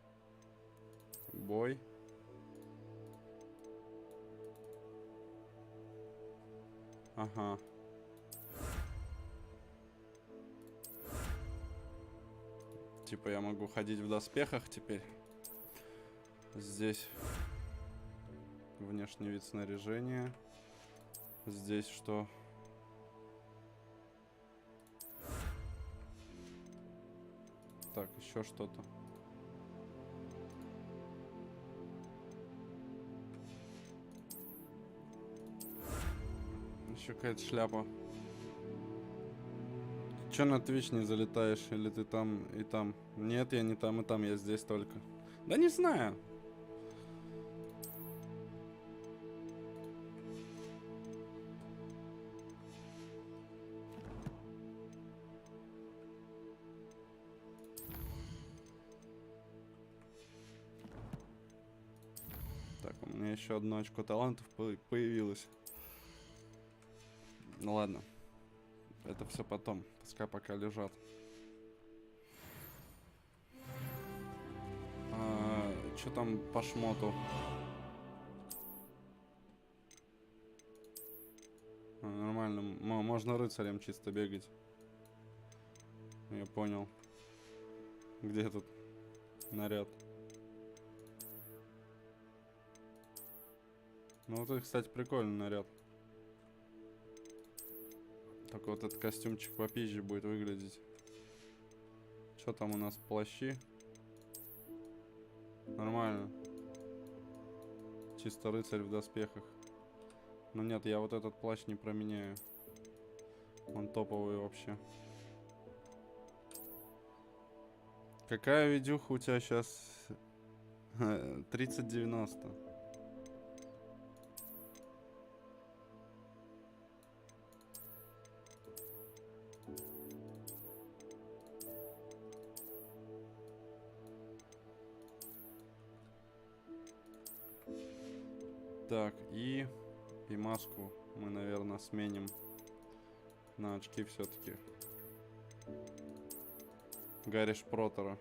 Бой. Ага. Типа я могу ходить в доспехах теперь. Здесь внешний вид снаряжения. Здесь что? Так, еще что-то. Еще какая-то шляпа. Че на Twitch не залетаешь? Или ты там и там? Нет, я не там и там, я здесь только. Да не знаю. Так, у меня еще одно очко талантов появилось. Ну ладно. Это все потом. Пускай пока лежат. Что там по шмоту? Нормально. Можно рыцарем чисто бегать. Я понял. Где этот наряд? Ну вот это, кстати, прикольный наряд. Только вот этот костюмчик попизже будет выглядеть. Что там у нас? Плащи? Нормально. Чисто рыцарь в доспехах. Но нет, я вот этот плащ не променяю. Он топовый вообще. Какая видюха у тебя сейчас? 3090. Так, и маску мы, наверное, сменим на очки все-таки. Гарри Шпротера.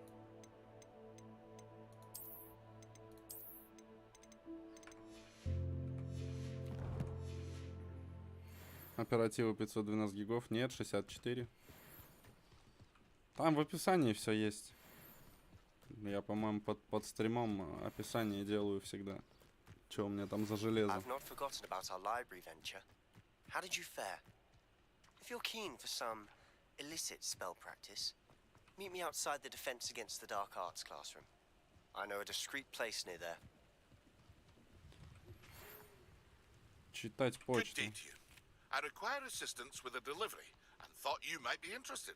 Оператива 512 гигов. Нет, 64. Там в описании все есть. Я, по-моему, под стримом описание делаю всегда. Что у меня там за железо? I've not forgotten about our library venture. How did you fare? If you're keen for some illicit spell practice, meet me outside the Defense Against the Dark Arts classroom. I know a discreet place near there. Читать почту. Good day to you. I require assistance with a delivery and thought you might be interested.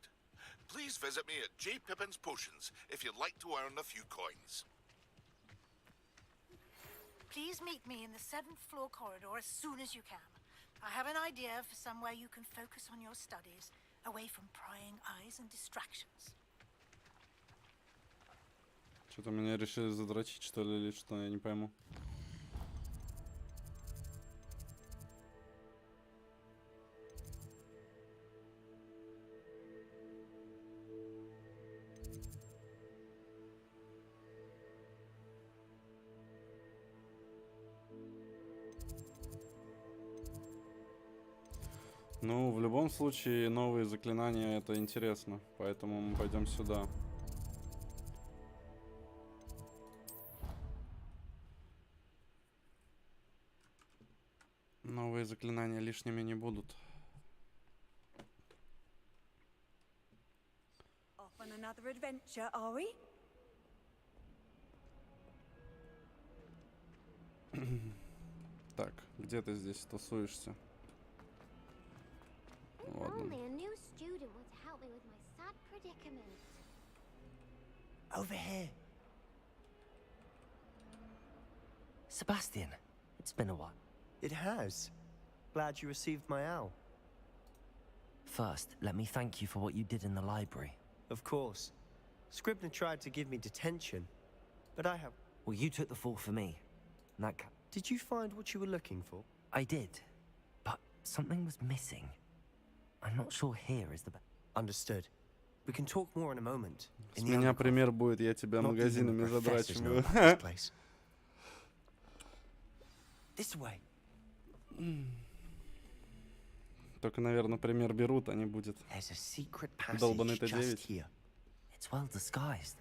Please visit me at J. Pippin's Potions if you'd like to earn a few coins. Please meet me in the 7th floor corridor as soon as you can. I have an idea for somewhere you can focus on your studies, away from prying eyes and distractions. Что-то меня решили задрочить, что ли, или что, я не пойму. Ну, в любом случае, новые заклинания — это интересно, поэтому мы пойдем сюда. Новые заклинания лишними не будут. Off on another adventure, are we? Так, где ты здесь тусуешься? Ладно. Only a new student would help me with my sad predicament. Over here. Sebastian, it's been a while. It has. Glad you received my owl. First, let me thank you for what you did in the library. Of course. Scribner tried to give me detention, but I have... Well, you took the fall for me. Did you find what you were looking for? I did, but something was missing. I'm not sure here is the best. Understood. We can talk more in a moment. С меня пример будет, я тебя магазинами задрачиваю. This way. Только, наверное, пример берут, а не будет. Долбаный Т9. It's well disguised.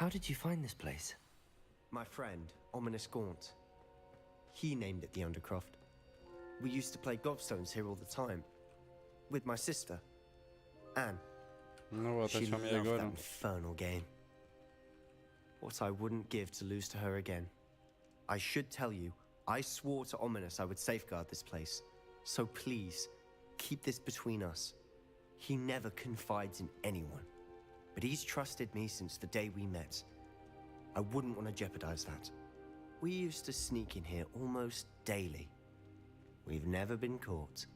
How did you find this place? My friend, Ominous Gaunt. He named it the Undercroft. We used to play gobstones here all the time. With my sister, Anne. Ну вот, о She чем я и loved that говорю. infernal game. What I wouldn't give to lose to her again. I should tell you, I swore to Ominous I would safeguard this place. So please, keep this between us. He never confides in anyone. But he's trusted me since the day we met. I wouldn't want to jeopardize that. We used to sneak in here almost daily. We've never been caught.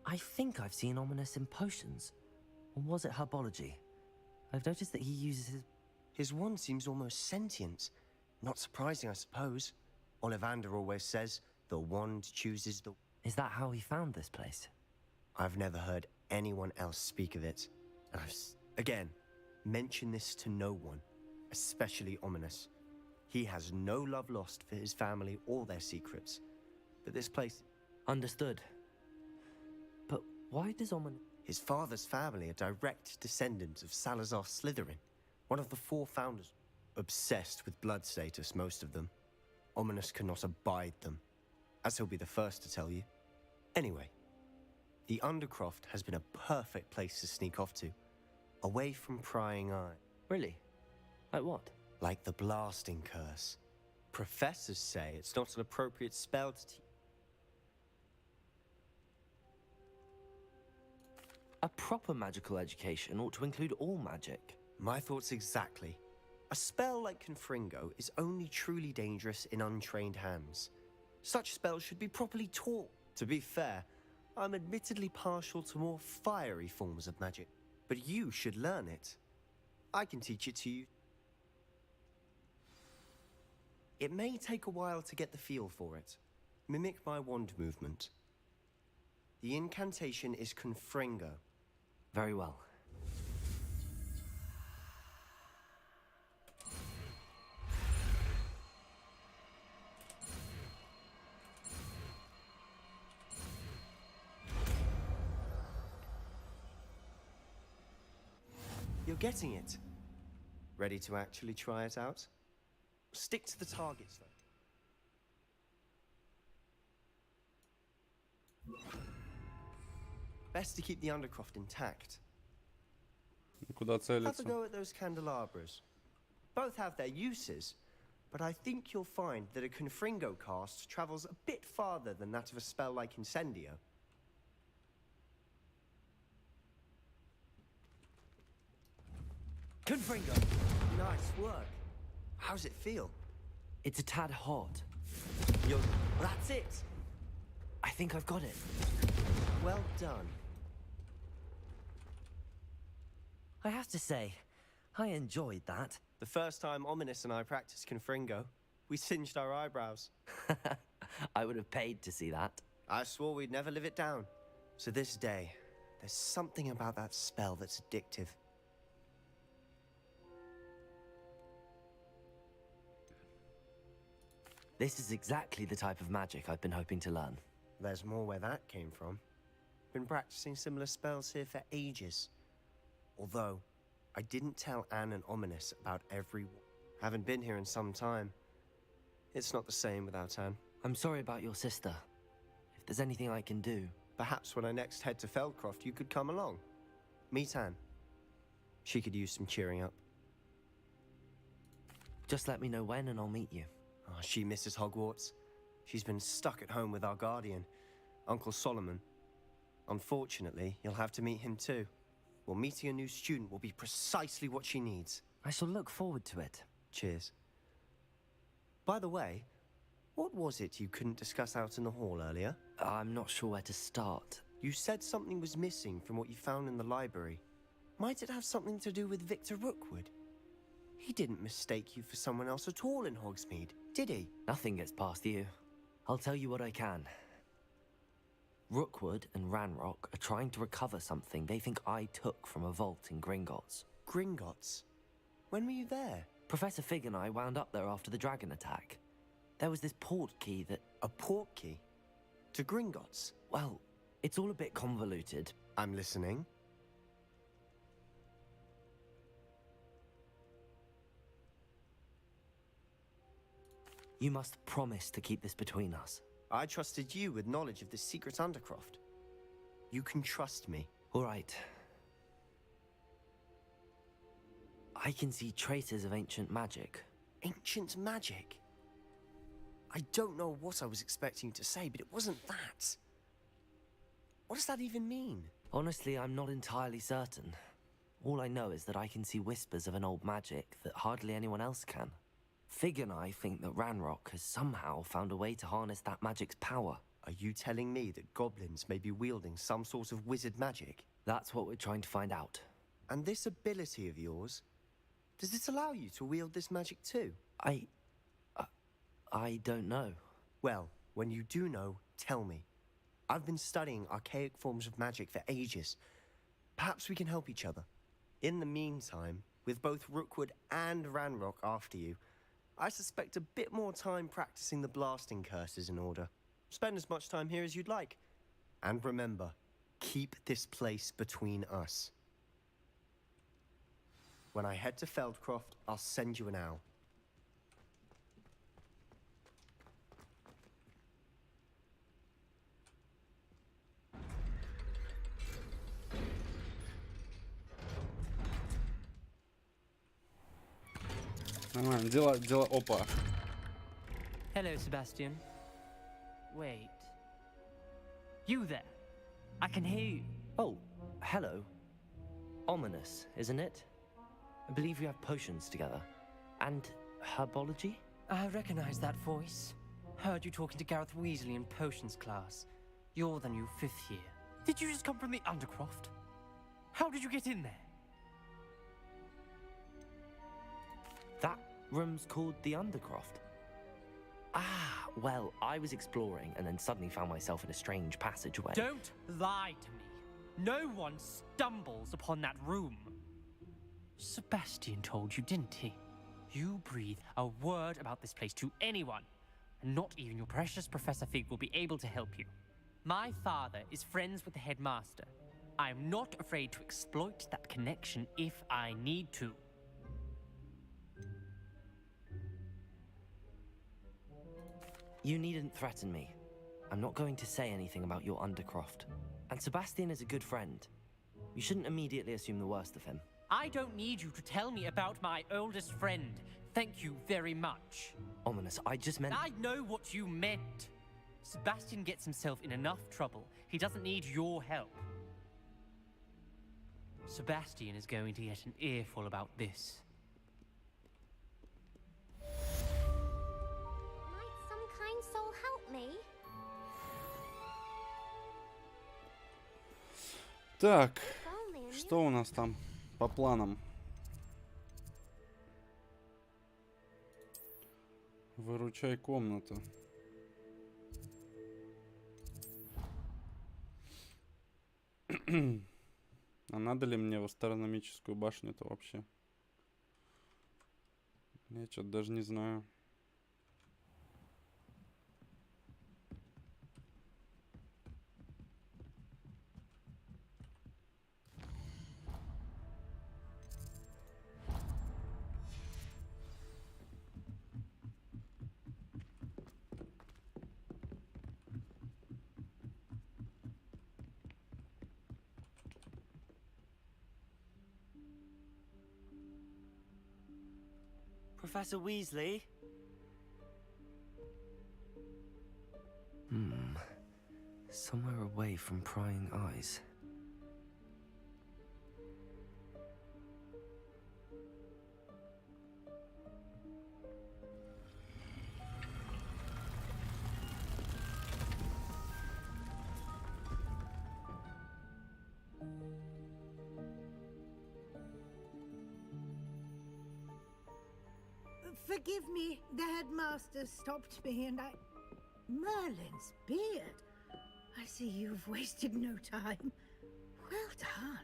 I think I've seen Ominous in potions. Or was it herbology? I've noticed that he uses his... His wand seems almost sentient. Not surprising, I suppose. Ollivander always says, the wand chooses the... Is that how he found this place? I've never heard anyone else speak of it. Again, mention this to no one, especially Ominous. He has no love lost for his family or their secrets. But this place... Understood. But why does Ominous... His father's family are direct descendants of Salazar Slytherin, one of the 4 founders. Obsessed with blood status, most of them. Ominous cannot abide them, as he'll be the first to tell you. Anyway, the Undercroft has been a perfect place to sneak off to, away from prying eye. Really? Like what? Like the blasting curse. Professors say it's not an appropriate spell to teach. A proper magical education ought to include all magic. My thoughts exactly. A spell like Confringo is only truly dangerous in untrained hands. Such spells should be properly taught. To be fair, I'm admittedly partial to more fiery forms of magic, but you should learn it. I can teach it to you. It may take a while to get the feel for it. Mimic my wand movement. The incantation is Confringo. Very well. You're getting it. Ready to actually try it out? Stick to the targets, though. Best to keep the Undercroft intact. Куда Have целиться? a go at those candelabras. Both have their uses, but I think you'll find that a Confringo cast travels a bit farther than that of a spell like Incendio. Confringo! Nice work. How's it feel? It's a tad hot. That's it! I think I've got it. Well done. I have to say, I enjoyed that. The first time Ominous and I practiced Confringo, we singed our eyebrows. I would have paid to see that. I swore we'd never live it down. So this day, there's something about that spell that's addictive. This is exactly the type of magic I've been hoping to learn. There's more where that came from. Been practicing similar spells here for ages. Although, I didn't tell Anne and Ominous about every one. Haven't been here in some time. It's not the same without Anne. I'm sorry about your sister. If there's anything I can do... Perhaps when I next head to Feldcroft, you could come along. Meet Anne. She could use some cheering up. Just let me know when and I'll meet you. Oh, she misses Hogwarts. She's been stuck at home with our guardian, Uncle Solomon. Unfortunately, you'll have to meet him too. Well, meeting a new student will be precisely what she needs. I shall look forward to it. Cheers. By the way, what was it you couldn't discuss out in the hall earlier? I'm not sure where to start. You said something was missing from what you found in the library. Might it have something to do with Victor Rookwood? He didn't mistake you for someone else at all in Hogsmeade, did he? Nothing gets past you. I'll tell you what I can. Rookwood and Ranrock are trying to recover something they think I took from a vault in Gringotts. Gringotts? When were you there? Professor Fig and I wound up there after the dragon attack. There was this port key that... A port key? To Gringotts? Well, it's all a bit convoluted. I'm listening. You must promise to keep this between us. I trusted you with knowledge of the secret Undercroft. You can trust me. All right. I can see traces of ancient magic. Ancient magic? I don't know what I was expecting you to say, but it wasn't that. What does that even mean? Honestly, I'm not entirely certain. All I know is that I can see whispers of an old magic that hardly anyone else can. Fig and I think that Ranrock has somehow found a way to harness that magic's power. Are you telling me that goblins may be wielding some sort of wizard magic? That's what we're trying to find out. And this ability of yours, does it allow you to wield this magic too? I don't know. Well, when you do know, tell me. I've been studying archaic forms of magic for ages. Perhaps we can help each other. In the meantime, with both Rookwood and Ranrock after you, I suspect a bit more time practicing the blasting curse is in order. Spend as much time here as you'd like. And remember, keep this place between us. When I head to Feldcroft, I'll send you an owl. Нормально, дело, опа. Hello, Sebastian. Wait. You there? I can hear you. Oh, hello. Ominous, isn't it? I believe we have potions together. And herbology? I recognize that voice. Heard you talking to Gareth Weasley in potions class. You're the new 5th year. Did you just come from the Undercroft? How did you get in there? That room's called the Undercroft. Ah, well, I was exploring and then suddenly found myself in a strange passageway. Don't lie to me. No one stumbles upon that room. Sebastian told you, didn't he? You breathe a word about this place to anyone, and not even your precious Professor Fig will be able to help you. My father is friends with the headmaster. I'm not afraid to exploit that connection if I need to. You needn't threaten me. I'm not going to say anything about your Undercroft. And Sebastian is a good friend. You shouldn't immediately assume the worst of him. I don't need you to tell me about my oldest friend. Thank you very much. Ominous, I just meant... I know what you meant. Sebastian gets himself in enough trouble. He doesn't need your help. Sebastian is going to get an earful about this. Might some kind soul help me? Так, что у нас там по планам? Выручай комнату. А надо ли мне в астрономическую башню-то вообще? Я что-то даже не знаю. Professor Weasley? Somewhere away from prying eyes. Forgive me, the headmaster stopped me and I... Merlin's beard. I see you've wasted no time. Well done.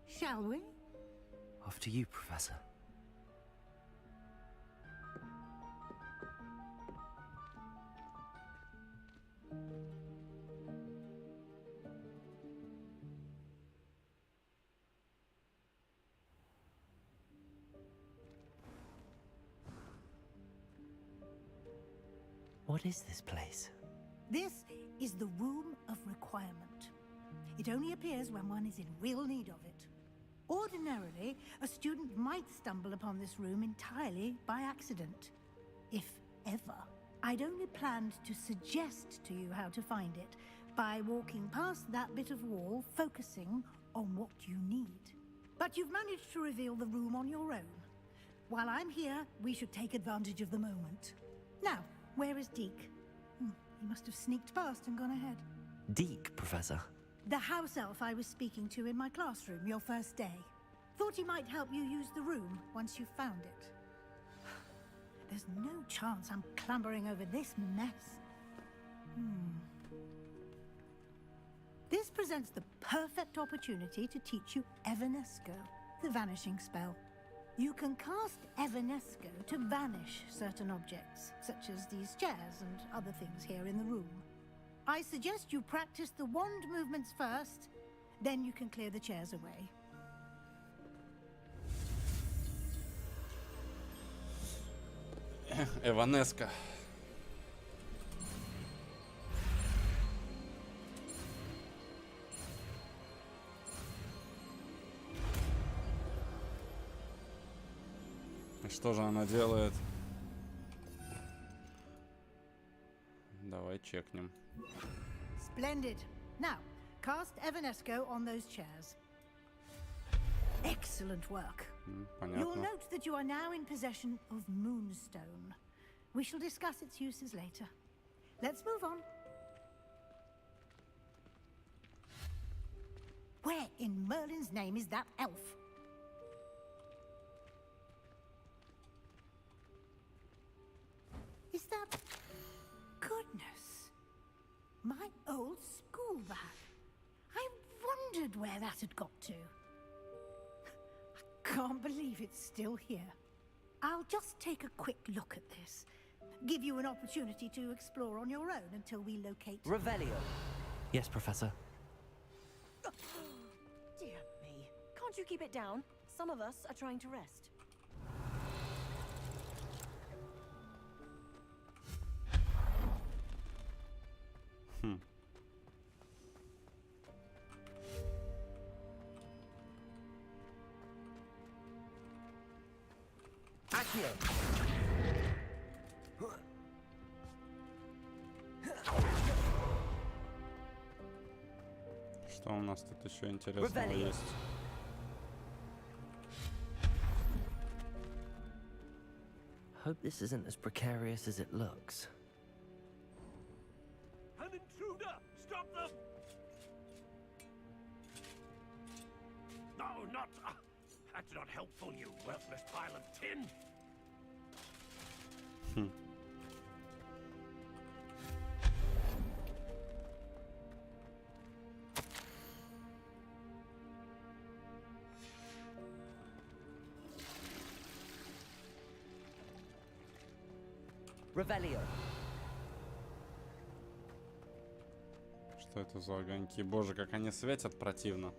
Shall we? After you, Professor. What is this place? This is the Room of Requirement. It only appears when one is in real need of it. Ordinarily, a student might stumble upon this room entirely by accident. If ever. I'd only planned to suggest to you how to find it by walking past that bit of wall, focusing on what you need. But you've managed to reveal the room on your own. While I'm here, we should take advantage of the moment. Now, where is Deke? He must have sneaked past and gone ahead. Deke, Professor. The house elf I was speaking to in my classroom your first day. Thought he might help you use the room once you found it. There's no chance I'm clambering over this mess. This presents the perfect opportunity to teach you Evanesco, the vanishing spell. You can cast Evanesco to vanish certain objects, such as these chairs and other things here in the room. I suggest you practice the wand movements first, then you can clear the chairs away. Эванеска. И что же она делает? Давай чекнем. Splendid. Now, cast Evanesco on those chairs. Excellent work. Понятно. You'll note that you are now in possession of Moonstone. We shall discuss its uses later. Let's move on. Where in Merlin's name is that elf? Is that... Goodness. My old school bag. I wondered where that had got to. Can't believe it's still here. I'll just take a quick look at this. Give you an opportunity to explore on your own until we locate... Revelio. Yes, Professor. Dear me. Can't you keep it down? Some of us are trying to rest. Что у нас тут еще интересного есть? Hope this isn't as precarious as it looks. An intruder! Stop them! No, not... that's not helpful, you worthless pile of tin! Revelio. Что это за огоньки? Боже, как они светят противно.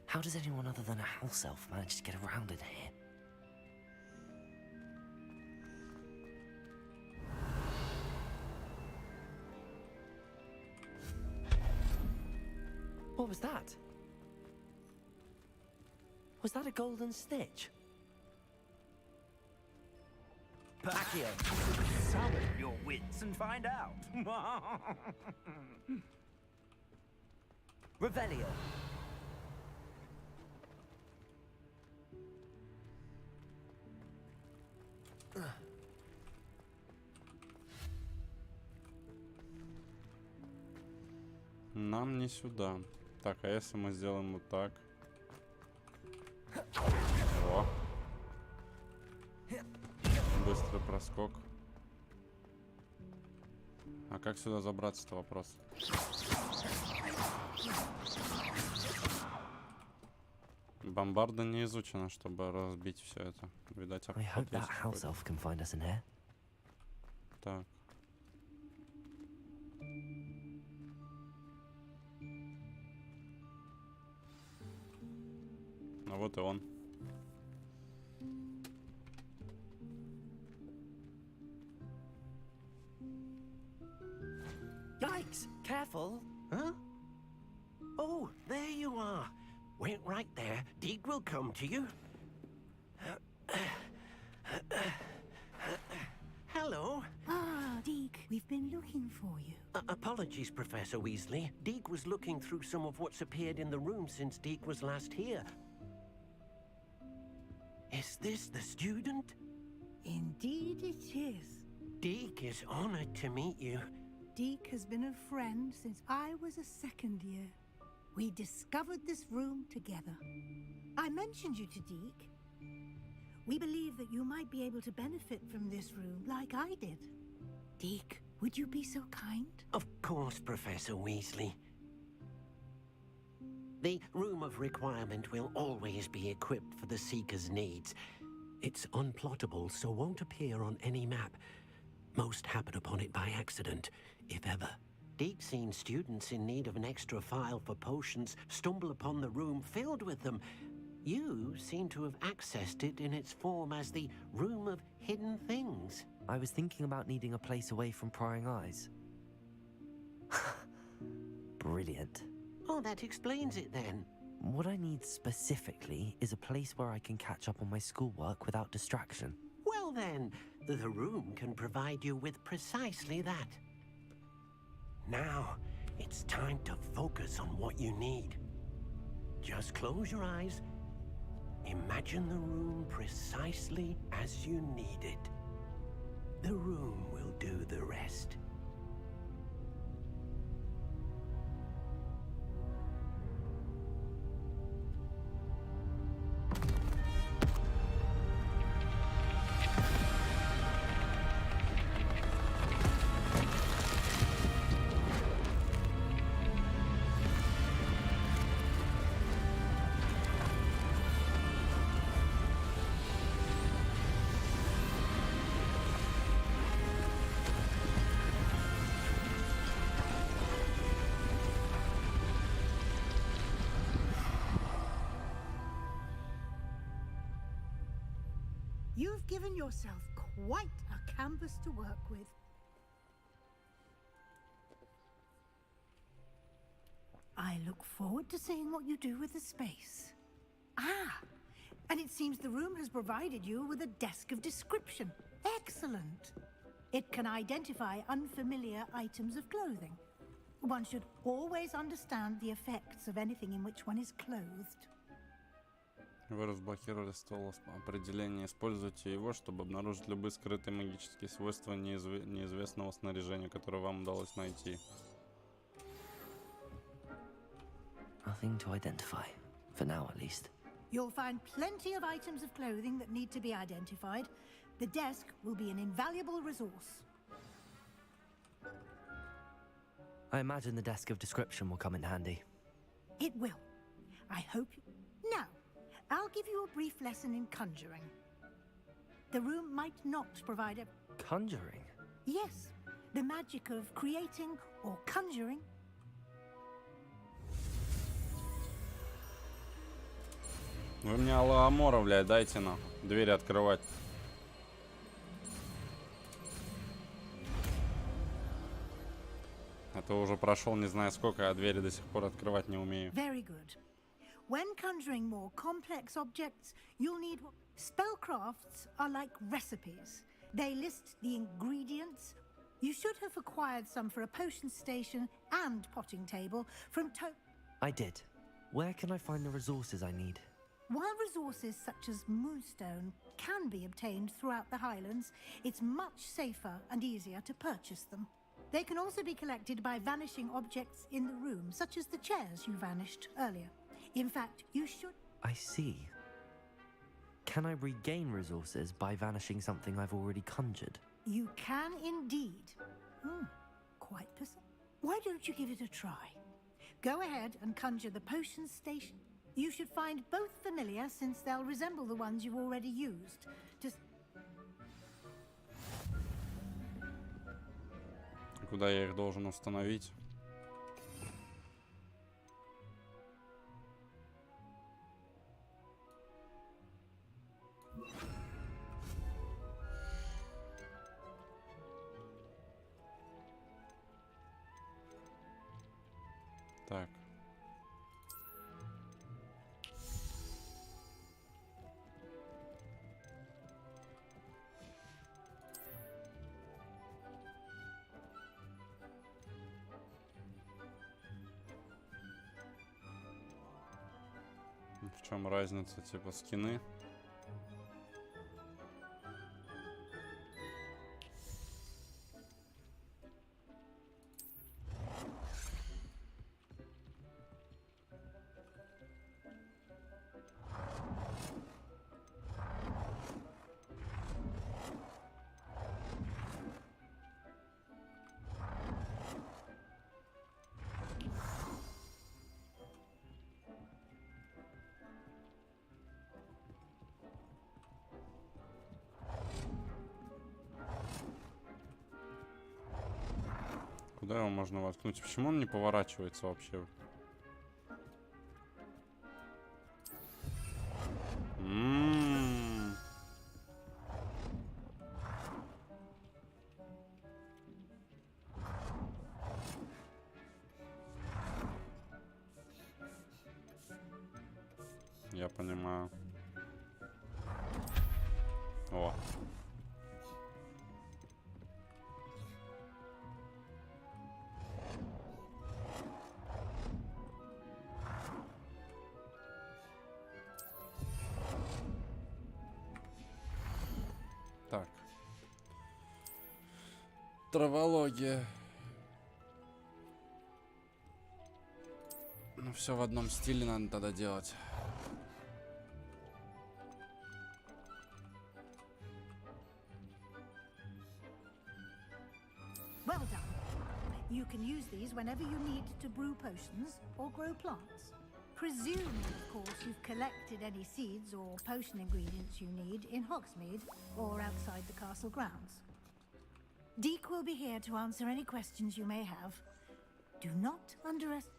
How does anyone other than a house elf manage to get around in here? What was that? Was that a golden stitch? Accio, summon your wits and find out. Revelio. Нам не сюда. Так, а если мы сделаем вот так? О. Быстрый проскок. А как сюда забраться-то вопрос? Бомбарда не изучена, чтобы разбить все это. Видать, обход есть какой-то. Так. Ну вот и он. Yikes! Careful! Huh? Oh, there you are. Wait right there. Deke will come to you. Hello. Ah, Deke, we've been looking for you. Apologies, Professor Weasley. Deke was looking through some of what's appeared in the room since Deke was last here. Is this the student? Indeed it is. Deke is honored to meet you. Deke has been a friend since I was a second year. We discovered this room together. I mentioned you to Deke. We believe that you might be able to benefit from this room like I did. Deke, would you be so kind? Of course, Professor Weasley. The Room of Requirement will always be equipped for the Seeker's needs. It's unplottable, so won't appear on any map. Most happen upon it by accident, if ever. Deke's seen students in need of an extra file for potions stumble upon the room filled with them. You seem to have accessed it in its form as the Room of Hidden Things. I was thinking about needing a place away from prying eyes. Brilliant. Oh, that explains it then. What I need specifically is a place where I can catch up on my schoolwork without distraction. Well then, the room can provide you with precisely that. Now, it's time to focus on what you need. Just close your eyes. Imagine the room precisely as you need it. The room will do the rest. You've given yourself quite a canvas to work with. I look forward to seeing what you do with the space. Ah, and it seems the room has provided you with a desk of description. Excellent. It can identify unfamiliar items of clothing. One should always understand the effects of anything in which one is clothed. Вы разблокировали стол определения. Используйте его, чтобы обнаружить любые скрытые магические свойства неизвестного снаряжения, которое вам удалось найти. Nothing to identify, for now at least. You'll find plenty of items of clothing that need to be identified. The desk will be an invaluable resource. I imagine the desk of description will come in handy. It will. I hope you... Now, I'll give you a brief lesson in conjuring. The room might not provide a... Conjuring? Yes, the magic of creating or conjuring. Вы мне Алла Амора, блядь, дайте нам двери открывать. Это уже прошел не знаю сколько, а двери до сих пор открывать не умею. Very good. When conjuring more complex objects, you'll need... Spellcrafts are like recipes. They list the ingredients. You should have acquired some for a potion station and potting table from I did. Where can I find the resources I need? While resources such as moonstone can be obtained throughout the Highlands, it's much safer and easier to purchase them. They can also be collected by vanishing objects in the room, such as the chairs you vanished earlier. In fact, you should... I see. Can I regain resources by vanishing something I've already conjured? You can indeed. Quite Why don't you give it a try? Go ahead and conjure the potion station. You should find both familiar, since they'll resemble the ones you've already used. Just... Куда я их должен установить? Так. чем разница, типа скины. Куда его можно воткнуть? Почему он не поворачивается вообще? Я понимаю. О. Так. Травология. Ну, все в одном стиле надо тогда делать. Well done. You can use these whenever you need to brew potions or grow plants. Presuming, of course, you've collected any seeds or potion ingredients you need in Hogsmeade or outside the castle grounds. Deke will be here to answer any questions you may have. Do not underestimate.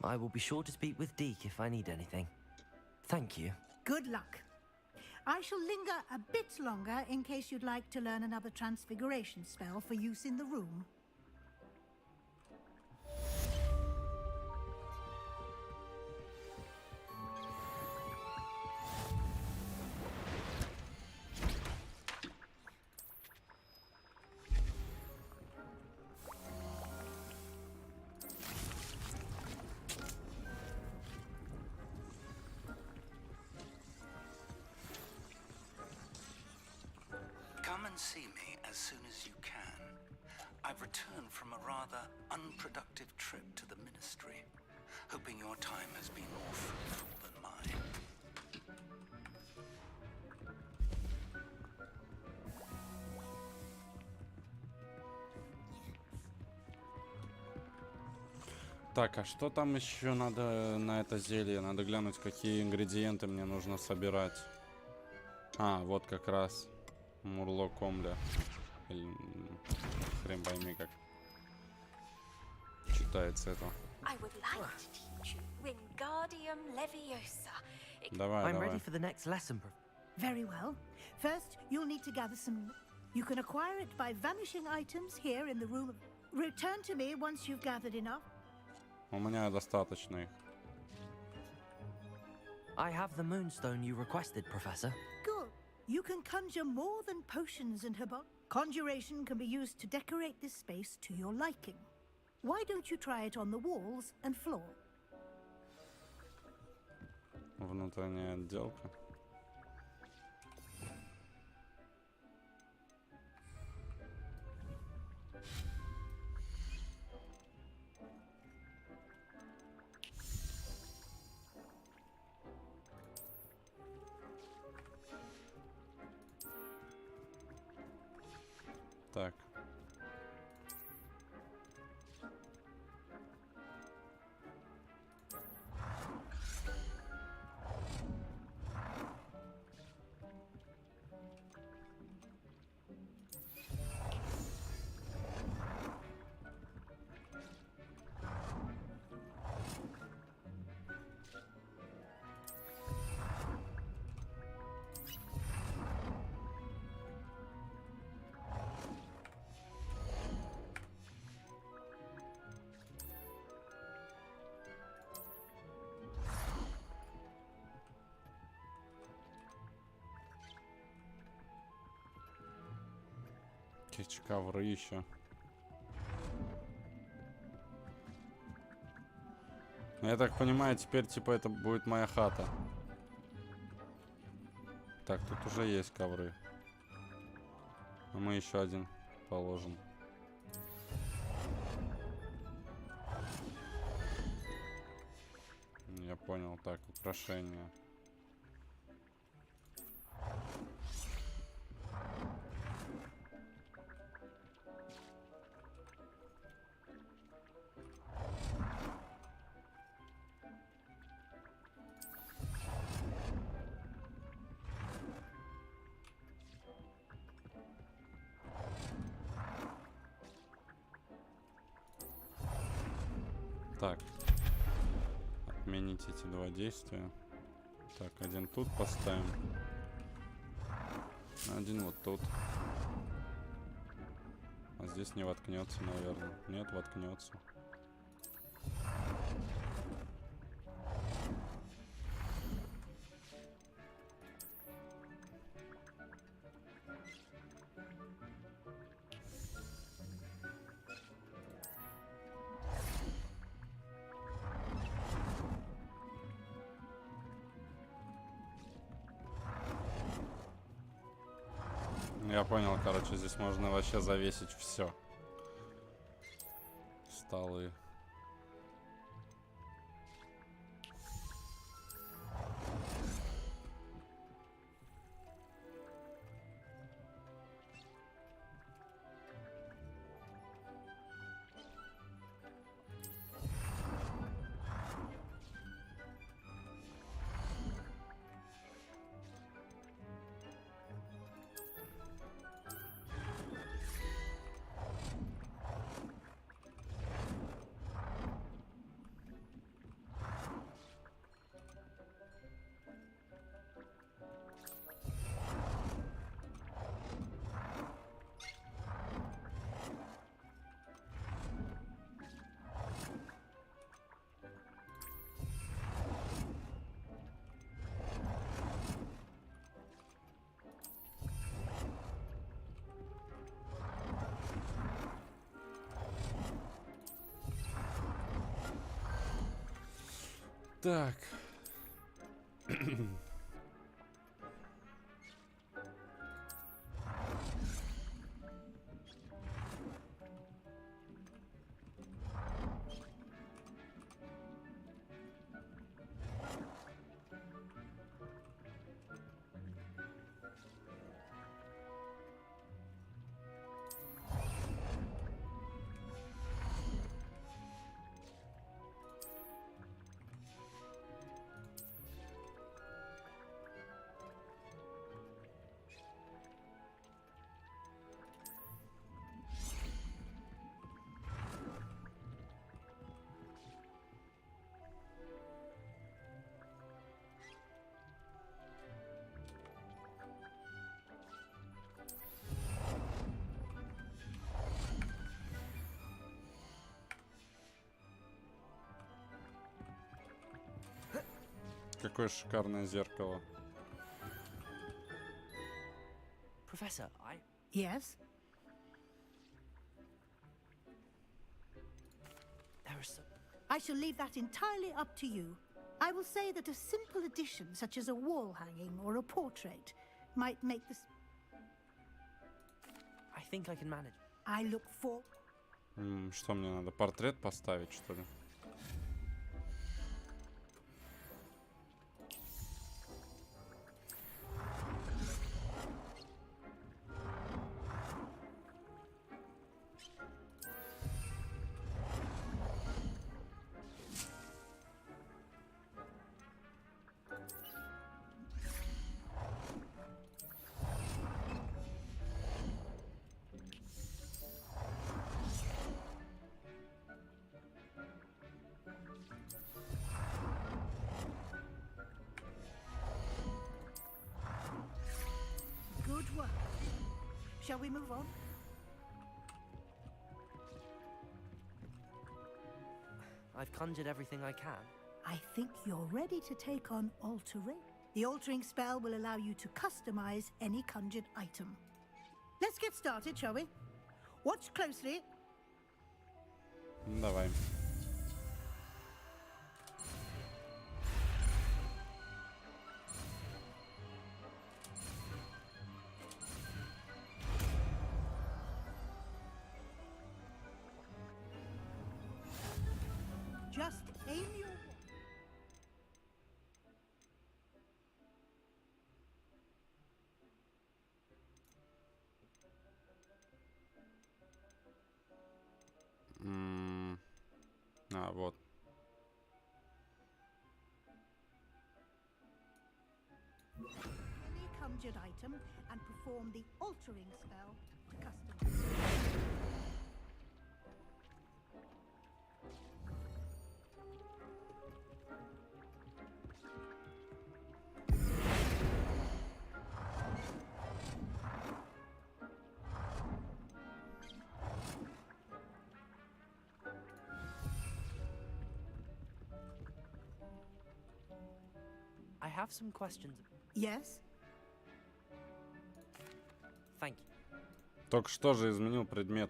I will be sure to speak with Deke if I need anything. Thank you. Good luck. I shall linger a bit longer in case you'd like to learn another transfiguration spell for use in the room. Come and see me as soon as you can. I've returned from a rather unproductive trip to the Ministry, hoping your time has been more fruitful than mine. Так, а что там еще надо на это зелье? Надо глянуть, какие ингредиенты мне нужно собирать. А, вот как раз. Мурло комля. Или... Хрен пойми, как читается это. Давай, I'm давай. ready for the next lesson. Very well. First, you'll need to gather some... You can acquire it by vanishing items here in the room. Return to me once you've gathered enough. У меня достаточно их. I have the moonstone you requested, Professor. Good. You can conjure more than potions and herbal. Conjuration can be used to decorate this space to your liking. Why don't you try it on the walls and floor? Внутренняя отделка. Так. Ковры еще. Я так понимаю, теперь типа это будет моя хата. Так, тут уже есть ковры. А мы еще один положим. Я понял, так, украшения. Так, отменить эти два действия. Так, один тут поставим. Один вот тут. А здесь не воткнется, наверное. Нет, воткнется. Я понял, короче, здесь можно вообще завесить все. Столы. Так. Какое шикарное зеркало. Professor, Yes? There are some... I shall leave that entirely up to you. I will say that a simple addition, such as a wall hanging or a portrait, might make this... I think I can manage. I look for... Что мне надо? Портрет поставить, что ли? Good work. Shall we move on? I've conjured everything I can. I think you're ready to take on altering. The altering spell will allow you to customize any conjured item. Let's get started, shall we? Watch closely. Давай. А, вот. A conjured item and perform the altering spell to customize. I have some questions. Yes? Thank you. Только что же изменил предмет.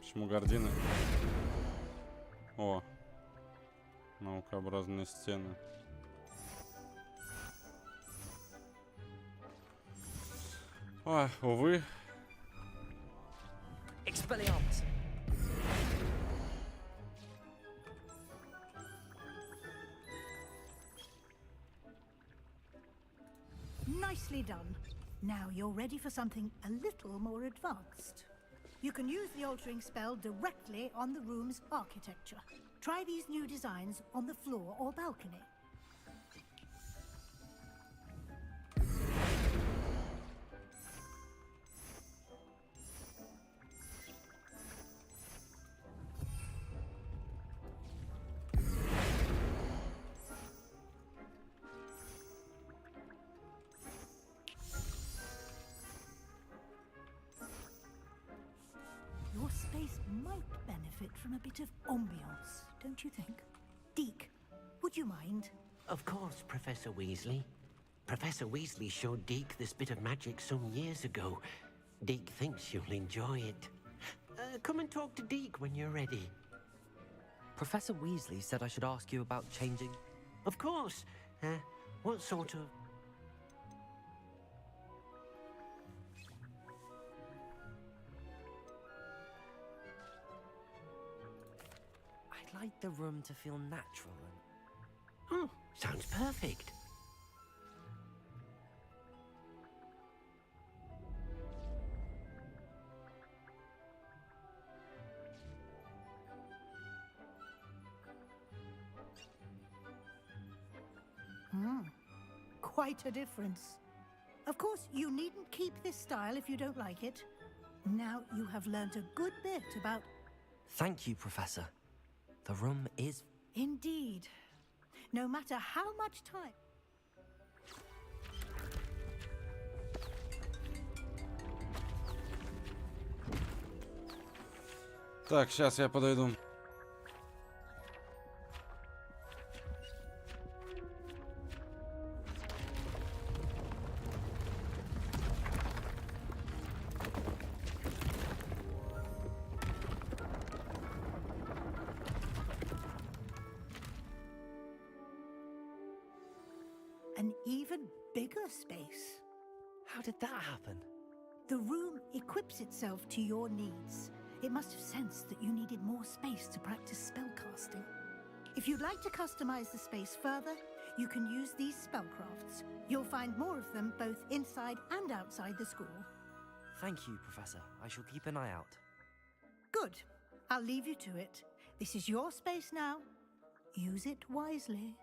Почему гардины? О, наукообразные стены. Ой, увы. Expelliarmus. Nicely done. Now you're ready for something a little more advanced. You can use the altering spell directly on the room's architecture. Try these new designs on the floor or balcony. Your space might benefit from a bit of ambiance, don't you think? Deke, would you mind? Of course, Professor Weasley. Professor Weasley showed Deke this bit of magic some years ago. Deke thinks you'll enjoy it. Come and talk to Deke when you're ready. Professor Weasley said I should ask you about changing. Of course. What sort of... I'd like the room to feel natural and... Oh, sounds perfect. Quite a difference. Of course, you needn't keep this style if you don't like it. Now you have learnt a good bit about... Thank you, Professor. The room is... Indeed. No matter how much time... Так, сейчас я подойду. An even bigger space. How did that happen? The room equips itself to your needs. It must have sensed that you needed more space to practice spellcasting. If you'd like to customize the space further, you can use these spellcrafts. You'll find more of them both inside and outside the school. Thank you, Professor. I shall keep an eye out. Good. I'll leave you to it. This is your space now. Use it wisely.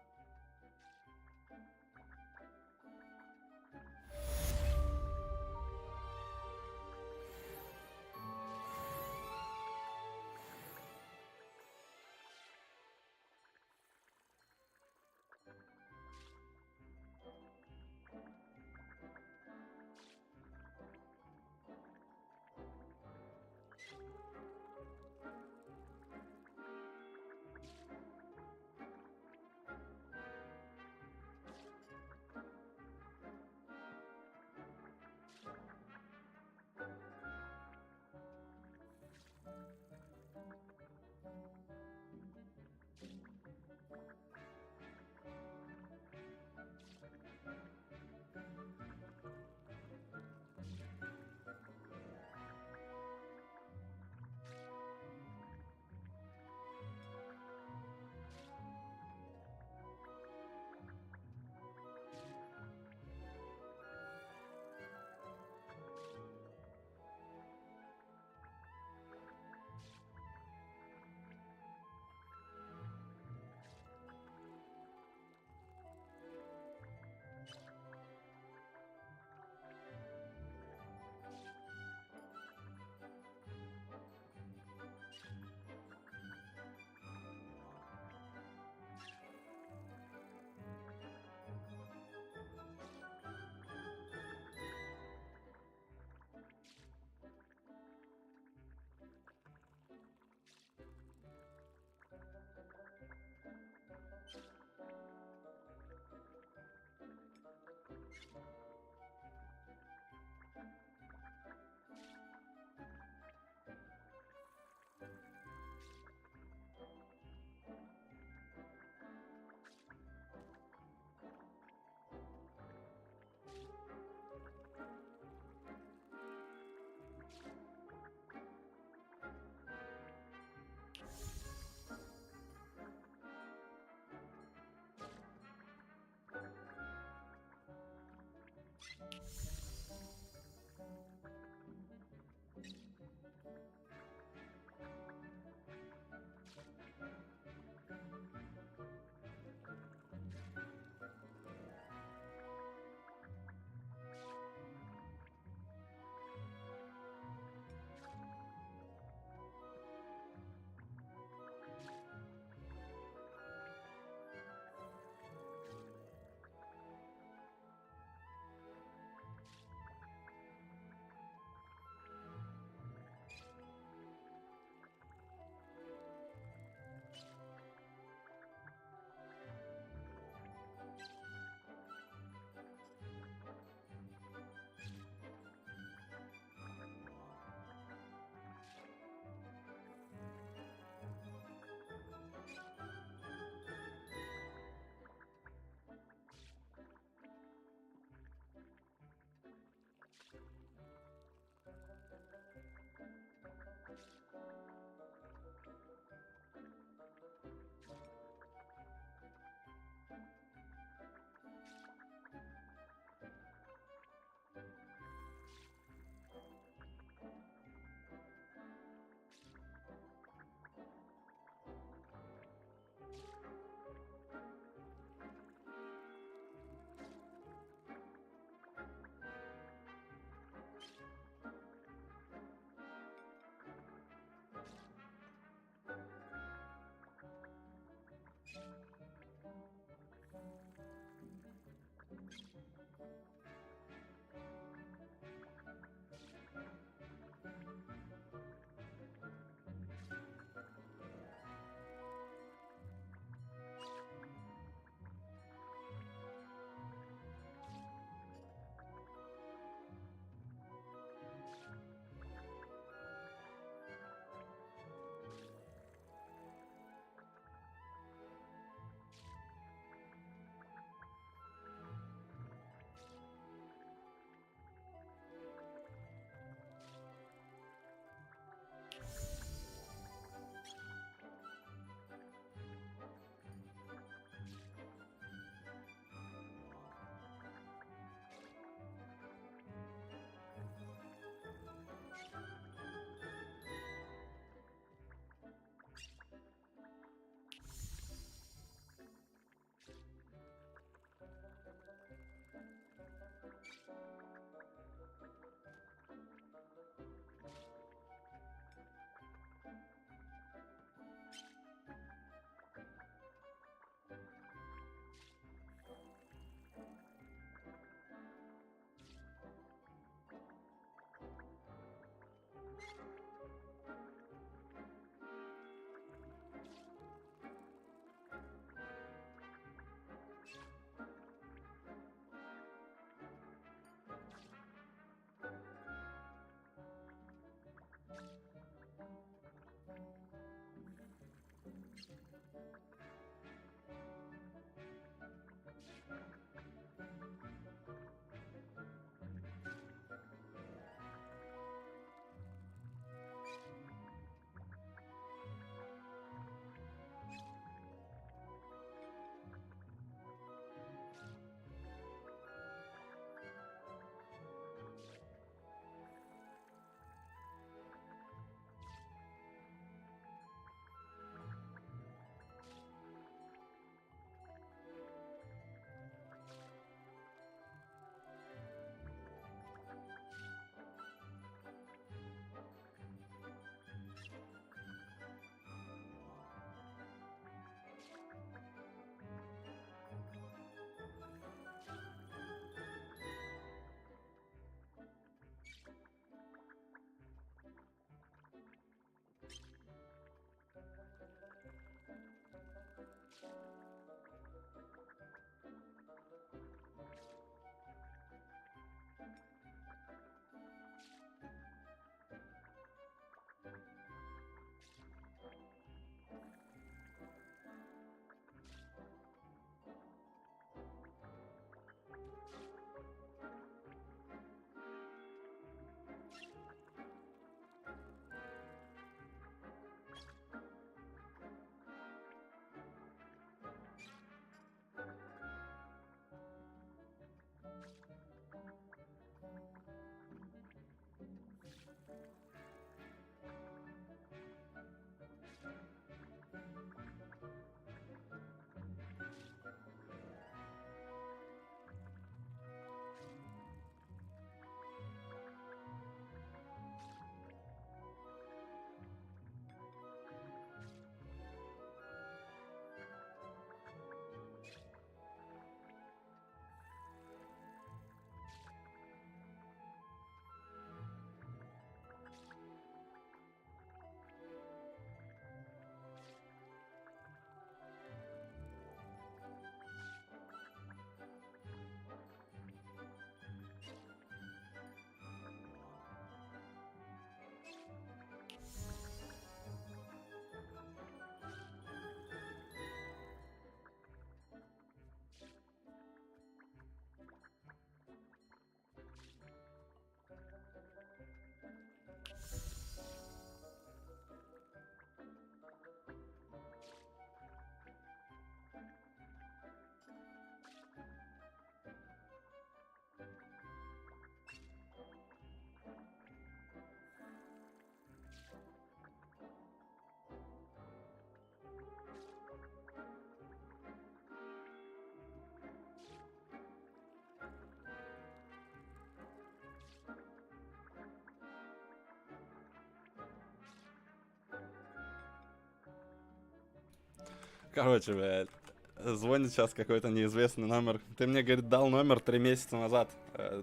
Короче, блядь. Звонит сейчас какой-то неизвестный номер. Ты мне, говорит, дал номер 3 месяца назад.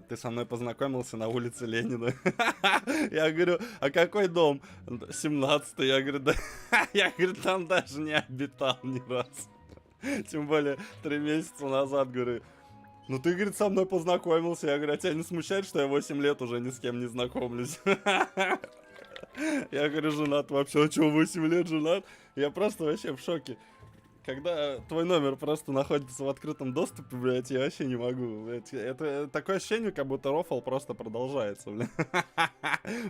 Ты со мной познакомился на улице Ленина. Я говорю, а какой дом? 17-й. Я говорю, да. Я, говорю, там даже не обитал ни разу. Тем более 3 месяца назад, говорю. Ну ты, говорит, со мной познакомился. Я говорю, а тебя не смущает, что я 8 лет уже ни с кем не знакомлюсь? Я говорю, женат вообще. А что, 8 лет женат? Я просто вообще в шоке. Когда твой номер просто находится в открытом доступе, блядь, я вообще не могу. Блядь. Это такое ощущение, как будто рофл просто продолжается, блядь.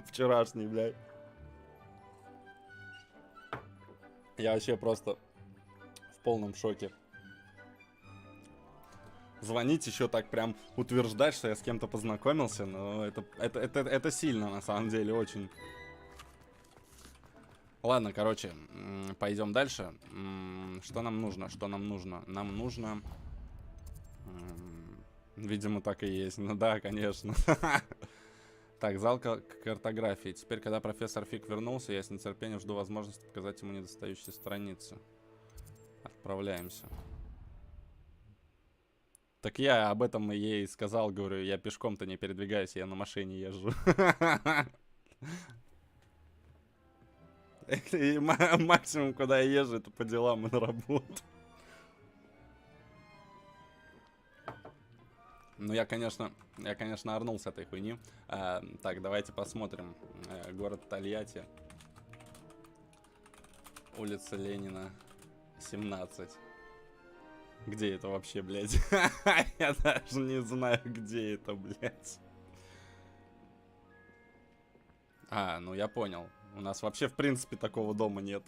Вчерашний, блядь. Я вообще просто в полном шоке. Звонить еще так прям утверждать, что я с кем-то познакомился, но это сильно, на самом деле, очень. Ладно, короче, пойдем дальше. Что нам нужно? Что нам нужно? Нам нужно... Видимо, так и есть. Ну да, конечно. Так, зал картографии. Теперь, когда профессор Фиг вернулся, я с нетерпением жду возможности показать ему недостающие страницы. Отправляемся. Так я об этом ей сказал, говорю, я пешком-то не передвигаюсь, я на машине езжу. И максимум, куда я езжу, это по делам и на работу. Ну, я, конечно, орнул с этой хуйни. Так, давайте посмотрим. Город Тольятти. Улица Ленина, 17. Где это вообще, блядь? Я даже не знаю, где это, блядь. Ну я понял. У нас вообще, в принципе, такого дома нет.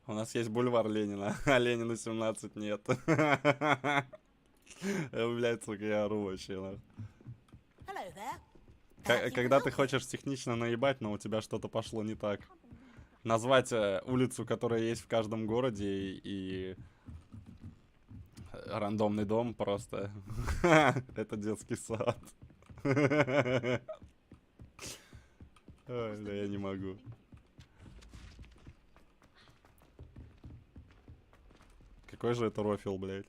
У нас есть бульвар Ленина, а Ленина 17 нет. Блядь, сука, я ору вообще. Когда ты хочешь технично наебать, но у тебя что-то пошло не так. Назвать улицу, которая есть в каждом городе, и рандомный дом просто. Это детский сад. Ой, да я не могу. Какой же это рофил, блядь.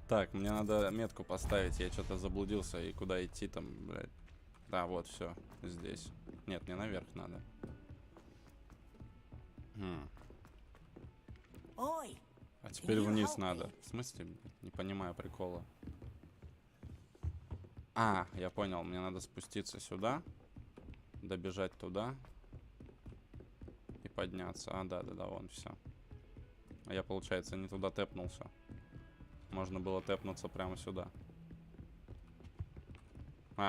Так, мне надо метку поставить, я что-то заблудился, и куда идти там, блядь. Да, вот, все, здесь. Нет, мне наверх надо. А теперь вниз надо. В смысле? Не понимаю прикола. Я понял, мне надо спуститься сюда, добежать туда и подняться. Да, вон, все. А я, получается, не туда тэпнулся. Можно было тэпнуться прямо сюда.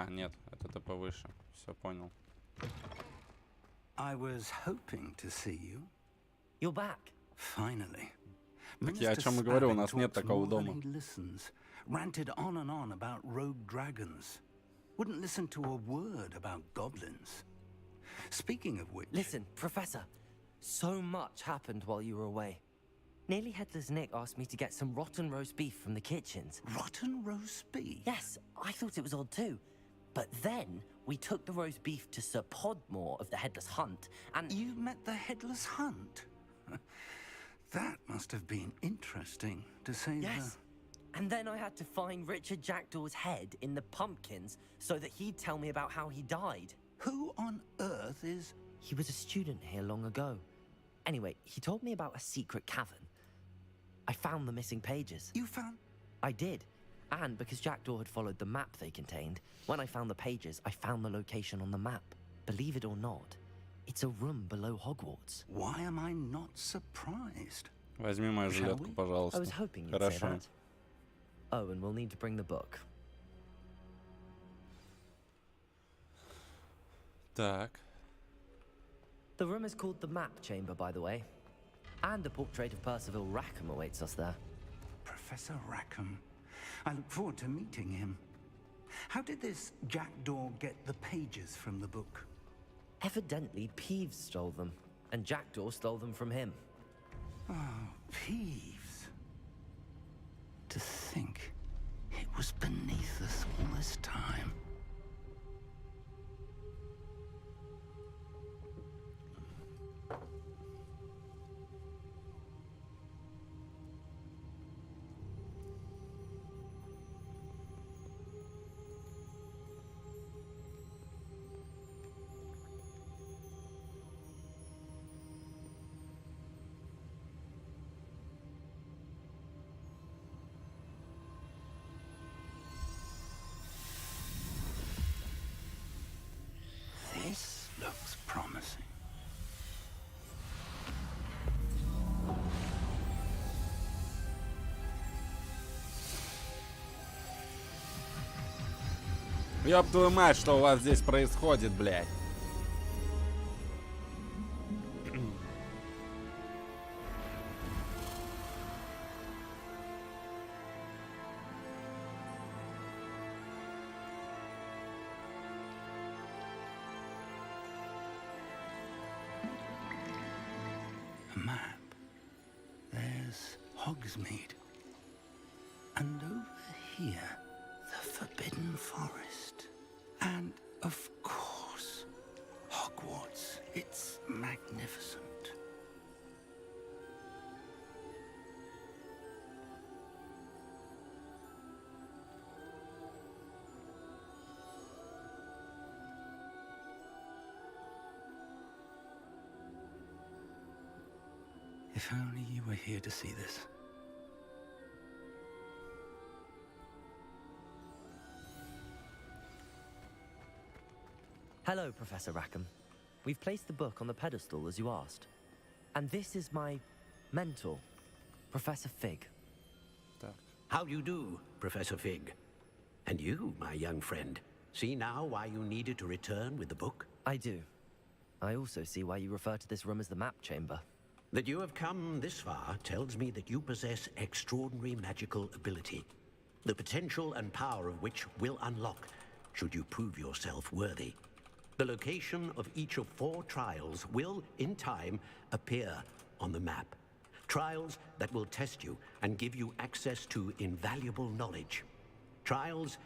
Нет, это ТП выше. Все, понял. I was hoping to see you. You're back. Finally. Так я о чем и говорю, у нас нет такого дома. Ranted on and on about rogue dragons. Wouldn't listen to a word about goblins. Speaking of which... Listen, Professor. So much happened while you were away. Nearly Headless Nick asked me to get some rotten roast beef from the kitchens. Rotten roast beef? Yes, I thought it was odd too. But then we took the roast beef to Sir Podmore of the Headless Hunt, and... You met the Headless Hunt? That must have been interesting, to say the... Yes. And then I had to find Richard Jackdaw's head in the pumpkins so that he'd tell me about how he died. Who on earth is... He was a student here long ago. Anyway, he told me about a secret cavern. I found the missing pages. You found... I did. And because Jackdaw had followed the map they contained, when I found the pages, I found the location on the map. Believe it or not, it's a room below Hogwarts. Why am I not surprised? Возьми мою жилетку, пожалуйста. I was hoping you'd say that. Oh, and we'll need to bring the book. Так. The room is called the Map Chamber, by the way. And a portrait of Percival Rackham awaits us there. Professor Rackham. I look forward to meeting him. How did this Jackdaw get the pages from the book? Evidently, Peeves stole them, and Jackdaw stole them from him. Oh, Peeves. To think it was beneath us all this time. Ёб твою мать, что у вас здесь происходит, блядь? Map. There's Hogsmeade. And over here, the Forbidden Forest. And, of course, Hogwarts. It's magnificent. If only you were here to see this. Hello, Professor Rackham. We've placed the book on the pedestal as you asked. And this is my mentor, Professor Fig. How do you do, Professor Fig? And you, my young friend, see now why you needed to return with the book? I do. I also see why you refer to this room as the map chamber. That you have come this far tells me that you possess extraordinary magical ability, the potential and power of which will unlock should you prove yourself worthy. The location of each of 4 trials will, in time, appear on the map. Trials that will test you and give you access to invaluable knowledge. Trials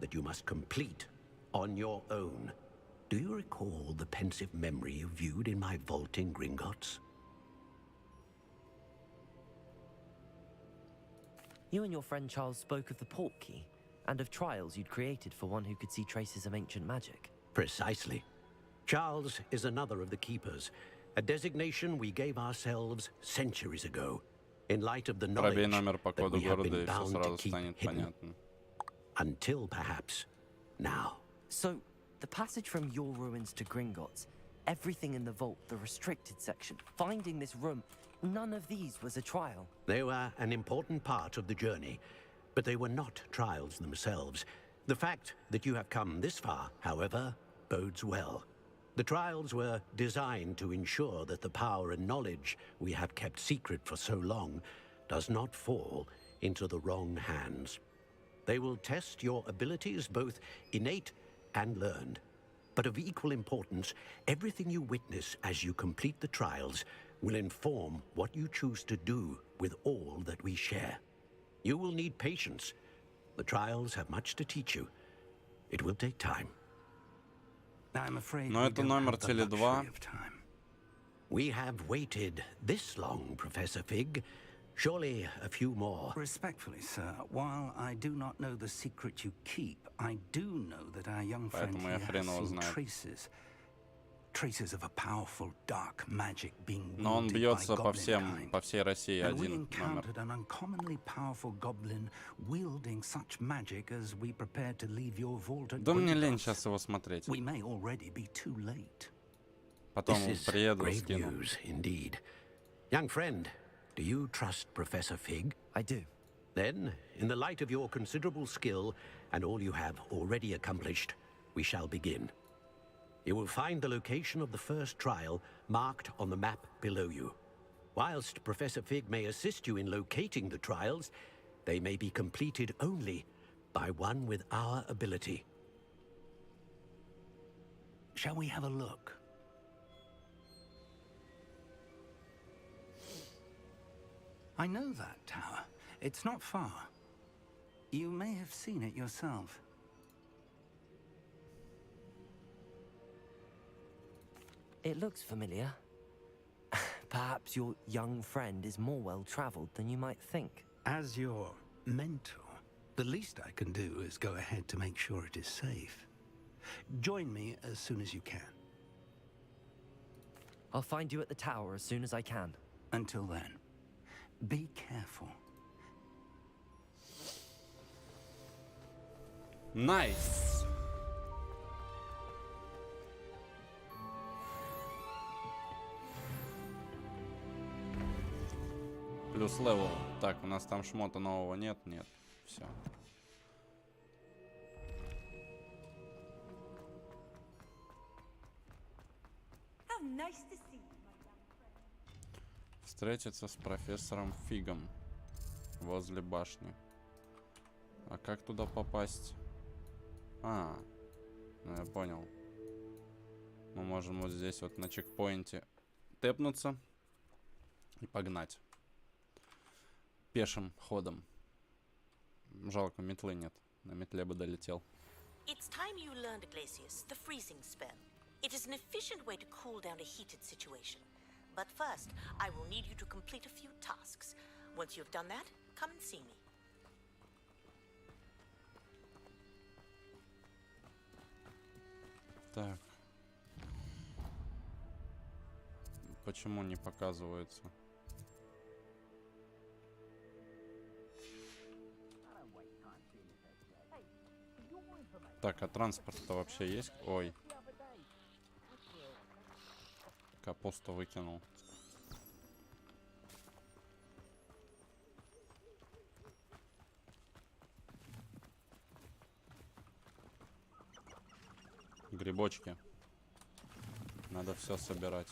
that you must complete on your own. Do you recall the pensive memory you viewed in my vault in Gringotts? You and your friend Charles spoke of the port key, and of trials you'd created for one who could see traces of ancient magic. Precisely. Charles is another of the Keepers, a designation we gave ourselves centuries ago, in light of the knowledge that we have been bound to keep hidden. Until perhaps now. So, the passage from your ruins to Gringotts, everything in the vault, the restricted section, finding this room, none of these was a trial. They were an important part of the journey, but they were not trials themselves. The fact that you have come this far, however, bodes well. The trials were designed to ensure that the power and knowledge we have kept secret for so long does not fall into the wrong hands. They will test your abilities, both innate and learned. But of equal importance, everything you witness as you complete the trials will inform what you choose to do with all that we share. You will need patience. The trials have much to teach you. It will take time. Но это номер Теле2. We have waited this long, Professor Fig. Surely a few more. Respectfully, sir, while I do not know the secret you keep, I do know that our young friend here has seen traces of a powerful dark magic being Но он wielded бьется by по goblin всей России and we один номер. encountered an uncommonly powerful goblin wielding such magic as we prepared to leave your vault at Да мне Gringotts. лень сейчас его смотреть. We may already be too late. Потом This is приеду, grave скину. news indeed. Young friend, do you trust Professor Fig? I do. Then, in the light of your considerable skill and all you have already accomplished, we shall begin. You will find the location of the first trial marked on the map below you. Whilst Professor Fig may assist you in locating the trials, they may be completed only by one with our ability. Shall we have a look? I know that tower. It's not far. You may have seen it yourself. It looks familiar. Perhaps your young friend is more well-traveled than you might think. As your mentor, the least I can do is go ahead to make sure it is safe. Join me as soon as you can. I'll find you at the tower as soon as I can. Until then, be careful. Nice. Плюс левел. Так, у нас там шмота нового нет? Нет. Все. Nice to see you, my young friend. Встретиться с профессором Фигом возле башни. А как туда попасть? А, ну я понял. Мы можем вот здесь вот на чекпоинте тэпнуться и погнать. Пешим ходом. Жалко, метлы нет. На метле бы долетел. It's time you learned, Glacius, the freezing spell. It is an efficient way to cool down a heated situation. But first, I will need you to complete a few tasks. Once you've done that, come and see me. Так. Почему не показывается? Так, а транспорт-то вообще есть? Ой. Капусту выкинул. Грибочки. Надо все собирать.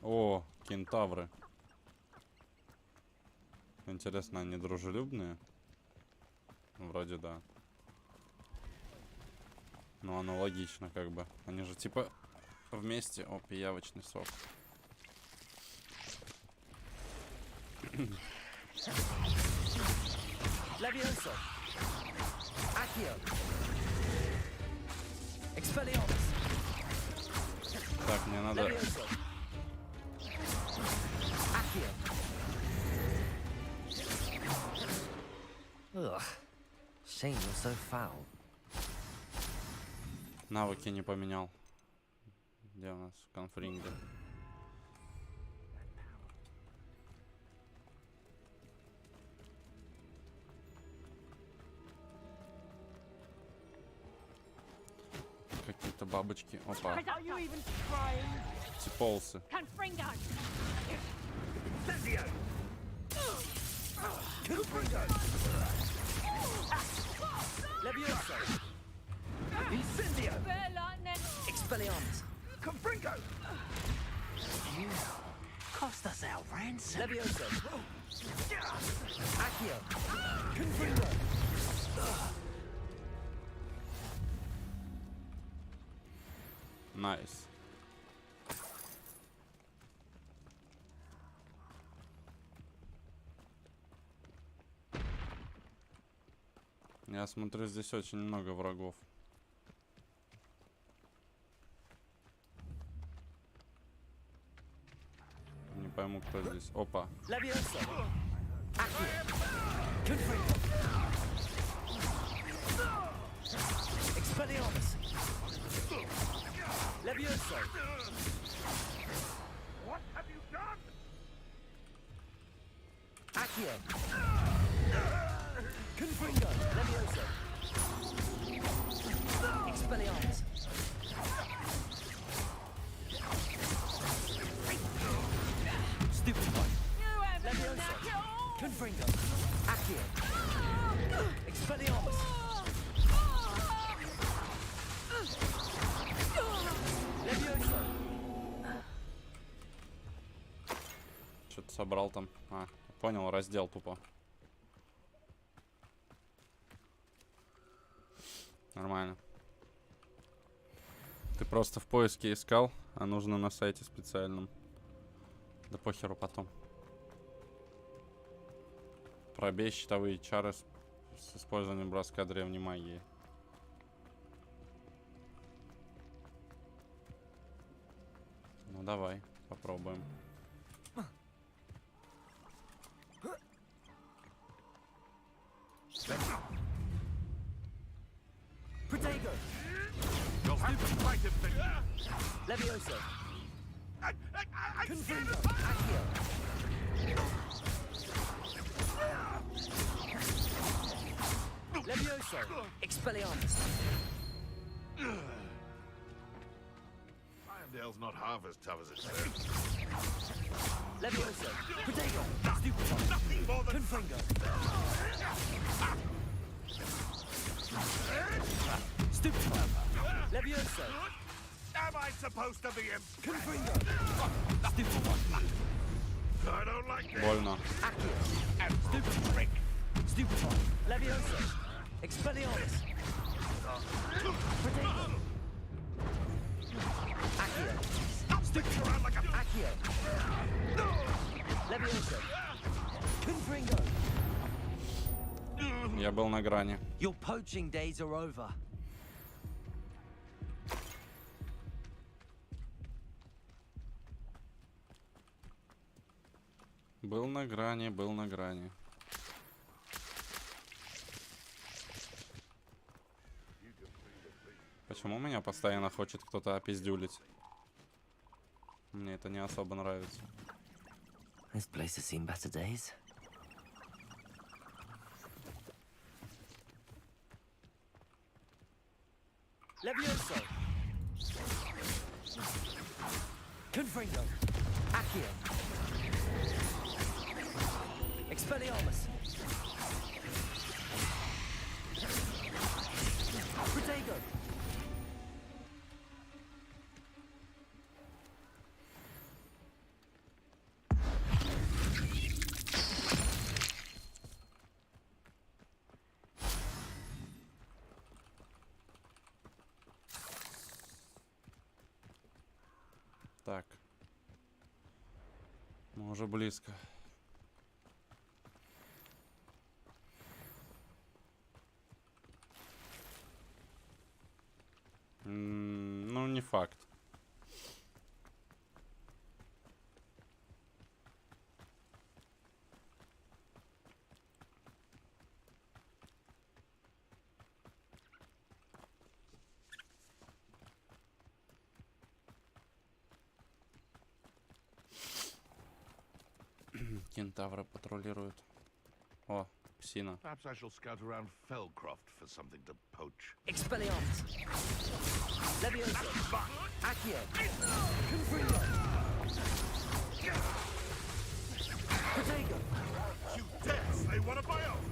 О, кентавры. Интересно, они дружелюбные? Вроде да. Ну, оно логично, как бы. Они же типа вместе. О, пиявочный сок. Levioso. Accio. Expelliarmus. Так, мне надо... Levioso. Accio. Ugh. Shame you're so foul. Навыки не поменял. Где у нас конфрингер? Какие-то бабочки. Опа. Типолсы. Levioso. Incendio. Expelliarmus. Confringo. You cost us our ransom. Levioso. Accio. Confringo. Найс. Я смотрю, здесь очень много врагов. Не пойму, кто здесь. Опа. Levioso. Accio. Confringo. Expelliarmus. Levioso. What have you done? Accio. Confringo. Levioso. Expelliarmus. Stupid one. Levioso. Confringo. Accio. Expelliarmus. Levioso. Что-то собрал там. А, понял, раздел тупо. Нормально. Ты просто в поиске искал, а нужно на сайте специальном. Да похеру потом. Пробей щитовые чары с использованием броска древней магии. Ну давай, попробуем. Protego. Levioso. Confringo. Accio. Levioso. Expelliarmus. Irondale's not half as tough as it sounds. Levioso. Protego. Stupid one. Nothing more than Confringo. Stupefy. Levioso. Am I supposed to be impressed? Confringo. Stupefy. I don't like this. Больно. Accio. Stupefy. Stupefy. Levioso. Expelliarmus. Protego. Accio. Stupefy around like a... Accio. Levioso. Confringo. Я был на грани. Your poaching days are over. Был на грани, был на грани. Почему меня постоянно хочет кто-то опиздюлить? Мне это не особо нравится. This place has seen better days. Levioso. Confringo. Accio. Expelliarmus. Protego. Так. Мы уже близко. Ну, не факт. Кентавры патрулируют. О, псина. Perhaps I shall scout around Fellcroft for something to poach. Expelliarmus. Levioso. Accio. Confringo. Protego. You dare slay one of my own!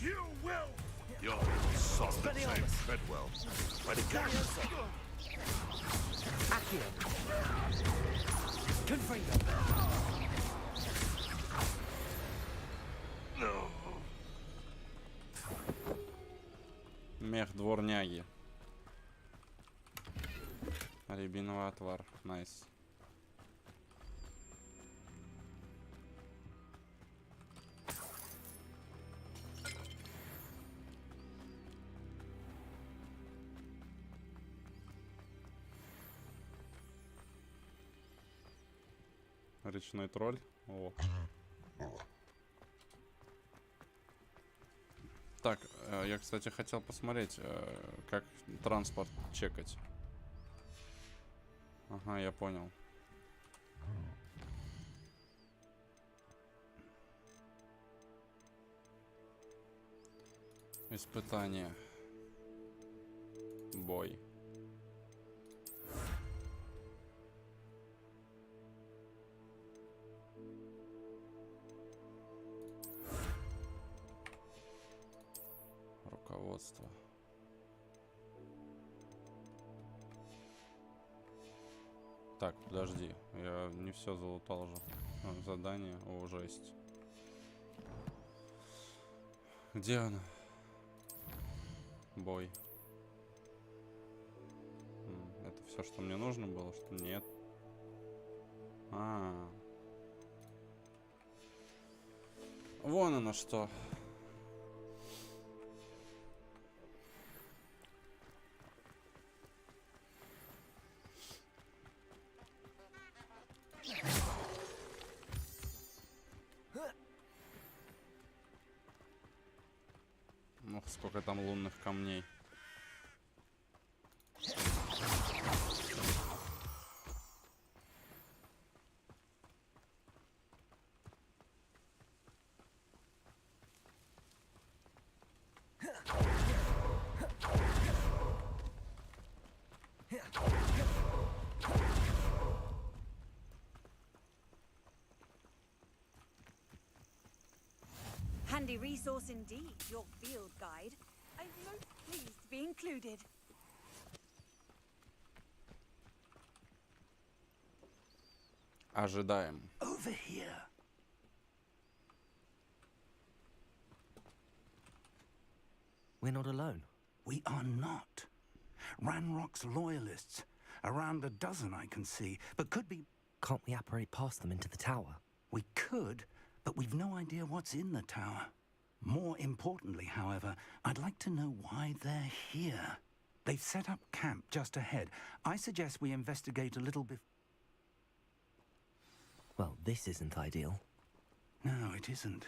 You will! Your soft name Treadwell. Ready, go! Accio. Confringo. No. Мех дворняги. Рябиновый отвар. Найс. Речной тролль. О. Так, я, кстати, хотел посмотреть, как транспорт чекать. Ага, я понял. Испытание. Бой. Руководство. Так, подожди, я не все залутал же. Задание, о, жесть. Где она? Бой. Это все, что мне нужно было, что нет? Вон оно что. Ох, сколько там лунных камней. Handy resource indeed, your field guide. I'm most pleased to be included. Ожидаем. Over here. We're not alone. We are not. Ranrock's loyalists. Around a dozen I can see, but could be... Can't we apparate past them into the tower? We could, but we've no idea what's in the tower. More importantly, however, I'd like to know why they're here. They've set up camp just ahead. I suggest we investigate a little bit... Well, this isn't ideal. No, it isn't.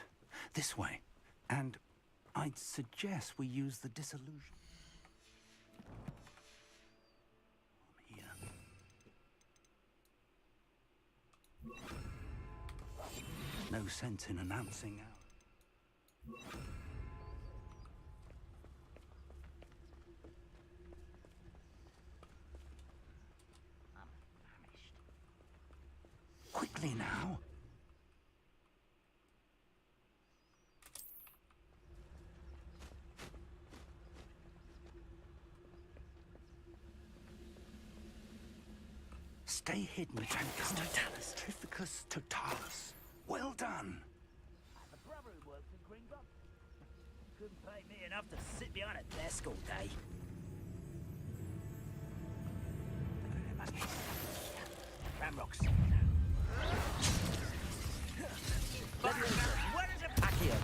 This way. And I'd suggest we use the disillusion. No sense in announcing out. Quickly now. Stay hidden and come. Trificus totalis. Well done. I have a brother who works in Greenbrook. Couldn't pay me enough to sit behind a desk all day. There must be Ramrocks. Where is it? Back here.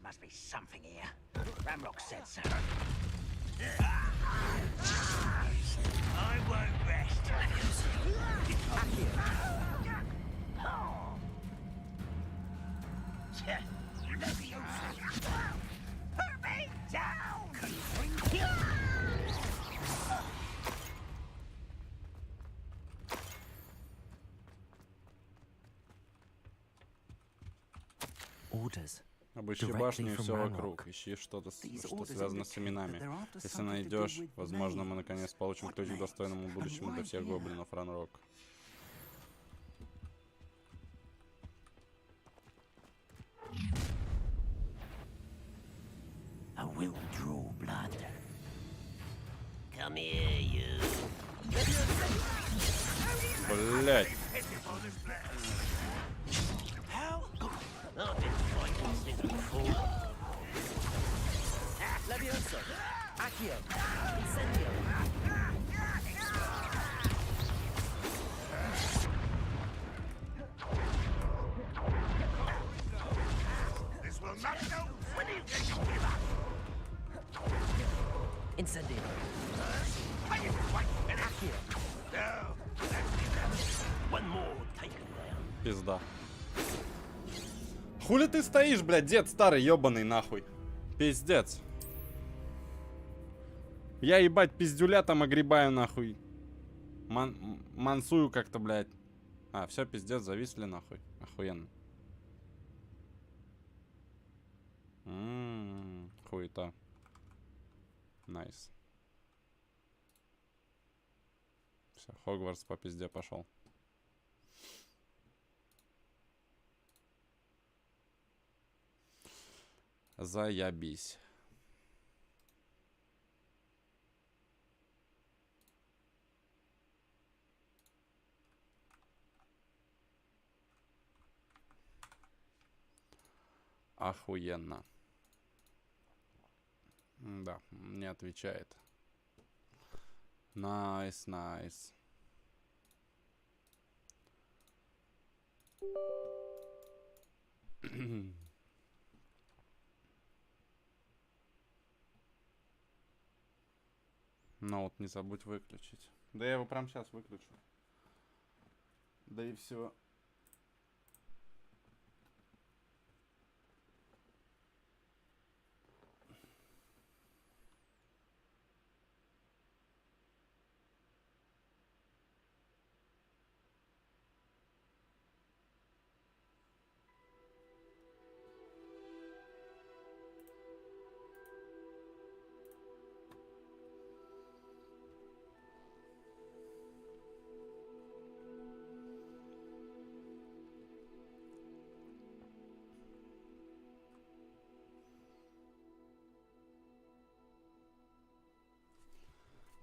Must be something here. Ramrock said so. I won't rest. Back here. Put me down! Orders. Обыщи башню и все вокруг. Ищи что-то, что связано с именами. Если найдешь, возможно, мы наконец получим ключ к достойному будущему для всех гоблинов Ранрок. I will draw blood. Come here, you. Блять. How? I've been fighting since before. Levioso. Accio. Incendio. This will not go. When you get to give up. Incendio. Accio. No. One more, take him down. Пизда. Хули ты стоишь, блядь, дед старый ебаный нахуй. Пиздец. Я, ебать, пиздюля там огребаю нахуй. Мансую как-то, блядь. А, все, пиздец, зависли нахуй. Охуенно. Хуета. Найс. Все, Хогвартс по пизде пошел. Заябись. Охуенно. Да, не отвечает. Найс, найс. Ну вот, не забудь выключить. Да я его прямо сейчас выключу. Да и все.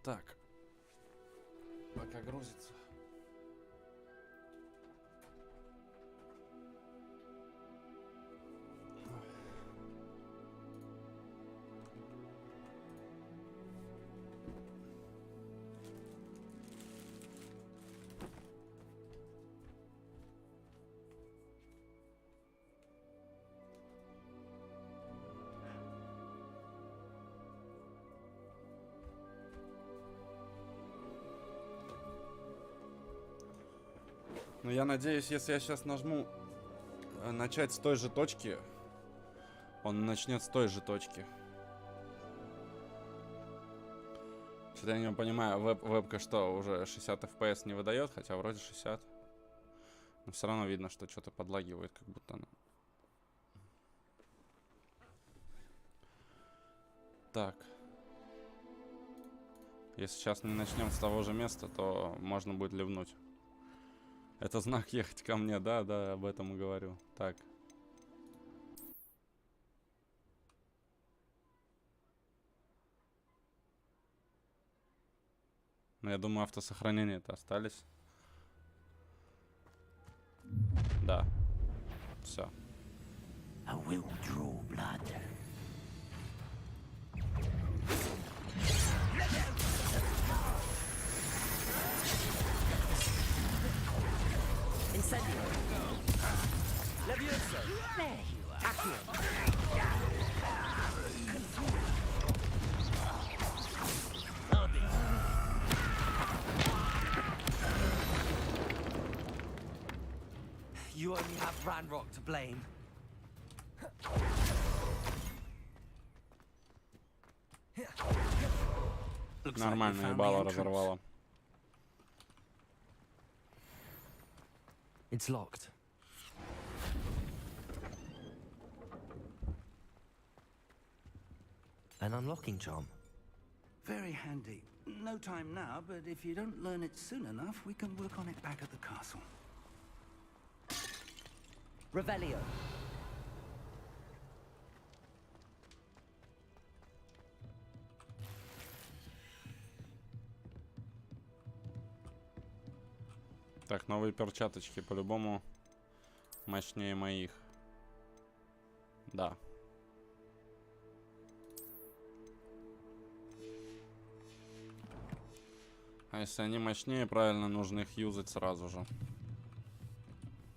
Так. Пока грузится. Но я надеюсь, если я сейчас нажму начать с той же точки, он начнет с той же точки. Что-то я не понимаю, вебка что, уже 60 FPS не выдает, хотя вроде 60. Но все равно видно, что что-то подлагивает, как будто она. Так. Если сейчас не начнем с того же места, то можно будет ливнуть. Это знак ехать ко мне, да, об этом и говорю. Так. Ну, я думаю, автосохранения-то остались. Да. Все. Incendio. Levioso. There you are. Accio. You only have Ranrock to blame. Нормально, ебало разорвало. It's locked. An unlocking charm. Very handy. No time now, but if you don't learn it soon enough, we can work on it back at the castle. Revelio. Так, новые перчаточки по-любому мощнее моих. Да. А если они мощнее, правильно, нужно их юзать сразу же.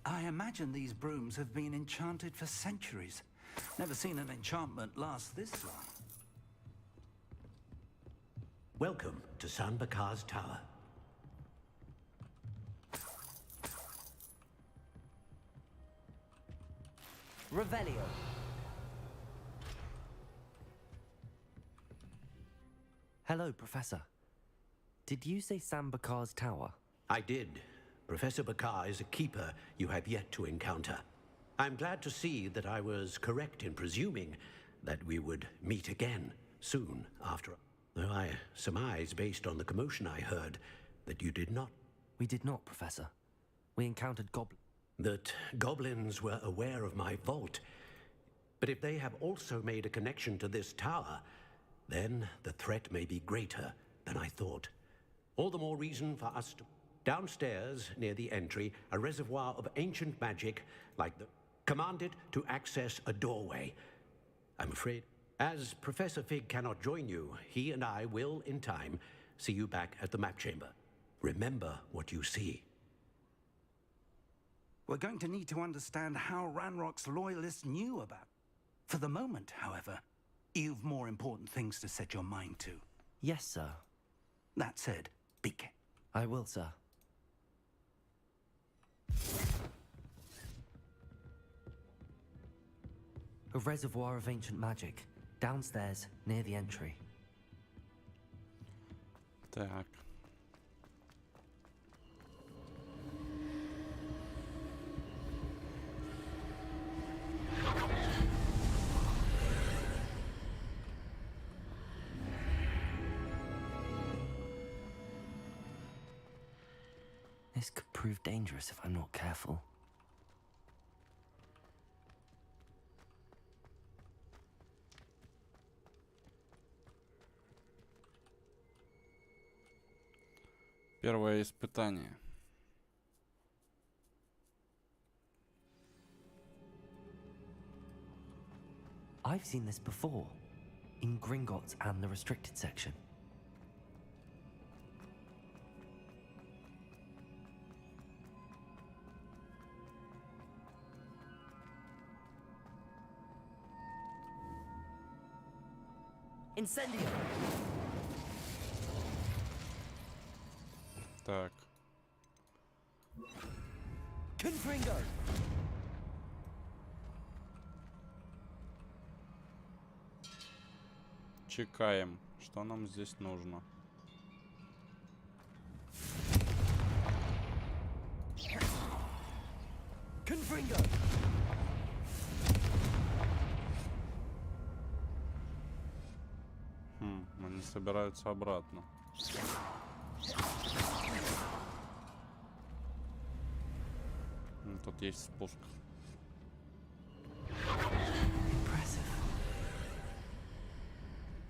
I imagine these brooms have been enchanted for centuries. Never seen an enchantment last this long. Welcome to San Bakar's Tower. Revelio. Hello, Professor. Did you say Sam Bakar's tower? I did. Professor Bakar is a keeper you have yet to encounter. I'm glad to see that I was correct in presuming that we would meet again soon after. Though I surmise, based on the commotion I heard, that you did not. We did not, Professor. We encountered goblins. That goblins were aware of my vault. But if they have also made a connection to this tower, then the threat may be greater than I thought. All the more reason for us to... Downstairs, near the entry, a reservoir of ancient magic, like the... Commanded to access a doorway. I'm afraid, as Professor Fig cannot join you, he and I will, in time, see you back at the map chamber. Remember what you see. We're going to need to understand how Ranrock's loyalists knew about. For the moment, however, you've more important things to set your mind to. Yes, sir. That said, be careful. I will, sir. A reservoir of ancient magic, downstairs, near the entry. Так. This could prove dangerous if I'm not careful. Первое испытание. I've seen this before, in Gringotts and the restricted section. Incendio! Так. Confringo! Чекаем. Что нам здесь нужно? Confringo! Они собираются обратно. Тут есть спуск. Impressive.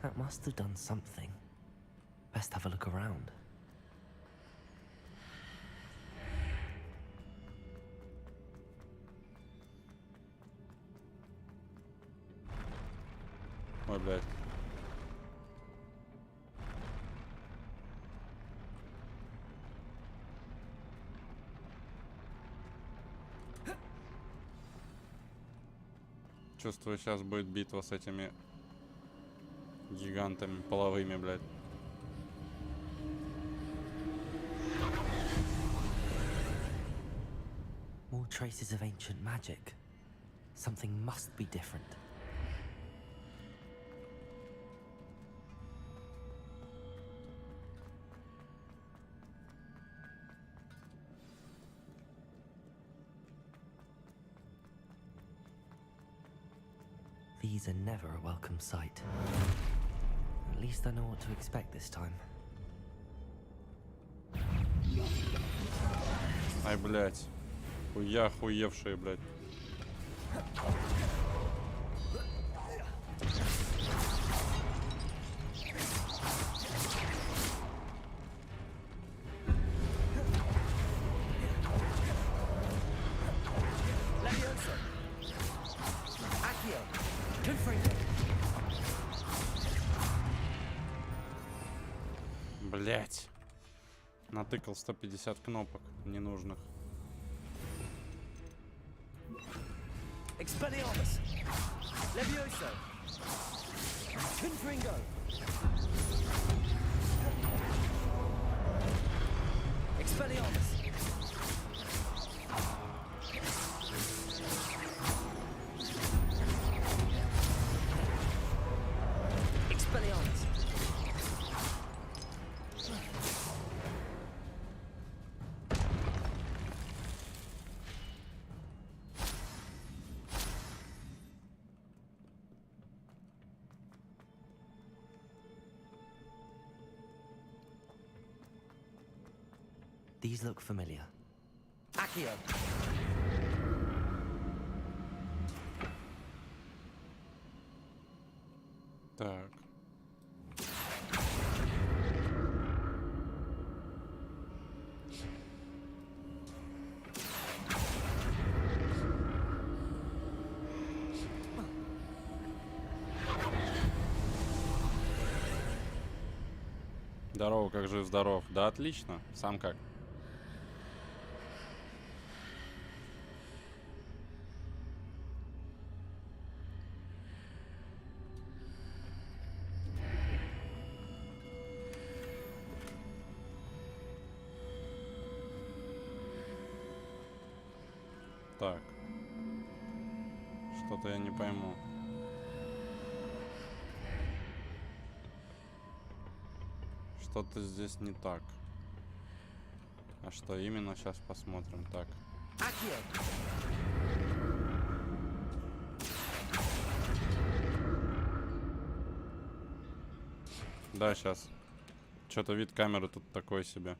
That must have done something. Best have a look around. Ой, блядь. Чувствую, сейчас будет битва с этими гигантами половыми, блядь. More traces of ancient magic. Something must be different. These are never a welcome sight. At least I know what to expect this time. Ай, блядь. Хуя охуевшие, блядь. Блять. Натыкал 150 кнопок ненужных. Expelliarmus! Levioso! Confringo! Expelliarmus! Expelliarmus! These look familiar. Accio! Так. Здорово, как жив-здоров. Да, отлично. Сам как? Так. Что-то я не пойму. Что-то здесь не так. А что именно, сейчас посмотрим. Так. Да, сейчас. Что-то вид камеры тут такой себе.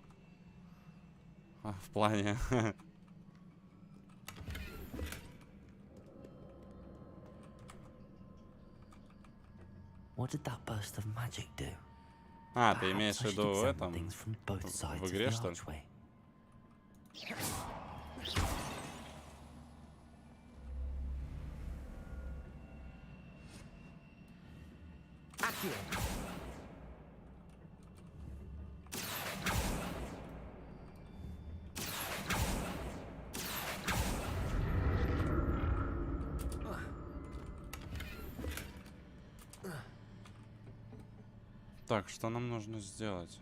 В плане. What did that burst of magic do? А, ты имеешь в Perhaps I should виду в examine этом? things from both sides В of игре, the что ли? archway. Accio. Так, что нам нужно сделать?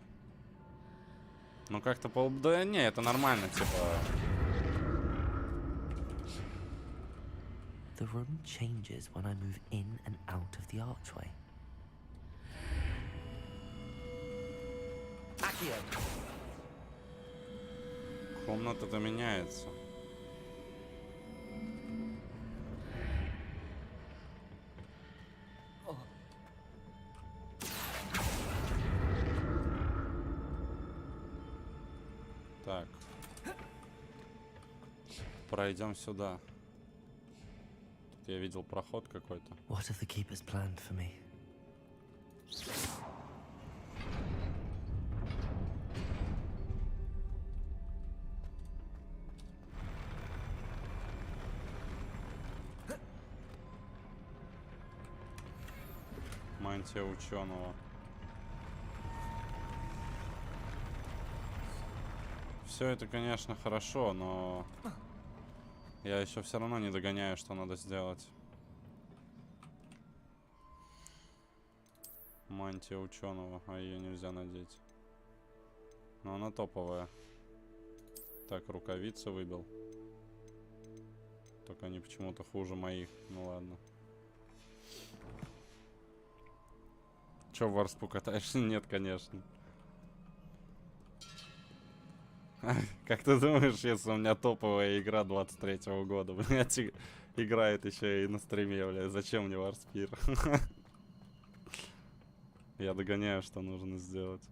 Ну как-то Да не, это нормально, типа... The room changes when I move in and out of the archway. Accio. Комната-то меняется. Так. Пройдем сюда. Тут я видел проход какой-то. What have the keepers planned for me? Мантия ученого. Все это, конечно, хорошо, но я еще все равно не догоняю, что надо сделать. Мантия ученого, а ее нельзя надеть. Но она топовая. Так, рукавицы выбил. Только они почему-то хуже моих. Ну ладно. Че, в Варспу катаешься? Нет, конечно. Как ты думаешь, если у меня топовая игра 23-го года, блядь, играет еще и на стриме, блядь, зачем мне Варспир? Я догоняю, что нужно сделать.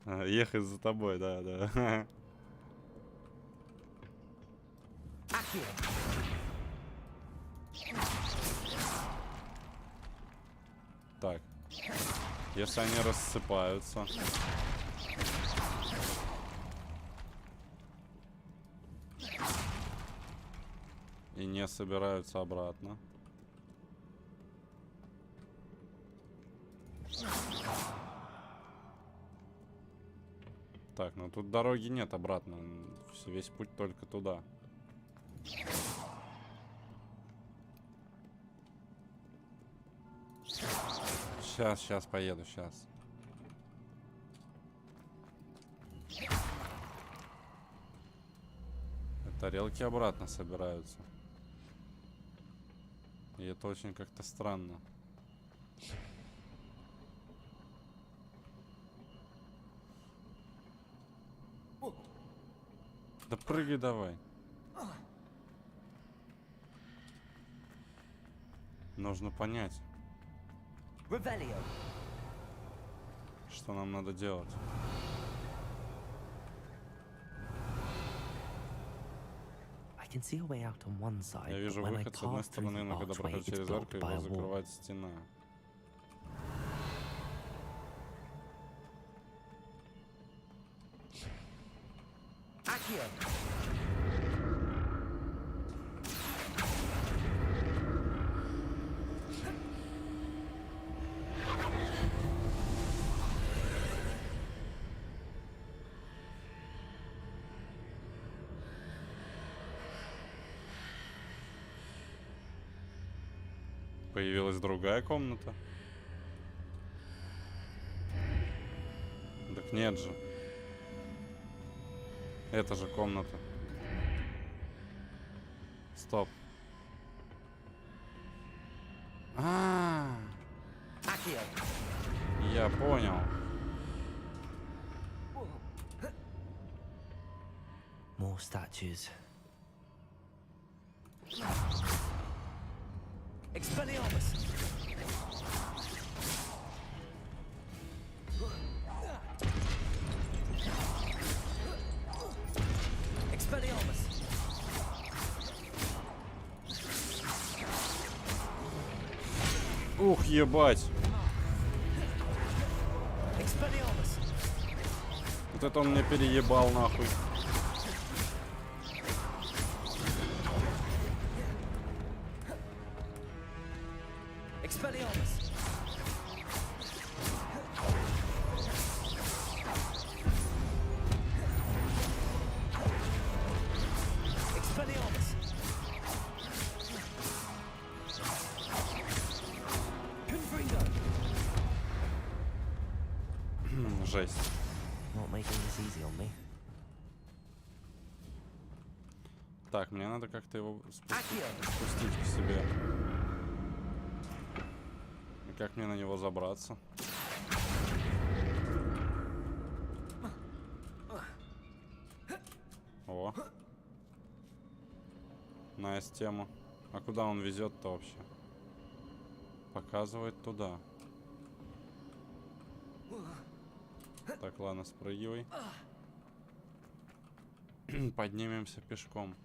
Ехать за тобой, да, да. Так. Если они рассыпаются... И не собираются обратно. Так, ну тут дороги нет обратно. Весь путь только туда. Сейчас поеду, сейчас. Тарелки обратно собираются. И это очень как-то странно. Да прыгай давай. Нужно понять, что нам надо делать. Я вижу выход с одной стороны, но когда прохожу через арку, его закрывает стена. Появилась другая комната. Так нет же. Это же комната. Стоп. Я понял. More statues. Expelliarmus! Expelliarmus! Ух, ебать! Вот это он мне переебал нахуй. Жесть. Так, мне надо как-то его спустить к себе. И как мне на него забраться? О. Найс тема. А куда он везет-то вообще? Показывает туда. Так, ладно, спрыгивай. Поднимемся пешком.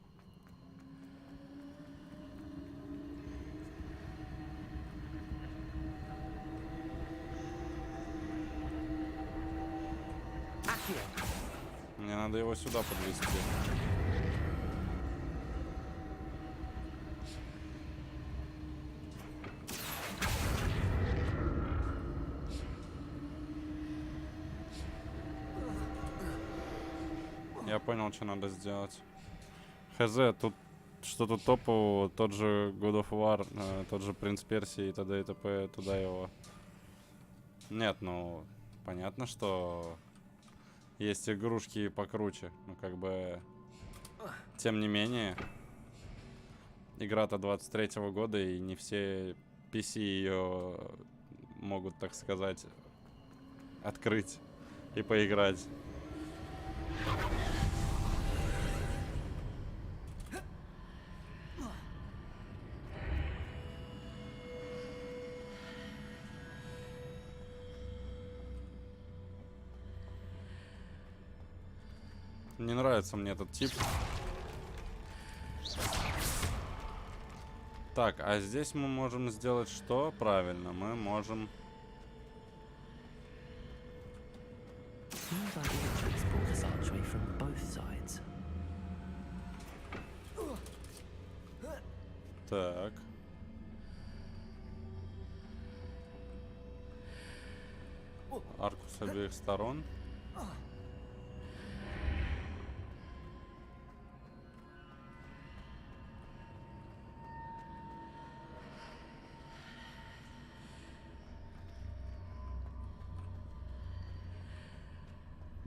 Мне надо его сюда подвести. Я понял, что надо сделать. Хз, тут что-то топового, тот же God of War, тот же Принц Персии и т.д. и т.п. Туда его. Нет, ну, понятно, что есть игрушки покруче. Ну, как бы, тем не менее, игра-то 23-го года, и не все PC ее могут, так сказать, открыть и поиграть. Не нравится мне этот тип. Так, а здесь мы можем сделать что? Правильно, мы можем... Так. Арку с обеих сторон.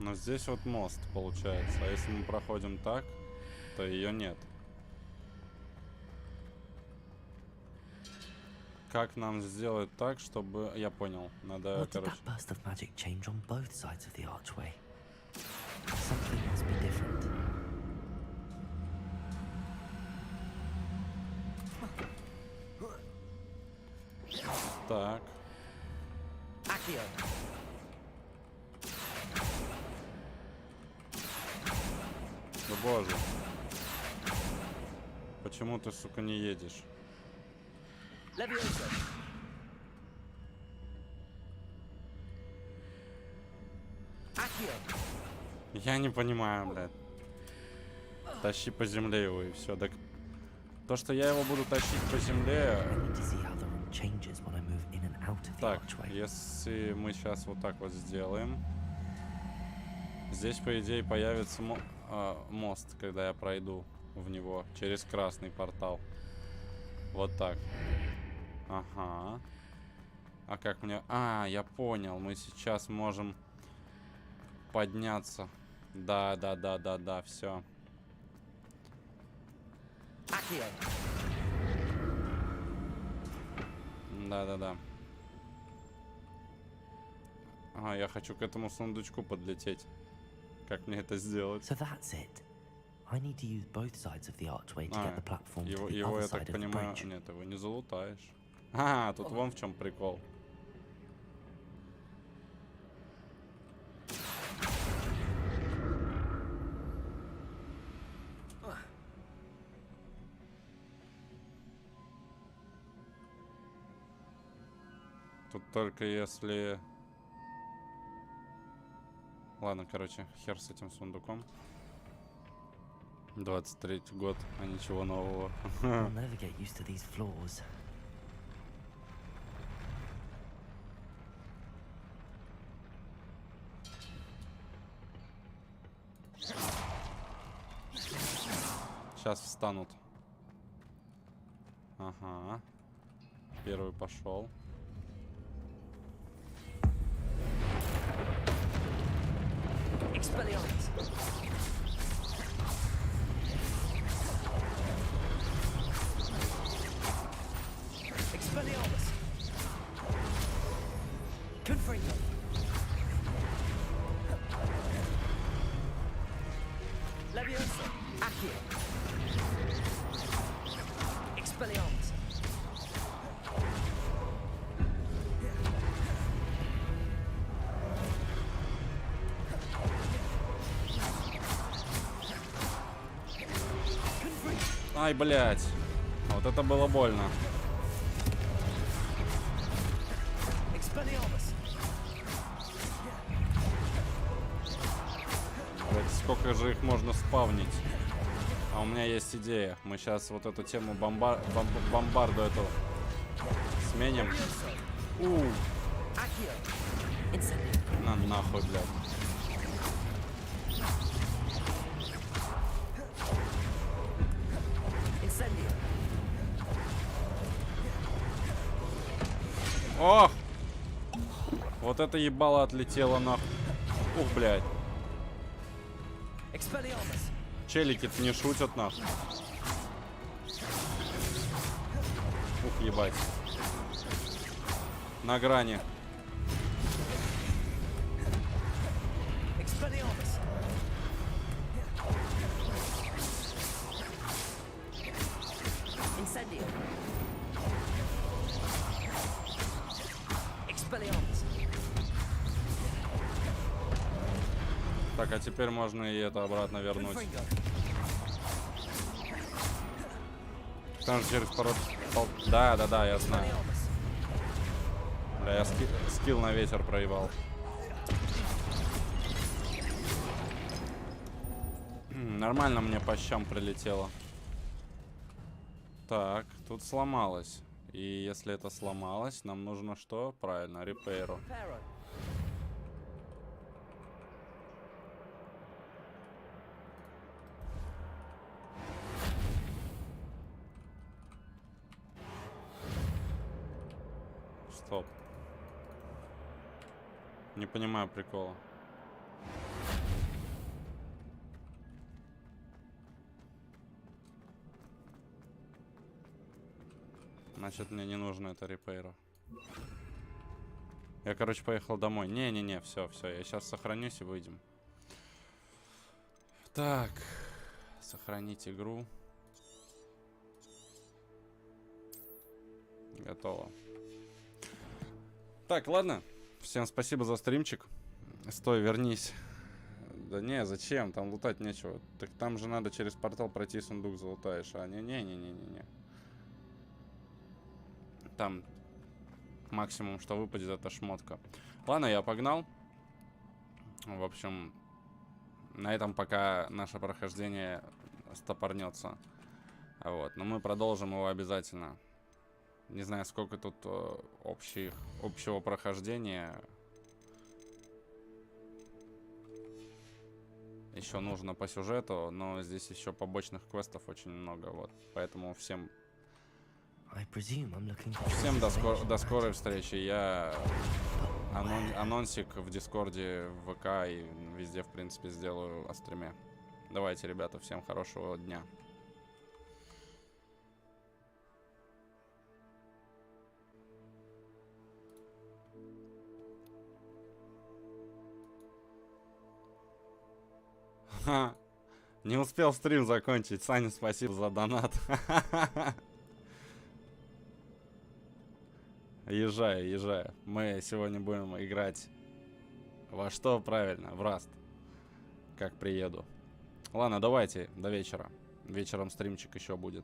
Но здесь вот мост получается. А если мы проходим так, то ее нет. Как нам сделать так, чтобы... Я понял. Надо, короче... Так. Да боже. Почему ты, сука, не едешь? Я не понимаю, блядь. Тащи по земле его и все. Так то, что я его буду тащить по земле... Так, если мы сейчас вот так вот сделаем, здесь, по идее, появится мост, когда я пройду в него через красный портал. Вот так. Ага. А как мне... А, я понял. Мы сейчас можем подняться. Да, все. Да. А, я хочу к этому сундучку подлететь. Как мне это сделать? Его, я так понимаю... Нет, его не залутаешь. А, тут вон в чем прикол. Тут только если... Ладно, короче, хер с этим сундуком. 23-й год, а ничего нового. I'll never get used to these floors. Сейчас встанут. Ага. Первый пошел. Expelliarmus. Expelliarmus. Confringo. Leviosa. Accio. Expelliarmus. Ай, блядь. Вот это было больно. Блядь, сколько же их можно спавнить? А у меня есть идея. Мы сейчас вот эту тему бомбарду эту сменим. На нахуй, блядь. О! Вот это ебало отлетело нахуй. Ух, блядь. Челики-то не шутят нахуй. Ух, ебать. На грани. Так, а теперь можно и это обратно вернуть. Там же через пару... Да, я знаю. Бля, я скилл на ветер проебал. Нормально мне по щам прилетело. Так, тут сломалось. И если это сломалось, нам нужно что? Правильно, репейру. Стоп. Не понимаю прикола. Значит, мне не нужно это репейра. Я, короче, поехал домой. Не-не-не, все. Я сейчас сохранюсь и выйдем. Так. Сохранить игру. Готово. Так, ладно. Всем спасибо за стримчик. Стой, вернись. Да не, зачем? Там лутать нечего. Так там же надо через портал пройти, сундук залутаешь. А не-не-не-не-не. Там максимум, что выпадет, это шмотка. Ладно, я погнал. В общем, на этом пока наше прохождение стопорнется. Вот. Но мы продолжим его обязательно. Не знаю, сколько тут общего прохождения. Еще нужно по сюжету, но здесь еще побочных квестов очень много. Вот. Поэтому всем до скорой встречи. Я анонсик в Дискорде, в ВК и везде, в принципе, сделаю о стриме. Давайте, ребята, всем хорошего дня. Не успел стрим закончить. Саня, спасибо за донат. Езжай. Мы сегодня будем играть во что? Правильно, в Rust. Как приеду. Ладно, давайте, до вечера. Вечером стримчик еще будет.